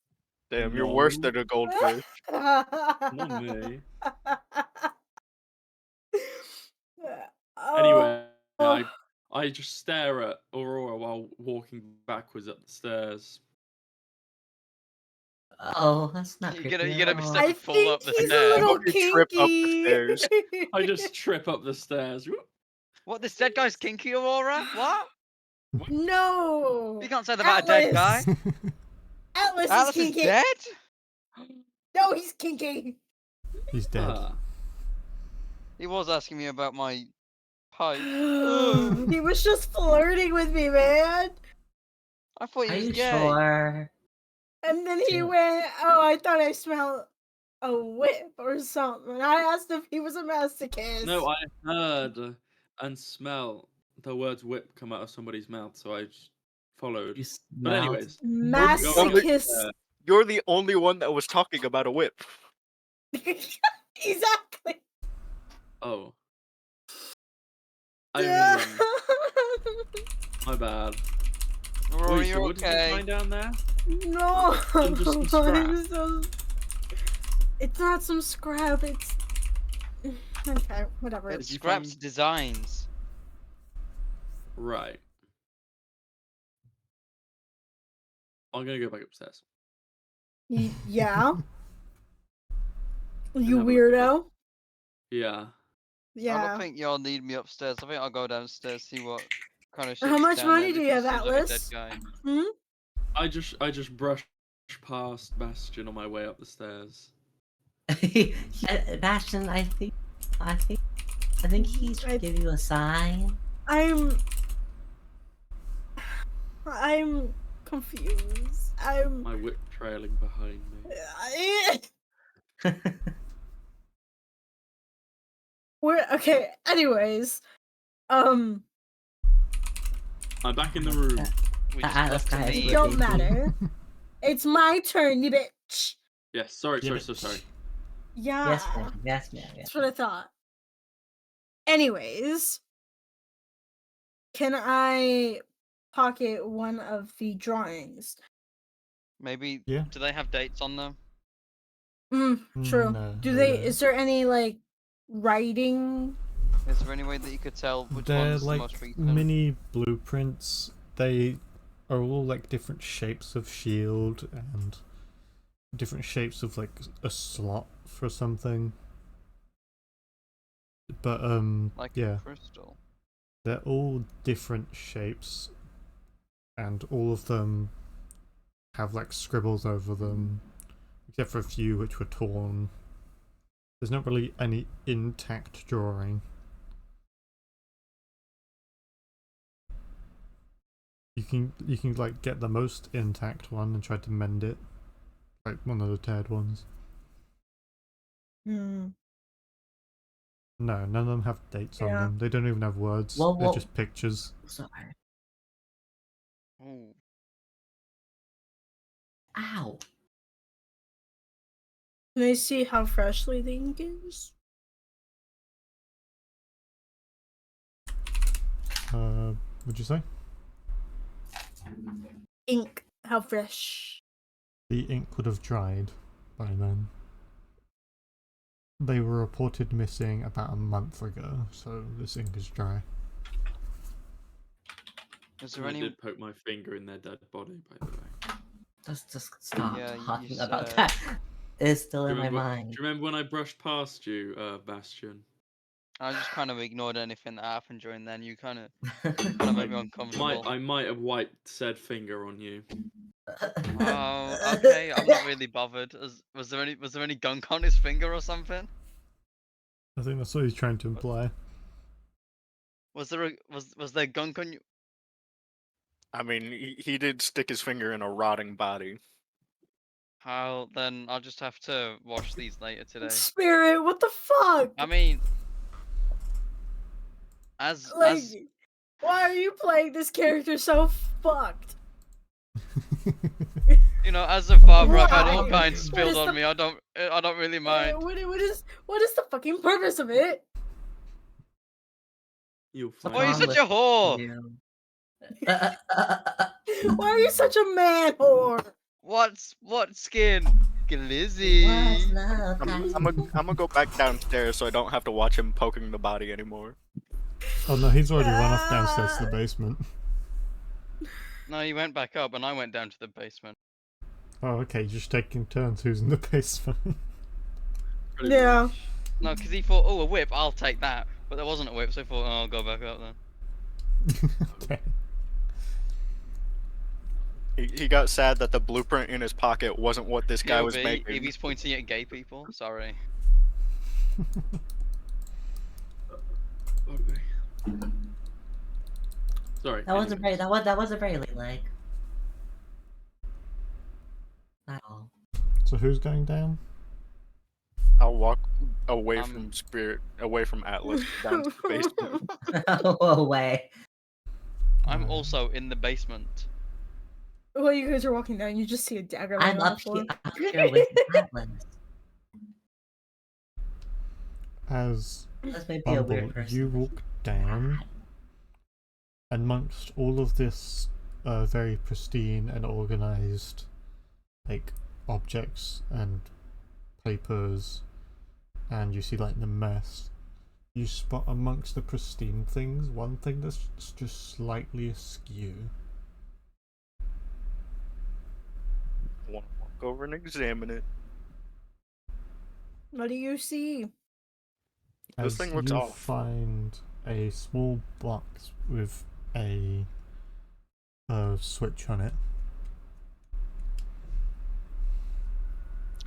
Damn, you're worse No. than a goldfish. Not me. Oh, Anyway, I just stare at Aurora while walking backwards up the stairs. Oh, that's not You're creepy. gonna- you're gonna be at all. stuck- I fall think up the he's stairs. a little Hope you trip up the kinky. stairs. I just trip up the stairs. Whoop. What, this dead guy's kinky, Aurora? What? No. You can't say that about a dead guy. Atlas. Atlas Alice is is kinky. dead? No, he's kinky. He's dead. Ah, He was asking me about my pipe. He was just flirting with me, man. I thought Are he was you gay. sure? And then he Yeah. went, "Oh, I thought I smelled a whip or something." I asked if he was a masochist. no, I heard and smell the words whip come out of somebody's mouth, so I just followed. You But smelled- anyways, Masochist. You're the only one that was talking about a whip. Exactly. oh. I mean, my bad. Aurora, Wait, so you're what did you okay. find down there? No. Just some scrap. It's not some scrap. It's okay. Whatever. It's Did you scraps find- designs. Right. I'm gonna go back upstairs. Yeah. You have a look at weirdo. Yeah. I Yeah. don't think y'all need me upstairs. I think I'll go downstairs, see what kind of How shit much down money there do you have, because it seems Atlas? like a dead Hmm? I just brushed past Bastion on my way up the stairs. Bastion, I think he's trying to give you a sign. I'm confused. My whip trailing behind me. We're okay. Anyways, I'm back in the room. We just Atlas left to guy is me. it don't creepy. matter. It's my turn, you bitch. Yes, sorry, Yeah, so sorry. Yeah, Yes, ma'am. Yes, ma'am. Yes. that's what I thought. Anyways, can I pocket one of the drawings? Maybe. Yeah. Do they have dates on them? True. No, Do they they? don't. Is there any like writing? Is there any way that you could tell which They're one's the like most recent? mini blueprints. They are all like different shapes of shield and different shapes of like a slot for something. But Like yeah, crystal. they're all different shapes, and all of them have like scribbles over them, except for a few which were torn. There's not really any intact drawing. You can like get the most intact one and try to mend it, like one of the teared ones. No, none of them have dates on Yeah. them. They don't even have words. Well, They're well- just pictures. Sorry. Ooh. Ow. Can I see how freshly the ink is? What'd you say? Ink, how fresh? The ink would have dried by then. They were reported missing about a month ago, so this ink is dry. Is there I any? did poke my finger in their dead body, by the way. Just stop Yeah, you talking about said- that. It's still Do in you, my remember, mind. do you remember when I brushed past you, Bastion? I just kind of ignored anything that happened during then. You kind of made me uncomfortable. I might have wiped said finger on you. Oh, okay. I'm not really bothered. Was there any gunk on his finger or something? I think that's what he's trying to imply. Was there gunk on you? I mean, he did stick his finger in a rotting body. How then? I'll just have to wash these later today. Spirit, what the fuck? I mean, as Like, why are you playing this character so fucked? you know, as a father, I've had all Why? kinds What spilled is on the- me. I don't really mind. What is the fucking purpose of it? You'll What's find Why are you wrong such with a whore? you? Why are you such a man whore? What skin? Glizzy. What's love I'm gonna go back downstairs so I don't have to watch him poking the body anymore. Oh no, he's already run off downstairs to the basement. No, you went back up, and I went down to the basement. Oh, okay, just taking turns who's in the basement. pretty Yeah. much. No, because he thought, oh, a whip, I'll take that. But there wasn't a whip, so he thought, oh, I'll go back up then. Okay. He got sad that the blueprint in his pocket wasn't what this guy was POV, making. Evie's pointing at gay people. Sorry. Okay. Sorry. That wasn't very. anyways. That wasn't very like. Not all. So who's going down? I'll walk away Um, from Spirit, away from Atlas, down to the basement. No way. I'm Um, also in the basement. While you guys are walking down, you just see a dagger I'm laying on the up floor. here with Atlas. As This may be a Bumble, weird person. you walk down amongst all of this very pristine and organized like objects and papers, and you see like the mess. You spot amongst the pristine things one thing that's just slightly askew. Want to walk over and examine it. What do you see? This As thing looks you off. find a small box with a switch on it.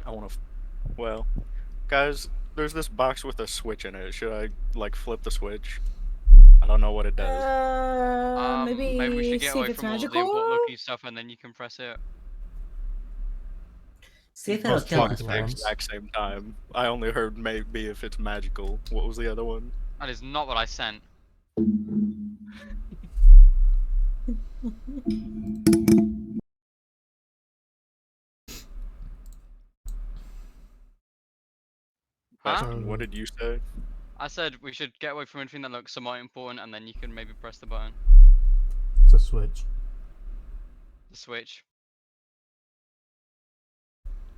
I want to. Well, guys, there's this box with a switch in it. Should I like flip the switch? I don't know what it does. Maybe, Maybe we should get see away if it's from all the magical. important looking stuff and then you can press it. See if it'll Plus kill fuck us At the rounds. first. exact same time. I only heard maybe if it's magical. What was the other one? That is not what I sent. Huh? Bastion, what did you say? I said we should get away from anything that looks somewhat important and then you can maybe press the button. It's a switch. The switch.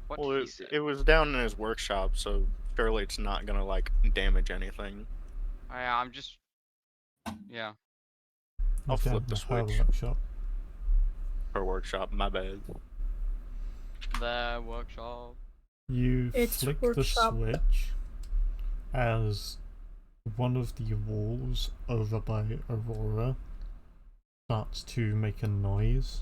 What Well, did he say? it was down in his workshop, so surely it's not gonna like damage anything. Yeah, I'm just. Yeah. I'll It's down flip in the her switch. workshop. Her workshop, my bad. Their workshop. You It's flick workshop. the switch as one of the walls over by Aurora starts to make a noise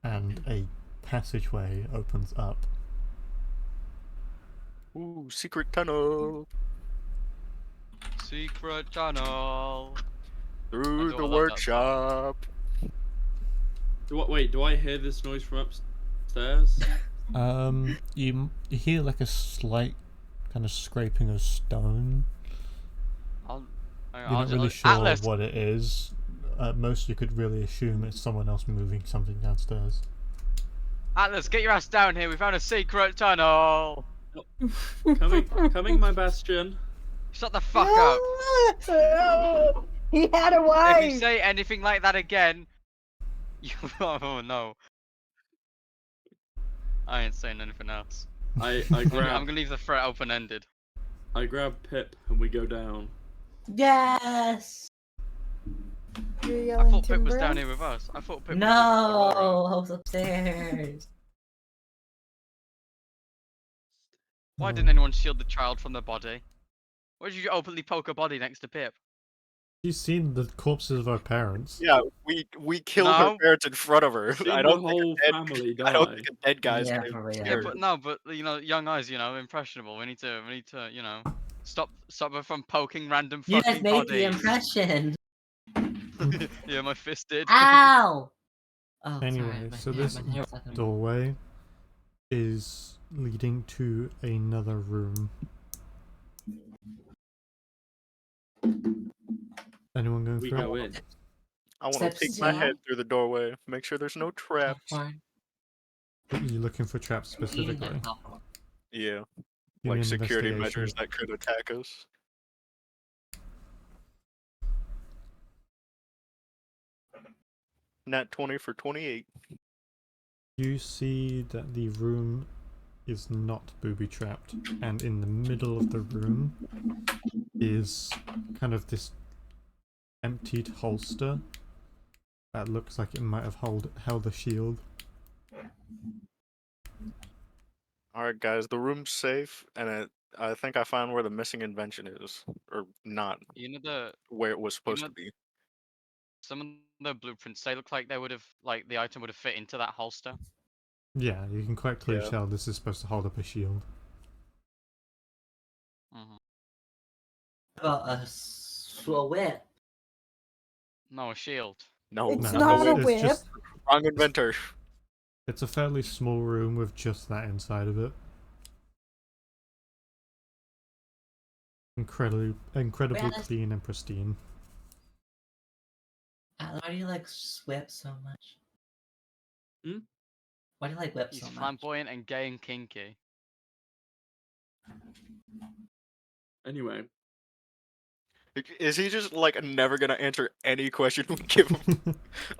and a passageway opens up. Ooh, secret tunnel Secret tunnel. through do the all of that workshop. Do I hear this noise from upstairs? You hear like a slight kind of scraping of stone. I'll. You're not really sure Atlas. what it is. At most, you could really assume it's someone else moving something downstairs. Atlas, get your ass down here. We found a secret tunnel. Coming, my Bastion. Shut the fuck up. He had a If wife. you say anything like that again, you. Oh no. I ain't saying anything else. I I'm grab gonna leave the threat open ended. Pip and we go down. Yes. You're I yelling thought Pip was timber. down here with us. I thought Pip No, was with Aurora. I was upstairs. Why didn't anyone shield the child from the body? Why did you openly poke a body next to Pip? You've seen the corpses of our parents. Yeah, we killed her No. parents in front of her. Seen I the don't think whole a dead, family I don't die. think a dead guy's Yeah, gonna for be real. Yeah, scared. but no, but you know, young eyes, you know, impressionable. We need to, you know, stop her from poking random You guys fucking made the bodies. impression. Yeah, my fist did. Ow! Oh, Anyway, sorry, my so hair- this my hair was stuck on- doorway is leading to another room. Anyone going We through? go in. I want to Steps peek my down. head through the doorway, make sure there's no traps. Popcorn. Are you looking for traps Eating specifically? that popcorn. Yeah, Give me like an security investigation. measures that could attack us. Nat 20 for 28. You see that the room is not booby trapped, and in the middle of the room is kind of this emptied holster that looks like it might have held a shield. Alright, guys, the room's safe, and I think I found where the missing invention is. Or not, You know where it was supposed know- to be. some of the blueprints. They look like they would have, like the item would have fit into that holster. Yeah, you can quite clearly Yeah. tell this is supposed to hold up a shield. Hmm. About a whip. No, a shield. No, It's No, not a it's whip. just wrong inventor. it's a fairly small room with just that inside of it. Incredibly that's- clean and pristine. Why do you like whip so much? Hmm? Why do you like whip He's so much? flamboyant and gay and kinky. Anyway, Is he just like never gonna answer any question we give him?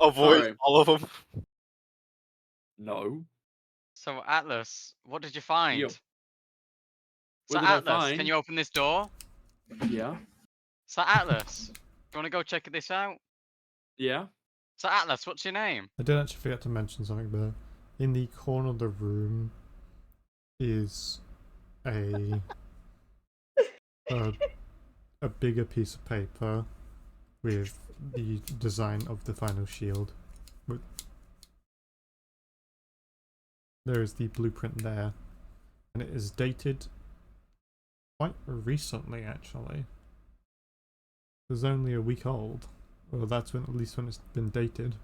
Avoid Alright. all of them? no. So Atlas, what did you find? Yo. So What did I Atlas, can find? you open this door? Yeah. So Atlas, you wanna go check this out? Yeah. So Atlas, what's your name? I did actually forget to mention something there. In the corner of the room is a a bigger piece of paper with the design of the final shield. There is the blueprint there, and it is dated quite recently, actually. It was only a week old. Well, that's when, at least when it's been dated.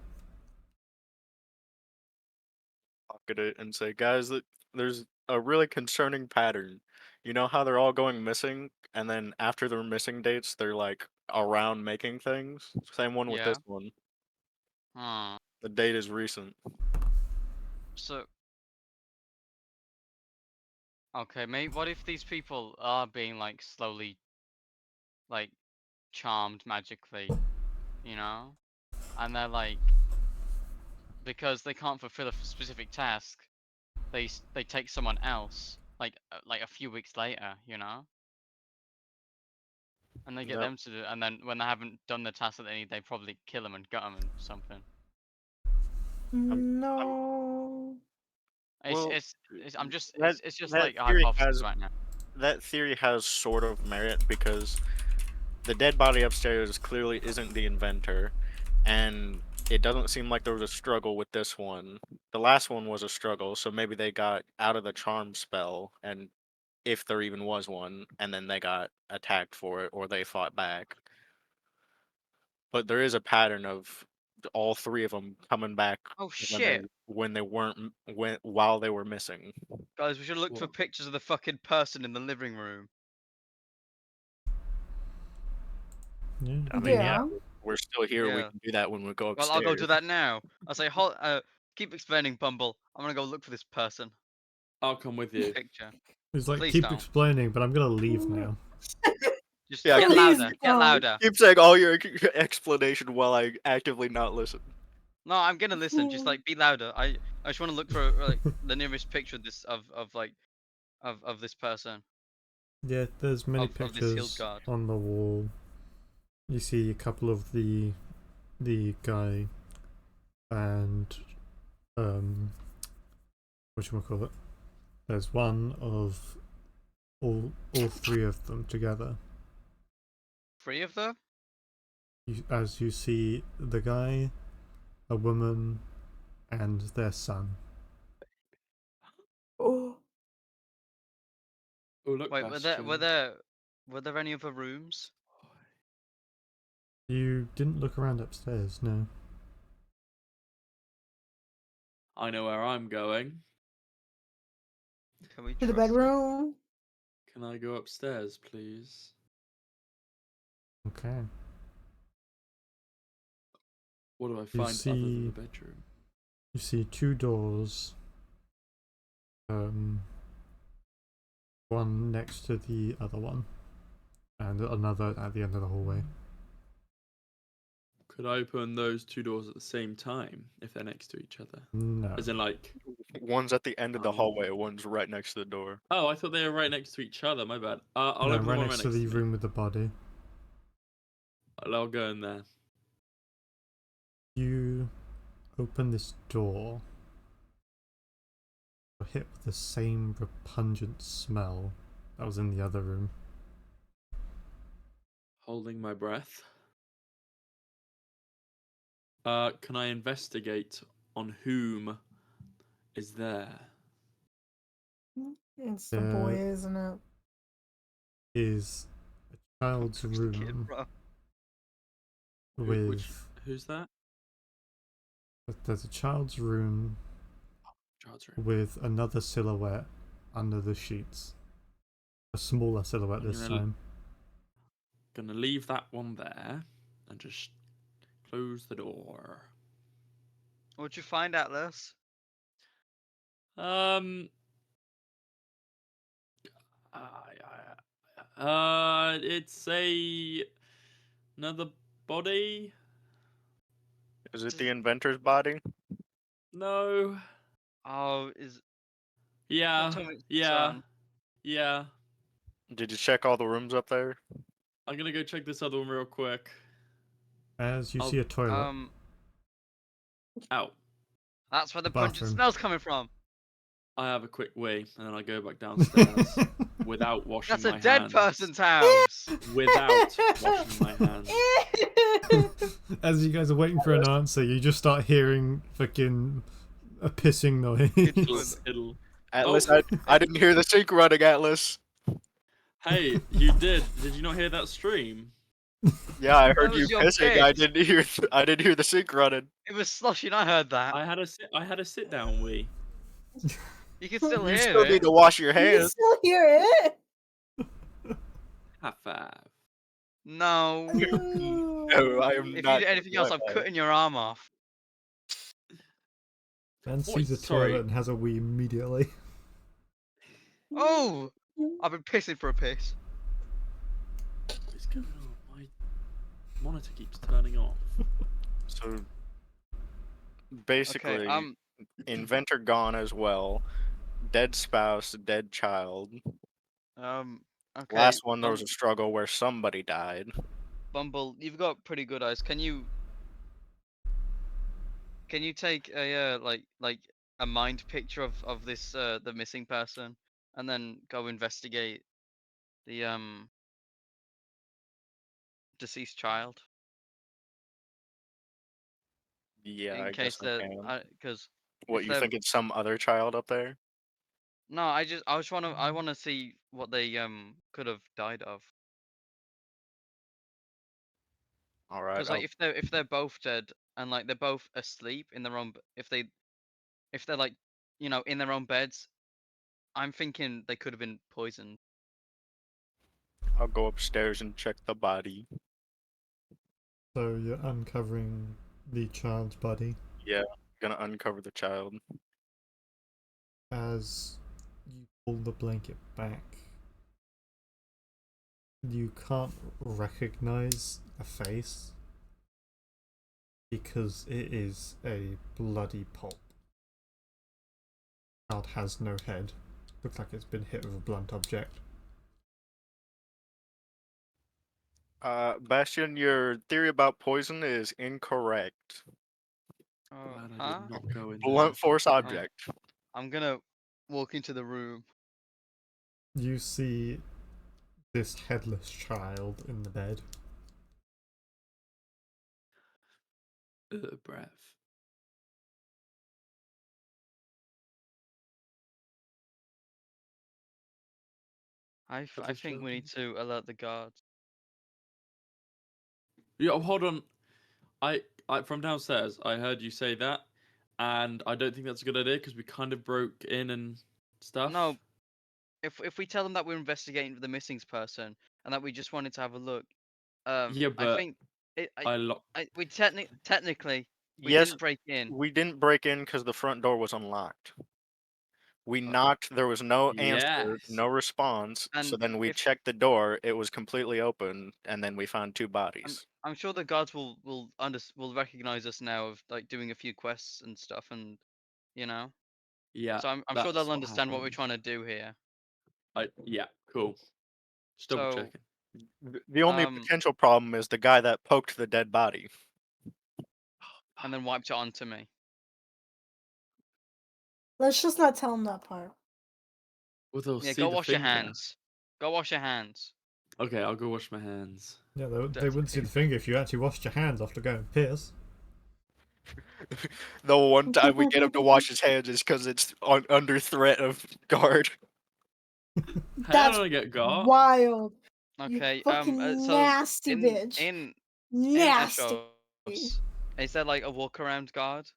Pocket it and say, guys, there's a really concerning pattern. You know how they're all going missing, and then after their missing dates, they're like around making things? Same one with Yeah. this one. Hmm. The date is recent. So. Okay, maybe what if these people are being like slowly, like, charmed magically, you know, and they're like, because they can't fulfill a specific task, they take someone else, like a few weeks later, you know, and they get Yep. them to do it, and then when they haven't done the task that they need, they probably kill them and gut them and something. No. Well, I'm just that it's just that like a theory hypothesis has right now. that theory has sort of merit because the dead body upstairs clearly isn't the inventor, and it doesn't seem like there was a struggle with this one. The last one was a struggle, so maybe they got out of the charm spell, and if there even was one, and then they got attacked for it, or they fought back. But there is a pattern of all three of them coming back Oh when they shit, when they weren't while they were missing. guys, we should look for Well- pictures of the fucking person in the living room. Yeah. I mean, yeah. Yeah. We're still here. We Yeah. can do that when we go Well, upstairs. I'll go do that now. I'll say, keep explaining, Bumble. I'm gonna go look for this person. I'll come with you. Picture. It's like, Please keep don't. explaining, but I'm gonna leave now. Just Yeah, get please louder. Get don't. louder. Keep saying all your explanation while I actively not listen. No, I'm gonna listen. Just like be louder. I just want to look for like the nearest picture of this of this person. Yeah, there's many Of this hield pictures guard. on the wall. You see a couple of the guy and whatchamacallit. There's one of all three of them together. 3 of them? As you see the guy, a woman, and their son. Oh. Oh look, Wait, Bastion. were there any other rooms? You didn't look around upstairs, no. I know where I'm going. Can we To the trust him? bedroom. Can I go upstairs, please? Okay. What do I find other see- than the bedroom? You see 2 doors. One next to the other one, and another at the end of the hallway. Could I open those 2 doors at the same time if they're next to each other? No. As in, like, One's at the end of the Oh. hallway. One's right next to the door. oh, I thought they were right next to each other. My bad. I'll No, open the right one next right to next the to me. room with the body. I'll go in there. You open this door. You're hit with the same repugnant smell that was in the other room. Holding my breath. Can I investigate on whom is there? It's the boy, isn't it? Is a child's Who's the kid, room bro? Who's that? There's a child's room Child's room. with another silhouette under the sheets. A smaller silhouette I'm this gonna time. Gonna leave that one there and just close the door. What'd you find, Atlas? It's another body. Is it the inventor's body? No. Oh, is Yeah. tell me it's Yeah. son. Yeah. Did you check all the rooms up there? I'm gonna go check this other one real quick. As you I'll- see a toilet. Ow. That's where the pungent Bathroom. smell's coming from. I have a quick wee and then I go back downstairs. without washing That's a my dead hands. person's house. Without washing my hands. As you guys are waiting for an answer, you just start hearing fucking a pissing Fiddle, noise. fiddle. Atlas, Oh. I didn't hear the sink running, Atlas. Hey, you did. Did you not hear that stream? Yeah, I heard was you your pissing. I piss. didn't hear the sink running. It was sloshing. I heard that. I had a sit down wee. You can still You hear still it. need to wash your You hands. still hear it? High five. No. No, I am If not. you do anything else, I'm doing that. cutting your arm off. Man Oi, sees a sorry. toilet and has a wee immediately. Oh! I've been pissing for a piss. What is going on? My monitor keeps turning off. So basically, Okay, inventor gone as well. Dead spouse, dead child. okay. Last one, there was a struggle where somebody died. Bumble, you've got pretty good eyes. Can you take a like a mind picture of this the missing person, and then go investigate the deceased child Yeah, in I case guess I they're can. because What, if you they're think it's some other child up there? no, I want to see what they could have died of. All right. Because like if they're both dead and like they're both asleep in their own if they're like in their own beds, I'm thinking they could have been poisoned. I'll go upstairs and check the body. So you're uncovering the child's body. Yeah, gonna uncover the child. As you pull the blanket back, you can't recognize a face because it is a bloody pulp. The child has no head. Looks like it's been hit with a blunt object. Bastion, your theory about poison is incorrect. Glad I Huh? did not go in Blunt there. force object. I'm gonna walk into the room. You see this headless child in the bed. Breath. I Headless think we need child. to alert the guards. Yeah, hold on. I from downstairs, I heard you say that, and I don't think that's a good idea because we kind of broke in and stuff. No, if we tell them that we're investigating the missing person and that we just wanted to have a look, Yeah, I but think we technically we Yes, didn't break in. we didn't break in because the front door was unlocked. We knocked, there was no answer, Yes. no response. So And then we if- checked the door, it was completely open, and then we found two bodies. I'm sure the guards will recognize us now of like doing a few quests and stuff, and Yeah. So I'm sure that's they'll understand what we're happened. trying to do here. Yeah, cool. Just double So- checking. The only potential problem is the guy that poked the dead body. And then wiped it onto me. Let's just not tell him that part. Well, they'll Yeah, see go the wash your finger. hands. Go wash your hands. Okay, I'll go wash my hands. Yeah, they Dirty wouldn't see the finger if you actually washed your hands after going piss. The one time we get him to wash his hands is because it's under threat of guard. Hey, That's I don't get got. wild. Okay. You fucking So nasty in, bitch. In Nasty. Eshos, is there like a walk around guard?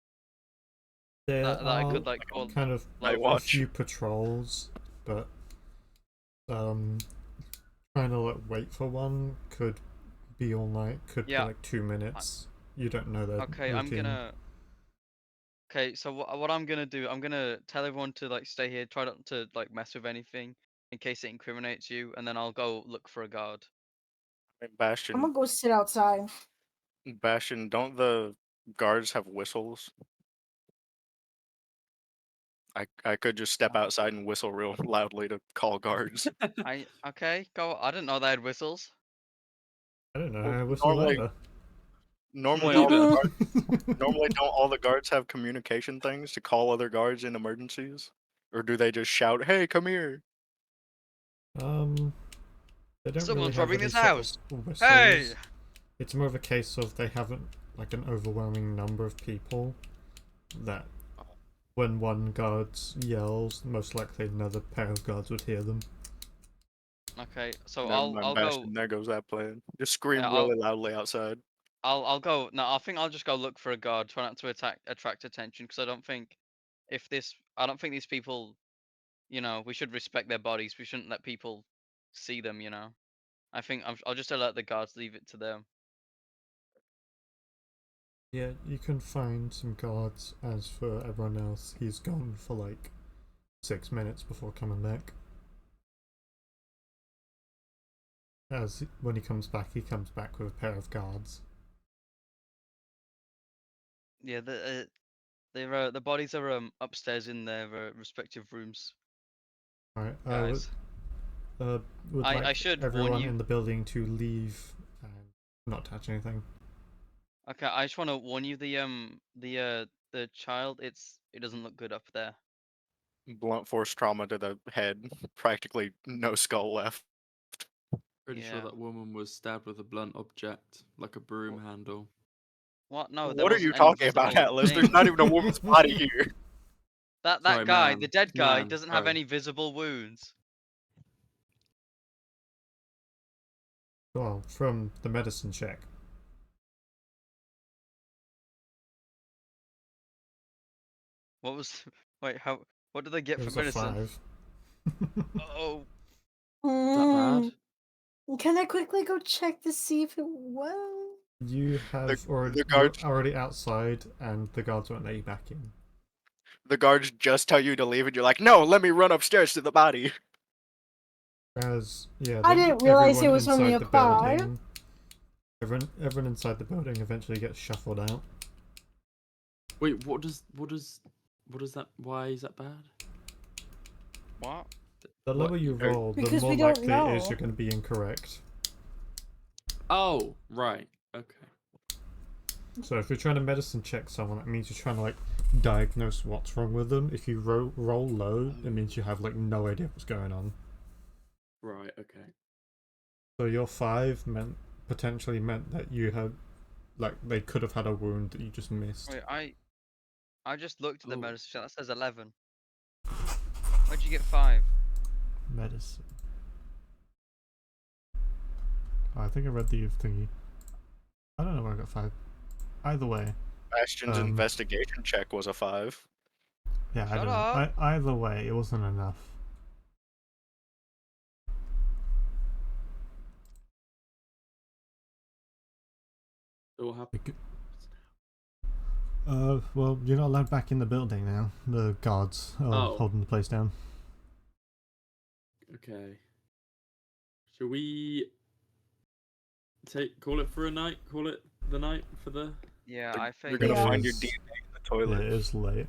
There That I are could like call. kind of I a watch. few patrols, but trying to like wait for one could be all night. Could be Yeah. like 2 minutes. You don't know their Okay, routine. Okay, so what I'm gonna do, I'm gonna tell everyone to like stay here, try not to like mess with anything in case it incriminates you, and then I'll go look for a guard. I'm Bastion, gonna go sit outside. Bastion, don't the guards have whistles? I could just step outside and whistle real loudly to call guards. Okay, go. I didn't know they had whistles. I don't know Well, how to whistle normally- either. Normally, Me all the neither. guards, normally don't all the guards have communication things to call other guards in emergencies, or do they just shout, "Hey, come here"? They don't Someone's really robbing have this any sort of house. whistles. Hey! It's more of a case of they haven't like an overwhelming number of people that when one guard yells, most likely another pair of guards would hear them. Okay, so Never mind, I'll go. Bastion. There goes that plan. Just scream Yeah, really loudly outside. I'll go. No, I think I'll just go look for a guard, try not to attract attention, because I don't think these people, we should respect their bodies. We shouldn't let people see them. I think I'll just alert the guards, leave it to them. Yeah, you can find some guards. As for everyone else, he's gone for like 6 minutes before coming back. As when he comes back with a pair of guards. Yeah, the bodies are upstairs in their respective rooms, Alright, guys. would I like should warn everyone you. in the building to leave and not touch anything. Okay, I just want to warn you. The child, it doesn't look good up there. Blunt force trauma to the head. Practically no skull left. Pretty sure Yeah. that woman was stabbed with a blunt object, like a broom handle. What? No, there What are you wasn't any talking about, visible Atlas? thing. There's not even a woman's body here. That Sorry, guy, ma'am. the dead guy, Ma'am, doesn't have sorry. any visible wounds. Well, from the medicine check. What was? Wait, how? What did they get It for was a medicine? 5. Oh, Is that bad? Can I quickly go check to see if it was? You have the guards- already outside, and the guards won't let you back in. The guards just tell you to leave, and you're like, no, let me run upstairs to the body. As yeah, I didn't realize it everyone was only inside a the 5. building- Everyone inside the building eventually gets shuffled out. Wait, what does that? Why is that bad? what? The lower you Or- roll, the Because more we don't likely it is know. you're going to be incorrect. Oh, right. Okay. So if you're trying to medicine check someone, that means you're trying to like diagnose what's wrong with them. If you roll low, it means you have like no idea what's going on. Right. Okay. So your 5 potentially meant that you had, like, they could have had a wound that you just missed. Wait, I just looked at the Oh. medicine chart. That says 11. Where'd you get 5? Medicine. Oh, I think I read the thingy. I don't know where I got 5. Either way, Bastion's Um, investigation check was a 5. yeah, I Shut don't know. up. Either way, it wasn't enough. So what happened? Well, you're not allowed back in the building now. The guards are Oh. holding the place down. Okay. Shall we call it for a night? Call it the night for the. Yeah, You're- I You're think. gonna Yeah. find your Is- DNA in the Yeah, toilet. it is late.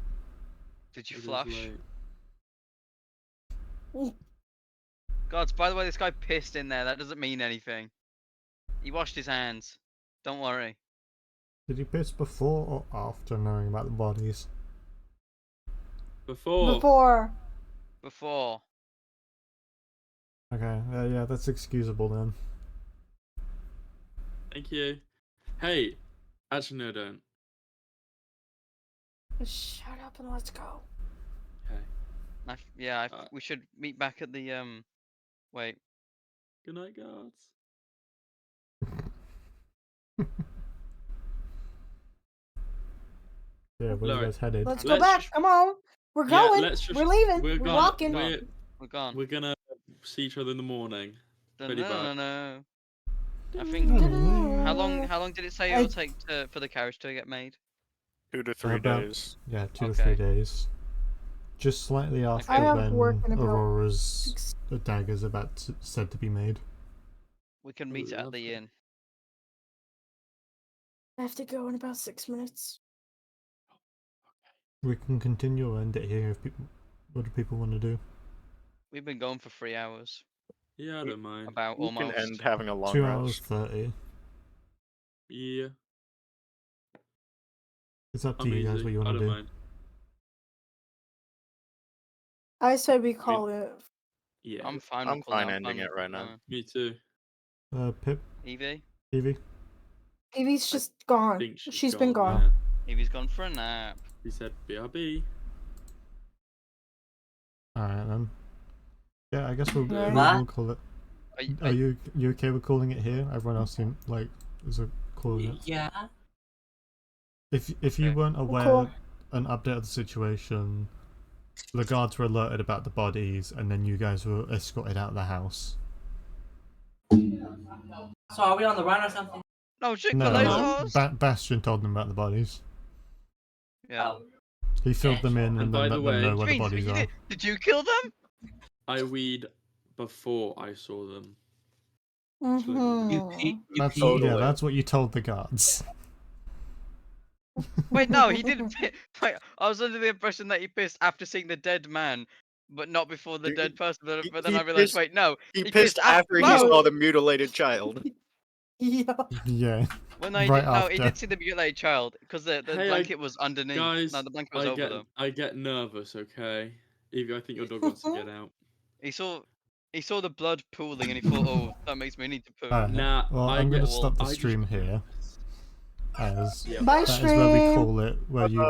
Did you It is flush? late. Gods, by the way, this guy pissed in there. That doesn't mean anything. He washed his hands. Don't worry. Did you piss before or after knowing about the bodies? Before. Before. Okay, yeah, that's excusable then. Thank you. Hey, actually no, don't. Shut up and let's go. Okay. We should meet back at the Wait. Good night, guards. Yeah, where you Alright. guys headed? Let's go Let's back. just- Come on. We're Yeah, going. let's just- We're leaving. we're We're gone. walking. We're gone. We're gonna see each other in the morning. Pretty bad. No. I think. How long did it say it'll take for the carriage to get made? 2 to 3 About- days. Yeah, 2 to Okay. 3 days. Just slightly after I have when work in about Aurora's dagger's said to be made. We can meet at the Lovely. inn. I have to go in about 6 minutes. We can continue or end it here if people. What do people want to do? We've been going for 3 hours. Yeah, I don't mind. About We can almost. end having a long 2 rest. hours 30. Yeah, It's up to I'm you guys easy. what you I want to don't do. mind. I say we call it Yeah, I'm fine. I'm with calling fine it, ending it right now. me too. Pip, Evie, Evie. Evie's I just gone. think She's been gone. Yeah. Evie's gone for a nap. He said BRB. Alright then. Yeah, I guess we'll What? call it. Are you, Are you okay with calling it here? Everyone else seem like is calling it. Yeah. If you Okay. weren't aware, Cool. an update of the situation, the guards were alerted about the bodies, and then you guys were escorted out of the house. So are we on the run or something? no, No, Chick-fil-A's Bastion told them about the bodies. Yeah. Oh. He filled them in And and by then the let them know way- where the Means bodies you are. did you kill them? I weed before I saw them. Mhm. That's Totally. that's what you told the guards. Wait, no, he didn't. Wait, I was under the impression that he pissed after seeing the dead man, but not before the He- dead person. he- But then he I realized, pissed- wait, no, He He pissed pissed after he after- saw the mutilated child. Yeah. Yeah. well, no, he Right did, no, he after. did see the mutilated child because the Hey, blanket was underneath. Guys, No, the blanket was over them. I get nervous, okay? Evie, I think your dog wants to get out. He saw the blood pooling and he thought, oh, that makes me need to poo. Alright, Nah, well, I I'm get gonna stop the I just stream get here, nervous. as Yep. Bye, that is where we stream. call it, where you